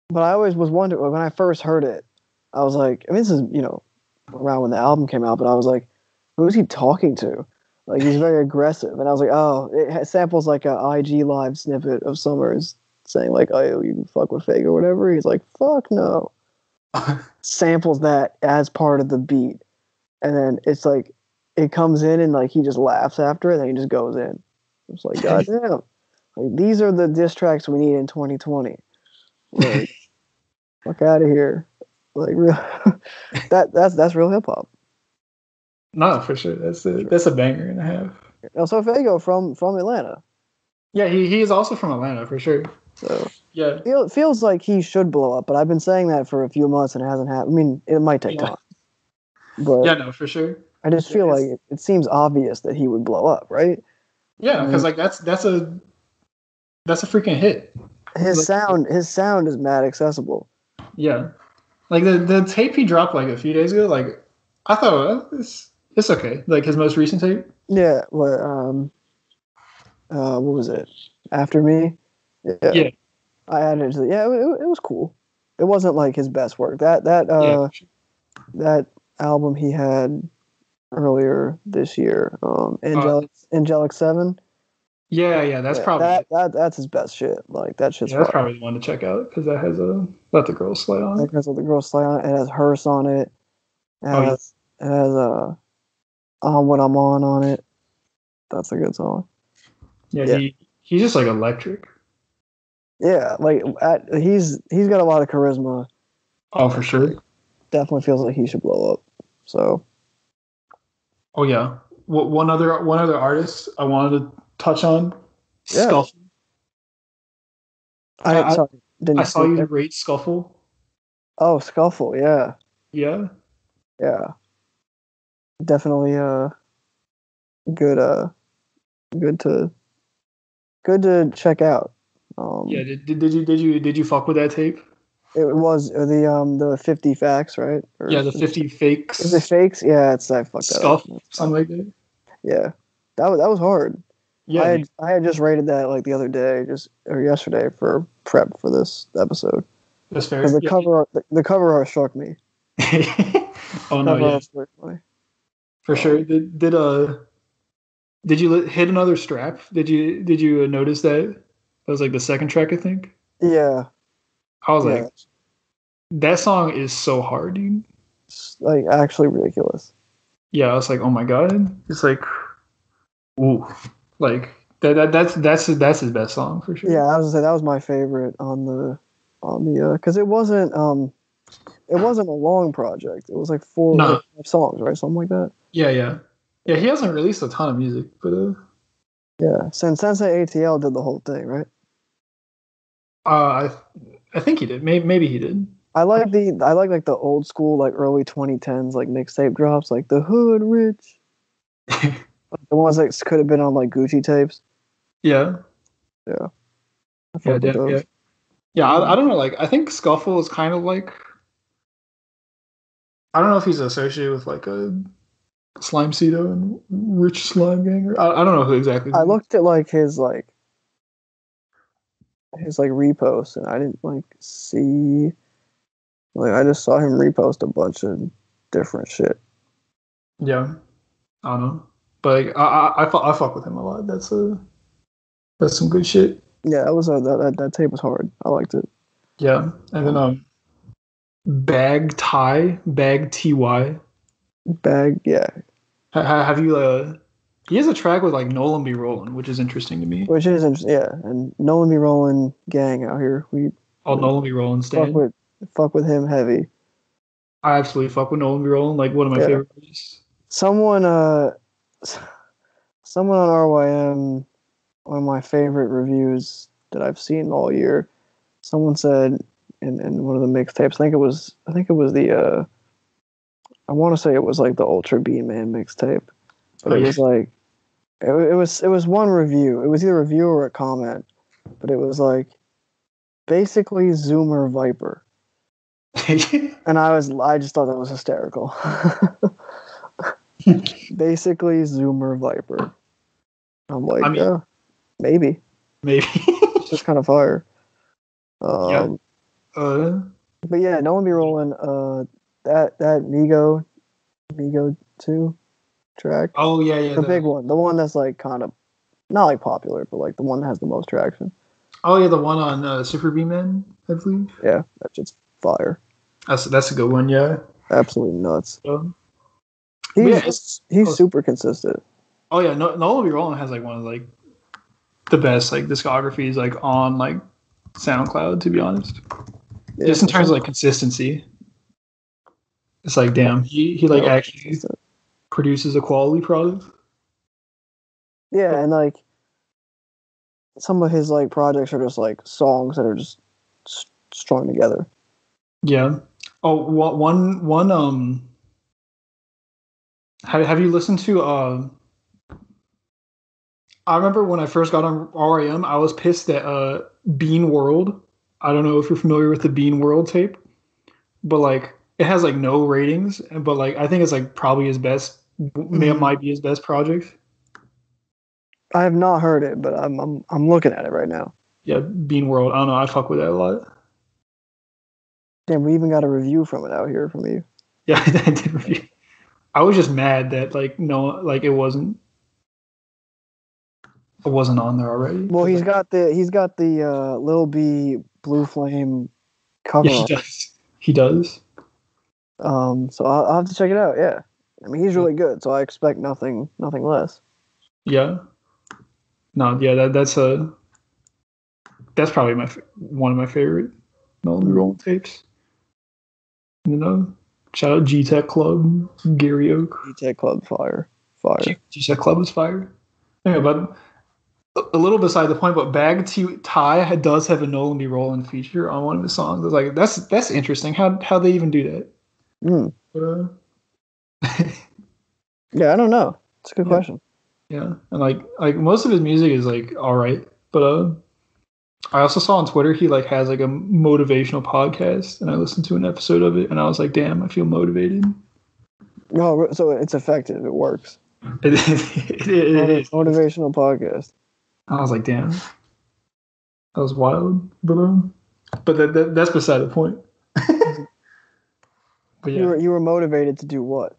But I always was wondering when I first heard it, I was like, I mean, this is around when the album came out, but I was like, who's he talking to? Like, he's very aggressive, and I was like, oh, it samples like a IG Live snippet of Summers saying like, oh, you fuck with Faygo or whatever. He's like, fuck no. Samples that as part of the beat, and then it's like it comes in and like he just laughs after it, and then he just goes in. It's like, goddamn, like these are the diss tracks we need in 2020. Like, fuck out of here. Like, real, that's real hip hop. No, for sure. That's a banger and a half. Also, Faygo from Atlanta. Yeah, he is also from Atlanta for sure. So yeah, it feels like he should blow up, but I've been saying that for a few months and it hasn't happened. I mean, it might take time. But yeah, no, for sure. I just feel like it seems obvious that he would blow up, right? Yeah, because like that's a freaking hit. His sound is mad accessible. Yeah, like the tape he dropped like a few days ago, like I thought it's okay. Like his most recent tape. Yeah. What was it? After Me. Yeah. I added it to it was cool. It wasn't like his best work. That album he had earlier this year, Angelic 7. Yeah, that's probably that's his best shit. Like that shit's that's probably the one to check out because that has a Let the Girls Slay on it. It has Let the Girls Slay on it. It has Hearse on it. It has On What I'm On it. That's a good song. Yeah. He's just like electric. Yeah, like he's got a lot of charisma. Oh, for sure. Definitely feels like he should blow up. So. Oh yeah. One other artist I wanted to touch on. Skuffle. I saw you rate Skuffle. Oh, Skuffle, yeah. Yeah. Yeah. Definitely good to check out. Yeah, did you fuck with that tape? It was the 50 facts, right? Or the 50 fakes. Is it fakes? Yeah, I fucked that Stuff, up. Something like that. Yeah, that was hard. Yeah, I had just rated that like the other day, or yesterday for prep for this episode. That's fair. Because the cover art struck me. Oh no, yeah. For sure. Did you hit another strap? Did you notice that? That was like the second track, I think. Yeah. I was like, that song is so hard, dude. It's like actually ridiculous. Yeah, I was like, oh my god. It's like, ooh, like that's his best song for sure. Yeah, I was gonna say that was my favorite on the because it wasn't a long project. It was like 4 songs, right? Something like that. Yeah. He hasn't released a ton of music, but yeah, since Sensei ATL did the whole thing, right? I think he did. Maybe he did. I like like the old school, like early 2010s, like mixtape drops, like the Hood Rich, like the ones that could have been on like Gucci tapes. Yeah. Yeah. I don't know. Like, I think Skuffle is kind of like, I don't know if he's associated with like a Slimesito and Rich SlimeGang. I don't know who exactly. I looked at like his reposts, and I didn't like see. Like, I just saw him repost a bunch of different shit. Yeah, I don't know, but like, I fuck with him a lot. That's some good shit. Yeah, that tape was hard. I liked it. Yeah, and then Bag Ty. Bag, yeah. Have you? He has a track with like Nolanberollin, which is interesting to me. Which is interesting, yeah. And Nolanberollin gang out here. Nolanberollin stand. Fuck with him heavy. I absolutely fuck with Nolanberollin. Like one of my favorite artists. Someone on RYM, one of my favorite reviews that I've seen all year. Someone said in one of the mixtapes. I think it was the. I want to say it was like the Ultra B Man mixtape, but it was like It was one review. It was either a review or a comment, but it was like basically Zoomer Viper, and I just thought that was hysterical. Basically Zoomer Viper. I'm like, I mean, maybe. It's just kind of fire. Yeah. But yeah, Nolanberollin. That Migo 2 track. Oh yeah. The big one, the one that's like kind of not like popular, but like the one that has the most traction. Oh yeah, the one on Super B-Man, I believe. Yeah, that's just fire. That's a good one. Yeah. Absolutely nuts. He's super consistent. Oh yeah, Nolanberollin has like one of like the best like discographies like on like SoundCloud, to be honest. Yeah, just in terms of like consistency. It's like damn, he like actually produces a quality product. Yeah, and like some of his like projects are just like songs that are just strung together. Yeah. Oh, one. Have you listened to? I remember when I first got on RYM, I was pissed at Bean World. I don't know if you're familiar with the Bean World tape, but like it has like no ratings, but like I think it's like probably his best. Might be his best project. I have not heard it, but I'm looking at it right now. Yeah, Bean World. I don't know. I fuck with that a lot. Damn, we even got a review from it out here from you. Yeah, I did review. I was just mad that like it wasn't on there already. Well, he's got the Lil B Blue Flame cover. Yeah, he does. So I'll have to check it out. Yeah, I mean he's really good, so I expect nothing less. Yeah. No, yeah, that's probably one of my favorite Nolanberollin tapes. You know, shout out G-Tech Club, Gary Oak. G-Tech Club, fire. G-Tech Club is fire. Anyway, but a little beside the point, but Bag Ty does have a Nolanberollin feature on one of his songs. It's like that's interesting. How they even do that? Yeah, I don't know. It's a good question. Yeah, and like most of his music is like all right, but I also saw on Twitter he like has like a motivational podcast, and I listened to an episode of it, and I was like, damn, I feel motivated. No, so it's effective. It works. It is motivational podcast. I was like, damn, that was wild, but that's beside the point. But yeah, you were motivated to do what?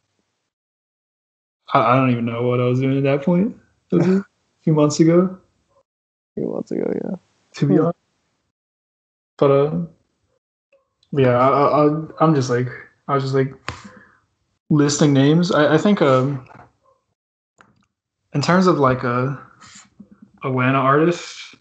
I don't even know what I was doing at that point. Was it a few months ago? Yeah. To be honest. But yeah, I was just like listing names. I think in terms of like a Atlanta artist,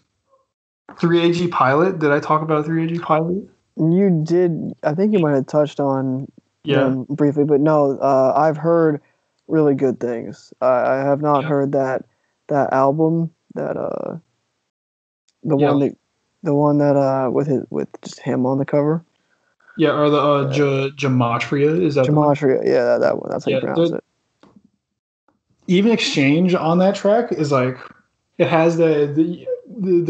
3AG Pilot. Did I talk about 3AG Pilot? You did. I think you might have touched on them briefly, but no, I've heard really good things. I have not heard that album that the one that with just him on the cover. Yeah, or the Gematria, is that Gematria? Yeah, that one. That's how you pronounce it. Even Exchange on that track is like it has the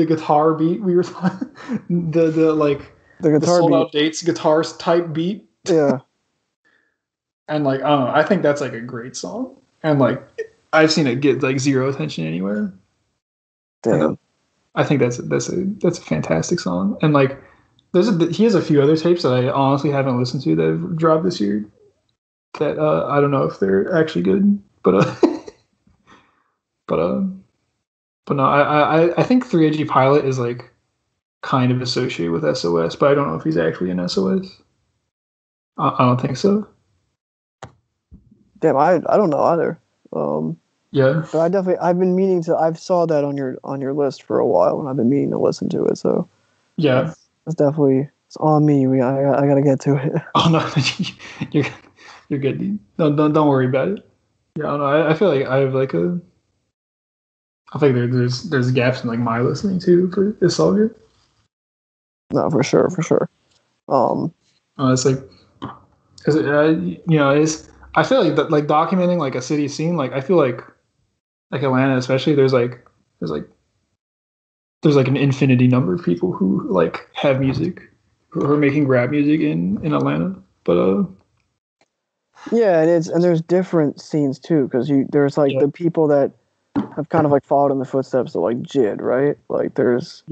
guitar beat we were talking, the guitar sold out dates guitars type beat. Yeah. And like I don't know, I think that's like a great song, and like I've seen it get like zero attention anywhere. Damn. I think that's a fantastic song, and like he has a few other tapes that I honestly haven't listened to that have dropped this year. That I don't know if they're actually good, but no, I think 3AG Pilot is like kind of associated with SOS, but I don't know if he's actually in SOS. I don't think so. Damn, I don't know either. Yeah, but I've been meaning to. I saw that on your list for a while, and I've been meaning to listen to it. So yeah, it's definitely on me. I gotta get to it. Oh no, you're good, dude. Don't worry about it. Yeah, I don't know. I feel like I have like I think there's gaps in like my listening too, but it's all good. No, for sure. It's like, I feel like that, like documenting like a city scene. Like I feel like like Atlanta, especially, there's like an infinity number of people who like have music, who are making rap music in Atlanta. But yeah, and there's different scenes too, because there's like the people that have kind of like followed in the footsteps of like Jid, right? Like there's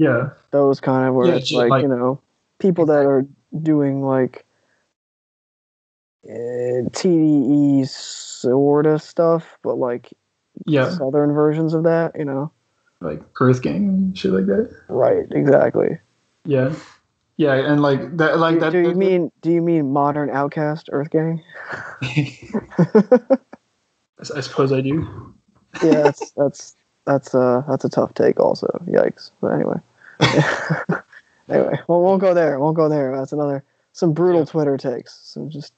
those kind of where it's Jid, like, you know, people that are doing like TDE sort of stuff, but like southern versions of that, you know, like Earth Gang and shit like that. Right, exactly. Yeah, and like that, like that. Do you mean modern Outcast Earth Gang? I suppose I do. Yeah, that's a tough take. Also, yikes. But anyway, we won't go there. That's some brutal Twitter takes. Some it's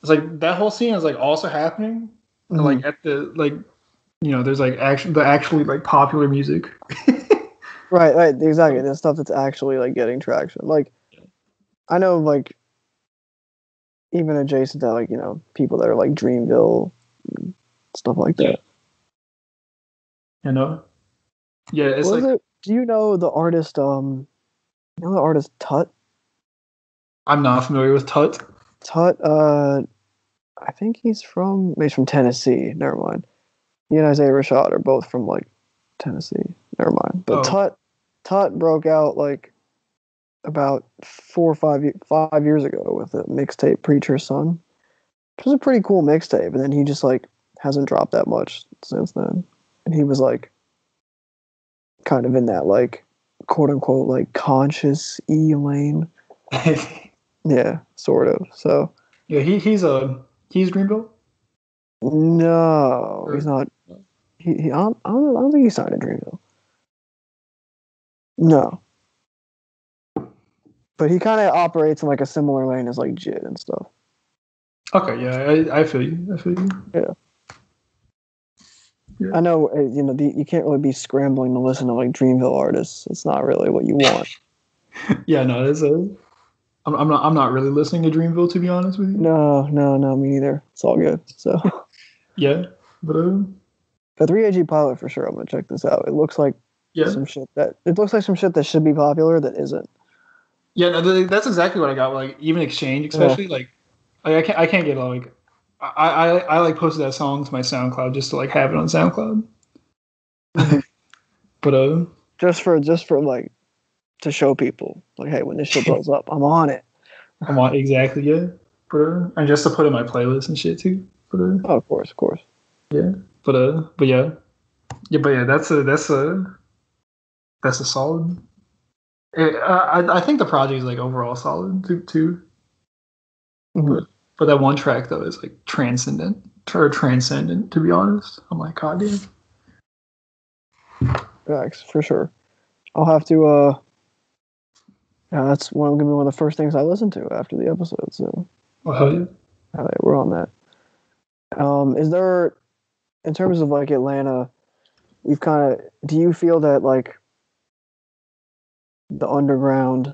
like that whole scene is like also happening. Mm-hmm. Like at the like, you know, there's like actually like popular music. right, exactly. The stuff that's actually like getting traction. Like, I know, like, even adjacent to like, you know, people that are like Dreamville, stuff like that. You know, it's like. Do you know the artist? Tut? I'm not familiar with Tut. Tut. I think he's from Tennessee. Never mind. He and Isaiah Rashad are both from like Tennessee. Never mind. But Tut broke out like about 4 or 5 years ago with a mixtape, Preacher's Son, which was a pretty cool mixtape. And then he just like hasn't dropped that much since then. And he was like kind of in that like quote unquote like conscious lane. Yeah, sort of. So yeah, he's Dreamville. No, he's not. I don't think he signed a Dreamville. No, but he kind of operates in like a similar lane as like Jid and stuff. Okay, yeah, I feel you. Yeah. I know, you know, you can't really be scrambling to listen to like Dreamville artists. It's not really what you want. Yeah, no, I'm not really listening to Dreamville, to be honest with you. No, me neither. It's all good. So yeah, but 3AG Pilot for sure. I'm gonna check this out. It looks like some shit that should be popular that isn't. Yeah, no, that's exactly what I got. Like even Exchange, especially like I can't get like. I like posted that song to my SoundCloud just to like have it on SoundCloud. But just for like to show people like, hey, when this shit blows up, I'm on it. Exactly, yeah. And just to put in my playlist and shit too. Oh, of course. Yeah, but yeah, that's a solid. I think the project is like overall solid too. Mm-hmm. But that one track though is like transcendent, to be honest. I'm like, god damn. Facts, for sure. I'll have to that's gonna be one of the first things I listen to after the episode, so hell yeah. We're on that. Is there, in terms of like Atlanta, do you feel that like the underground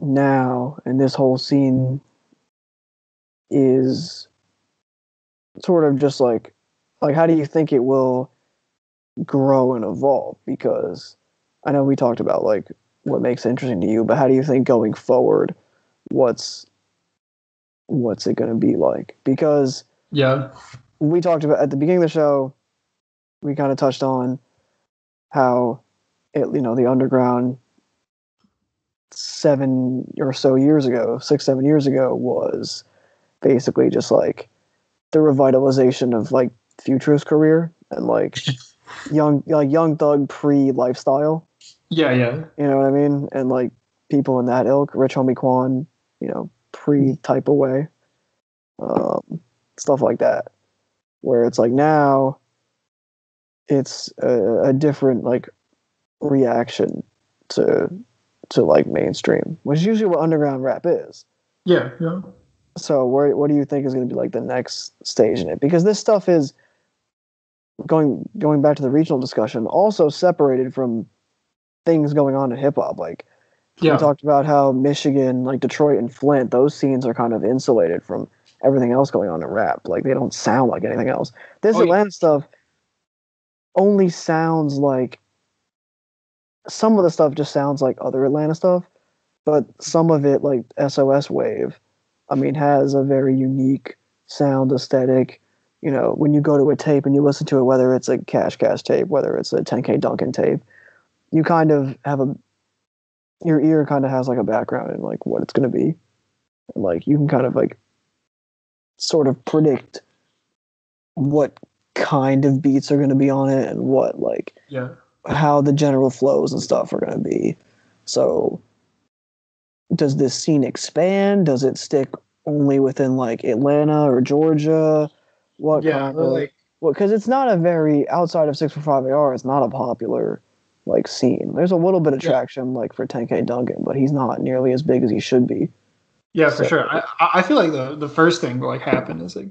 now and this whole scene is sort of just like how do you think it will grow and evolve? Because I know we talked about like what makes it interesting to you, but how do you think going forward, what's it going to be like? Because we talked about at the beginning of the show, we kind of touched on how the underground 7 or so years ago, 6-7 years ago, was basically just like the revitalization of like Future's career and like young Thug pre-lifestyle. Yeah. You know what I mean? And like people in that ilk, Rich Homie Quan, you know, pre-type away. Stuff like that. Where it's like now it's a different like reaction to like mainstream, which is usually what underground rap is. Yeah. So what do you think is going to be like the next stage in it? Because this stuff is going back to the regional discussion, also separated from things going on in hip hop. Like we talked about how Michigan, like Detroit and Flint, those scenes are kind of insulated from everything else going on in rap. Like they don't sound like anything else. This Atlanta stuff only sounds like, some of the stuff just sounds like other Atlanta stuff, but some of it, like SOS Wave, I mean, has a very unique sound aesthetic. You know, when you go to a tape and you listen to it, whether it's a CashCache tape, whether it's a 10K Duncan tape, you kind of have your ear kind of has like a background in like what it's going to be. And, like you can kind of like sort of predict what kind of beats are going to be on it and what like how the general flows and stuff are going to be. So does this scene expand? Does it stick only within like Atlanta or Georgia? What kind of like, well, because it's not a very, outside of 645 AR, it's not a popular like scene. There's a little bit of traction like for 10K Duncan, but he's not nearly as big as he should be. Yeah, for sure. I feel like the first thing to like happen is like,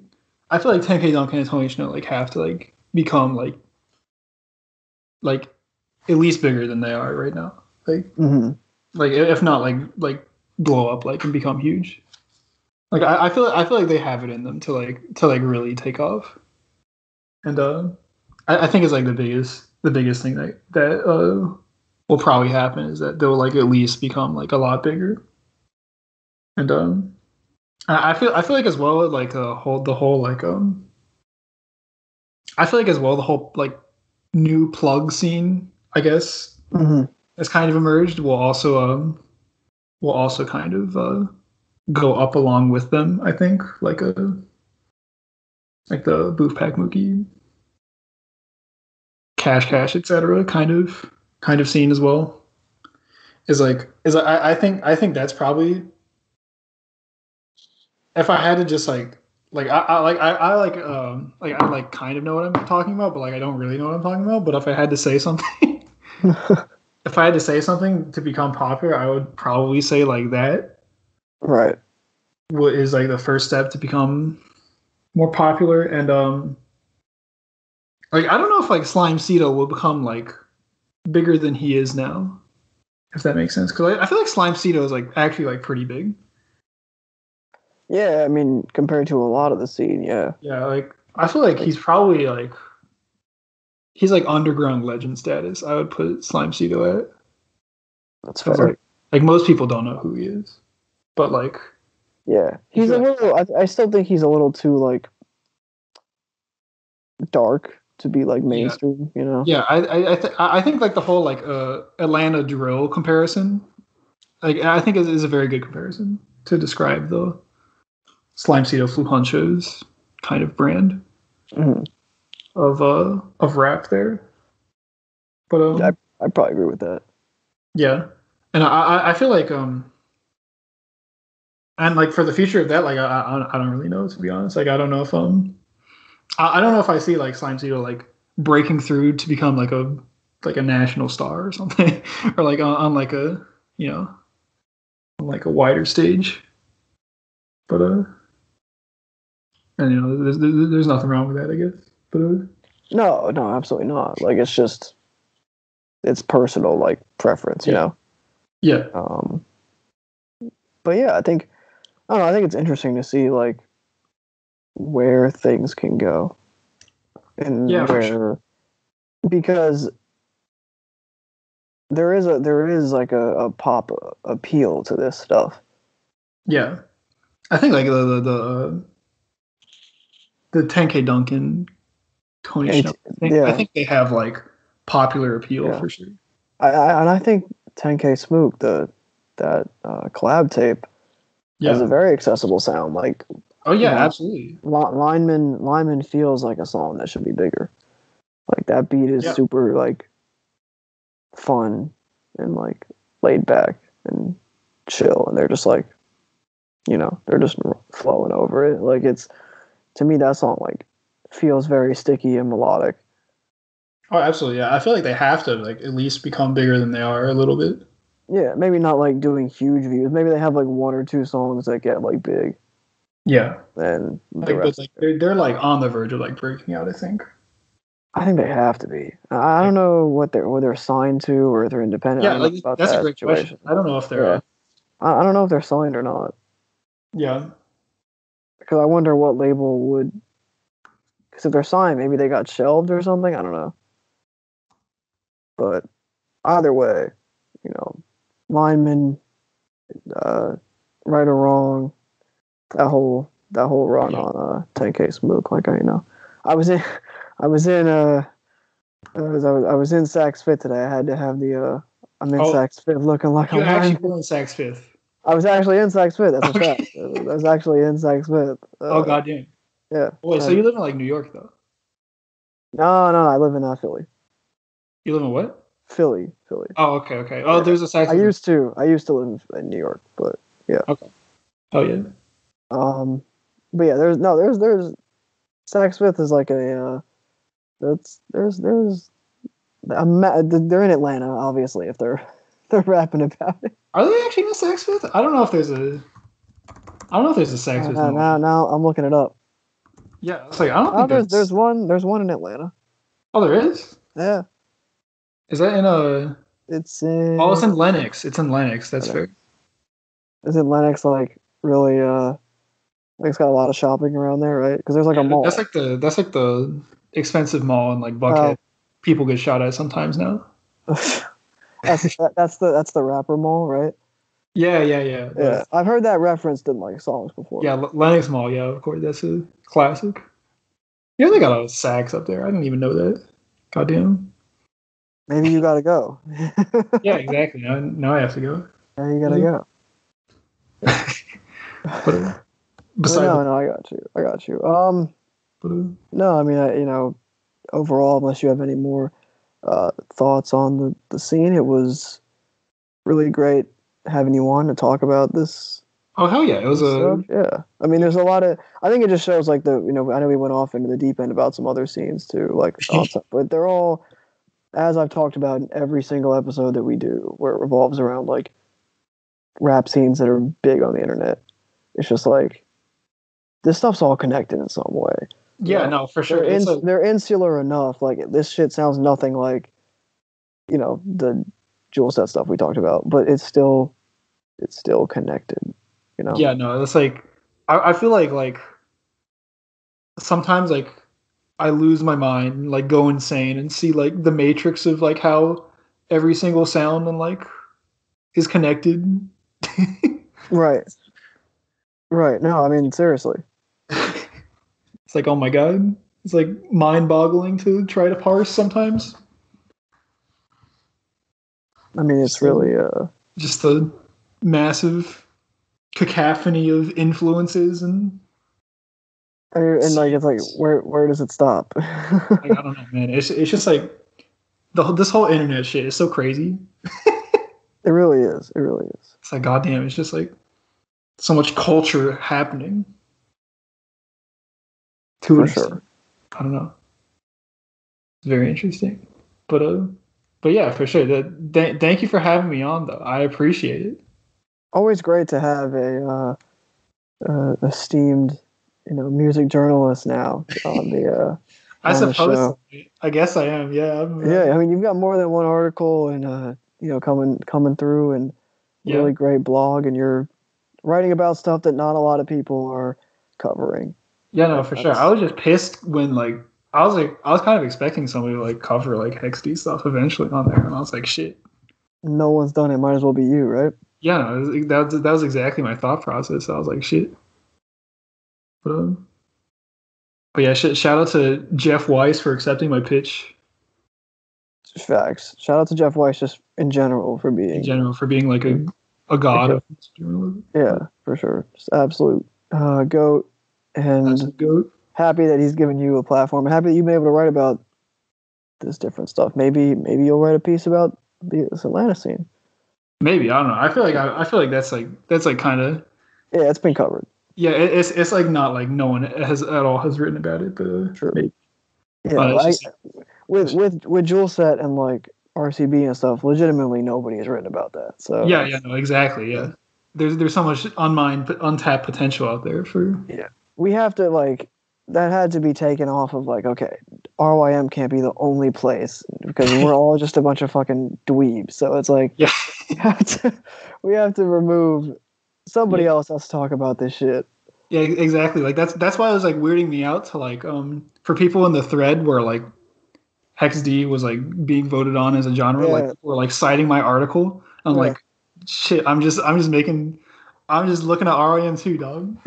I feel like 10K Duncan and Tony Shnow like have to like become like at least bigger than they are right now. Like like if not like blow up like and become huge. Like I feel like they have it in them to like really take off. And I think it's like the biggest thing that will probably happen is that they'll like at least become like a lot bigger. And I feel like as well like the whole like I feel like as well the whole like new Plugg scene, I guess, has kind of emerged. Will also kind of go up along with them. I think like the Booth Pack Mookie, CashCache, etc. kind of scene as well. I think that's probably, if I had to just I kind of know what I'm talking about, but like I don't really know what I'm talking about. But if I had to say something, if I had to say something to become popular, I would probably say like that. Right. What is like the first step to become more popular, and like I don't know if like Slimesito will become like bigger than he is now, if that makes sense. Because I feel like Slimesito is like actually like pretty big. Yeah, I mean, compared to a lot of the scene, yeah. Yeah, like I feel like he's probably like he's like underground legend status. I would put Slimesito at. That's fair. Like most people don't know who he is, but like yeah, he's a little. I still think he's a little too like dark to be like mainstream. You know. Yeah, I think like the whole like Atlanta drill comparison, like I think is a very good comparison to describe the Slimesito Fluhkunxhkos kind of brand of rap there. But yeah, I probably agree with that. Yeah, and I feel like and like for the future of that, like I don't really know, to be honest. Like I don't know if I don't know if I see like Slimesito like breaking through to become like a national star or something, or like on like a on like a wider stage. But and there's nothing wrong with that, I guess. But no, absolutely not. Like it's personal like preference, you know. Yeah. But yeah, I think it's interesting to see like where things can go, and where, because there is like a pop appeal to this stuff. Yeah, I think like the 10K Duncan, Tony Shnow. I think they have like popular appeal for sure. I think 10K Smook, that collab tape, has a very accessible sound. Like, oh yeah, absolutely. Lineman feels like a song that should be bigger. Like that beat is super like fun and like laid back and chill, and they're just like, they're just flowing over it. Like to me, that song like feels very sticky and melodic. Oh, absolutely. Yeah, I feel like they have to like at least become bigger than they are a little bit. Yeah, maybe not like doing huge views. Maybe they have like one or two songs that get like big. Yeah. And but like they're like on the verge of like breaking out, I think. I think they have to be. I don't know what they're signed to or if they're independent. Yeah, like that's a great question. I don't know if they're I don't know if they're signed or not. Yeah. Because I wonder what label would. Because if they're signed, maybe they got shelved or something. I don't know. But either way, you know, lineman, right or wrong, that whole run on 10K Smook, like I was in Saks Fifth today. I had to have the I'm in Saks Fifth looking like you actually were in Saks Fifth. I was actually in Saks Fifth. That's a fact. I was actually in Saks Fifth. Oh goddamn. Yeah. Wait, so you live in like New York though? No, I live in Philly. You live in what? Philly. Oh, okay. Oh, yeah. There's a Saks. I used to live in New York, but yeah. Okay. Oh yeah. But yeah, there's Saks Fifth is like a they're in Atlanta, obviously, if they're rapping about it. Are they actually in Saks Fifth? I don't know if there's a Saks Fifth. Now I'm looking it up. Yeah, it's like I don't think there's one in Atlanta. Oh, there is? Yeah. Is that in a? It's in. Oh, it's in Lenox. It's in Lenox. That's fair. Is it Lenox like really? Like it's got a lot of shopping around there, right? Because there's like a mall. That's like the expensive mall in like Buckhead. People get shot at sometimes now. that's the rapper mall, right? Yeah. I've heard that referenced in like songs before. Yeah, Lenox Mall. Yeah, of course, that's a classic. Yeah, they got a Saks up there. I didn't even know that. Goddamn. Maybe you gotta go. Yeah, exactly. Now I have to go. Now you gotta go. No, I got you. No, I mean, overall, unless you have any more thoughts on the scene, it was really great having you on to talk about this. Oh hell yeah, it was yeah. I mean, there's a lot of. I think it just shows like I know we went off into the deep end about some other scenes too, like, but they're all, as I've talked about in every single episode that we do, where it revolves around like rap scenes that are big on the internet. It's just like this stuff's all connected in some way. Yeah, no, for sure. They're insular enough. Like this shit sounds nothing like, the Jewelxxet stuff we talked about, but it's still connected. Yeah, no, it's like I feel like sometimes like I lose my mind and like go insane and see like the matrix of like how every single sound and like is connected. Right. No, I mean seriously. It's like, oh my god, it's like mind-boggling to try to parse sometimes. I mean, it's really just the massive cacophony of influences and like it's like where does it stop? Like, I don't know, man. It's just like this whole internet shit is so crazy. It really is. It's like goddamn. It's just like so much culture happening. For sure. I don't know. It's very interesting, but yeah, for sure. Thank you for having me on, though. I appreciate it. Always great to have a esteemed, music journalist now on the. I suppose. I guess I am. Yeah. I mean, you've got more than one article, and coming through, and really great blog, and you're writing about stuff that not a lot of people are covering. Yeah, no, for sure. I was just pissed when I was kind of expecting somebody to like cover like Hexd stuff eventually on there, and I was like, shit. No one's done it. Might as well be you, right? Yeah, no, that was exactly my thought process. I was like, shit. But yeah, shout out to Jeff Weiss for accepting my pitch. Facts. Shout out to Jeff Weiss just in general for being like a god of journalism. Yeah, for sure. Just absolute goat. And happy that he's given you a platform. Happy that you've been able to write about this different stuff. Maybe you'll write a piece about this Atlanta scene. Maybe, I don't know. I feel like that's like kind of. Yeah, it's been covered. Yeah, it's like not like no one has written about it, but sure. Maybe. Yeah, with Jewelxxet and like RCB and stuff, legitimately nobody has written about that. So yeah, no, exactly. Yeah, there's so much untapped potential out there for. Yeah. We have to that had to be taken off of okay, RYM can't be the only place because we're all just a bunch of fucking dweebs. So it's like, we have to remove somebody else has to talk about this shit. Yeah, exactly. Like that's why it was like weirding me out to like for people in the thread where like Hex D was like being voted on as a genre, like or like citing my article. I'm like, shit. I'm just looking at REM too, dog.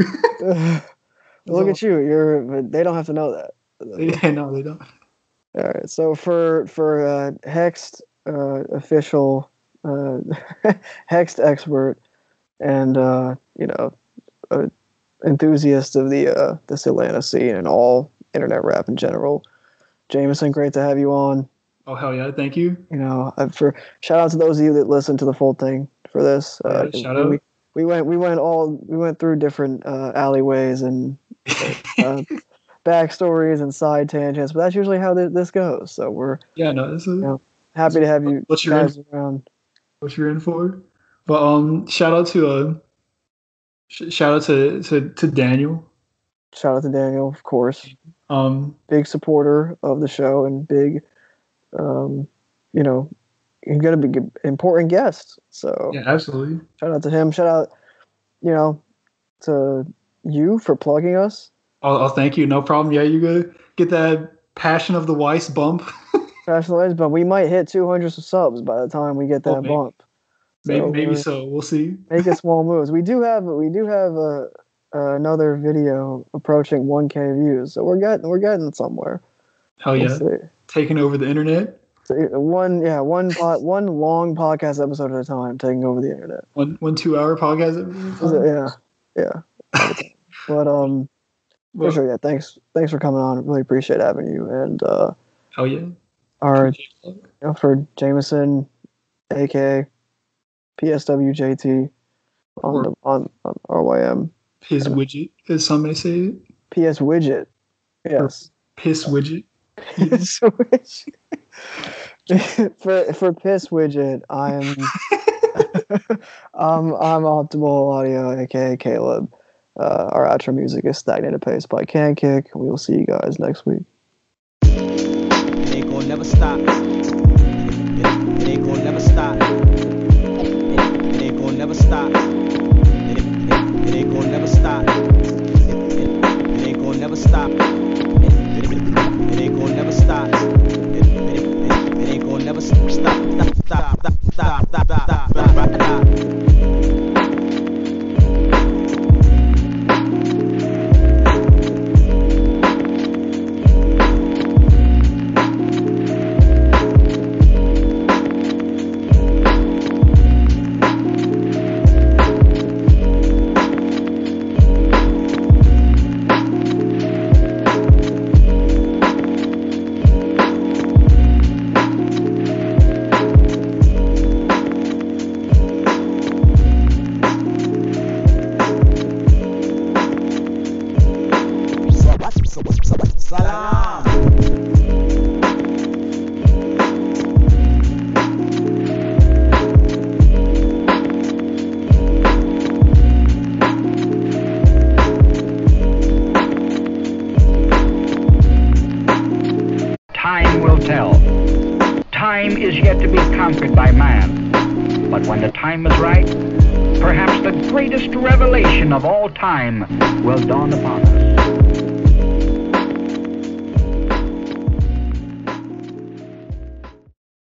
Look at you. They don't have to know that. Yeah, no, they don't. All right. So for Hexed official Hexed expert and enthusiast of this Atlanta scene and all internet rap in general, Jameson, great to have you on. Oh hell yeah! Thank you. For shout out to those of you that listened to the full thing for this. Shout out. We went through different alleyways and backstories and side tangents, but that's usually how this goes. So we're happy to have you guys around. What you're in for? But shout out to Daniel. Shout out to Daniel, of course. Big supporter of the show and big, he's gonna be an important guest. So yeah, absolutely. Shout out to him. Shout out, to you for plugging us. Oh, thank you. No problem. Yeah, you gotta get that Passion of the Weiss bump. Passion of the Weiss bump. We might hit 200 subs by the time we get that bump. Maybe so. We'll see. Making small moves. We do have another video approaching 1K views, so we're getting somewhere. Hell yeah! Taking over the internet. So one long podcast episode at a time, taking over the internet. One 2-hour podcast episode. Yeah. But for sure, yeah. Thanks for coming on. Really appreciate having you. And hell yeah. For Jameson, aka pswjt on RYM. Piss widget, as some may say it. PS widget. Yes. Piss widget. Piss widget. for piss widget, I'm OptimalAudio, aka Caleb. Our outro music is Stagnated Pace by CashCache. We will see you guys next week. It ain't gonna never stop. It ain't gonna never stop. It ain't gonna never stop. It ain't gonna never stop. It ain't gonna never stop. It ain't gonna never stop. It ain't gonna never stop. Of all time will dawn upon us.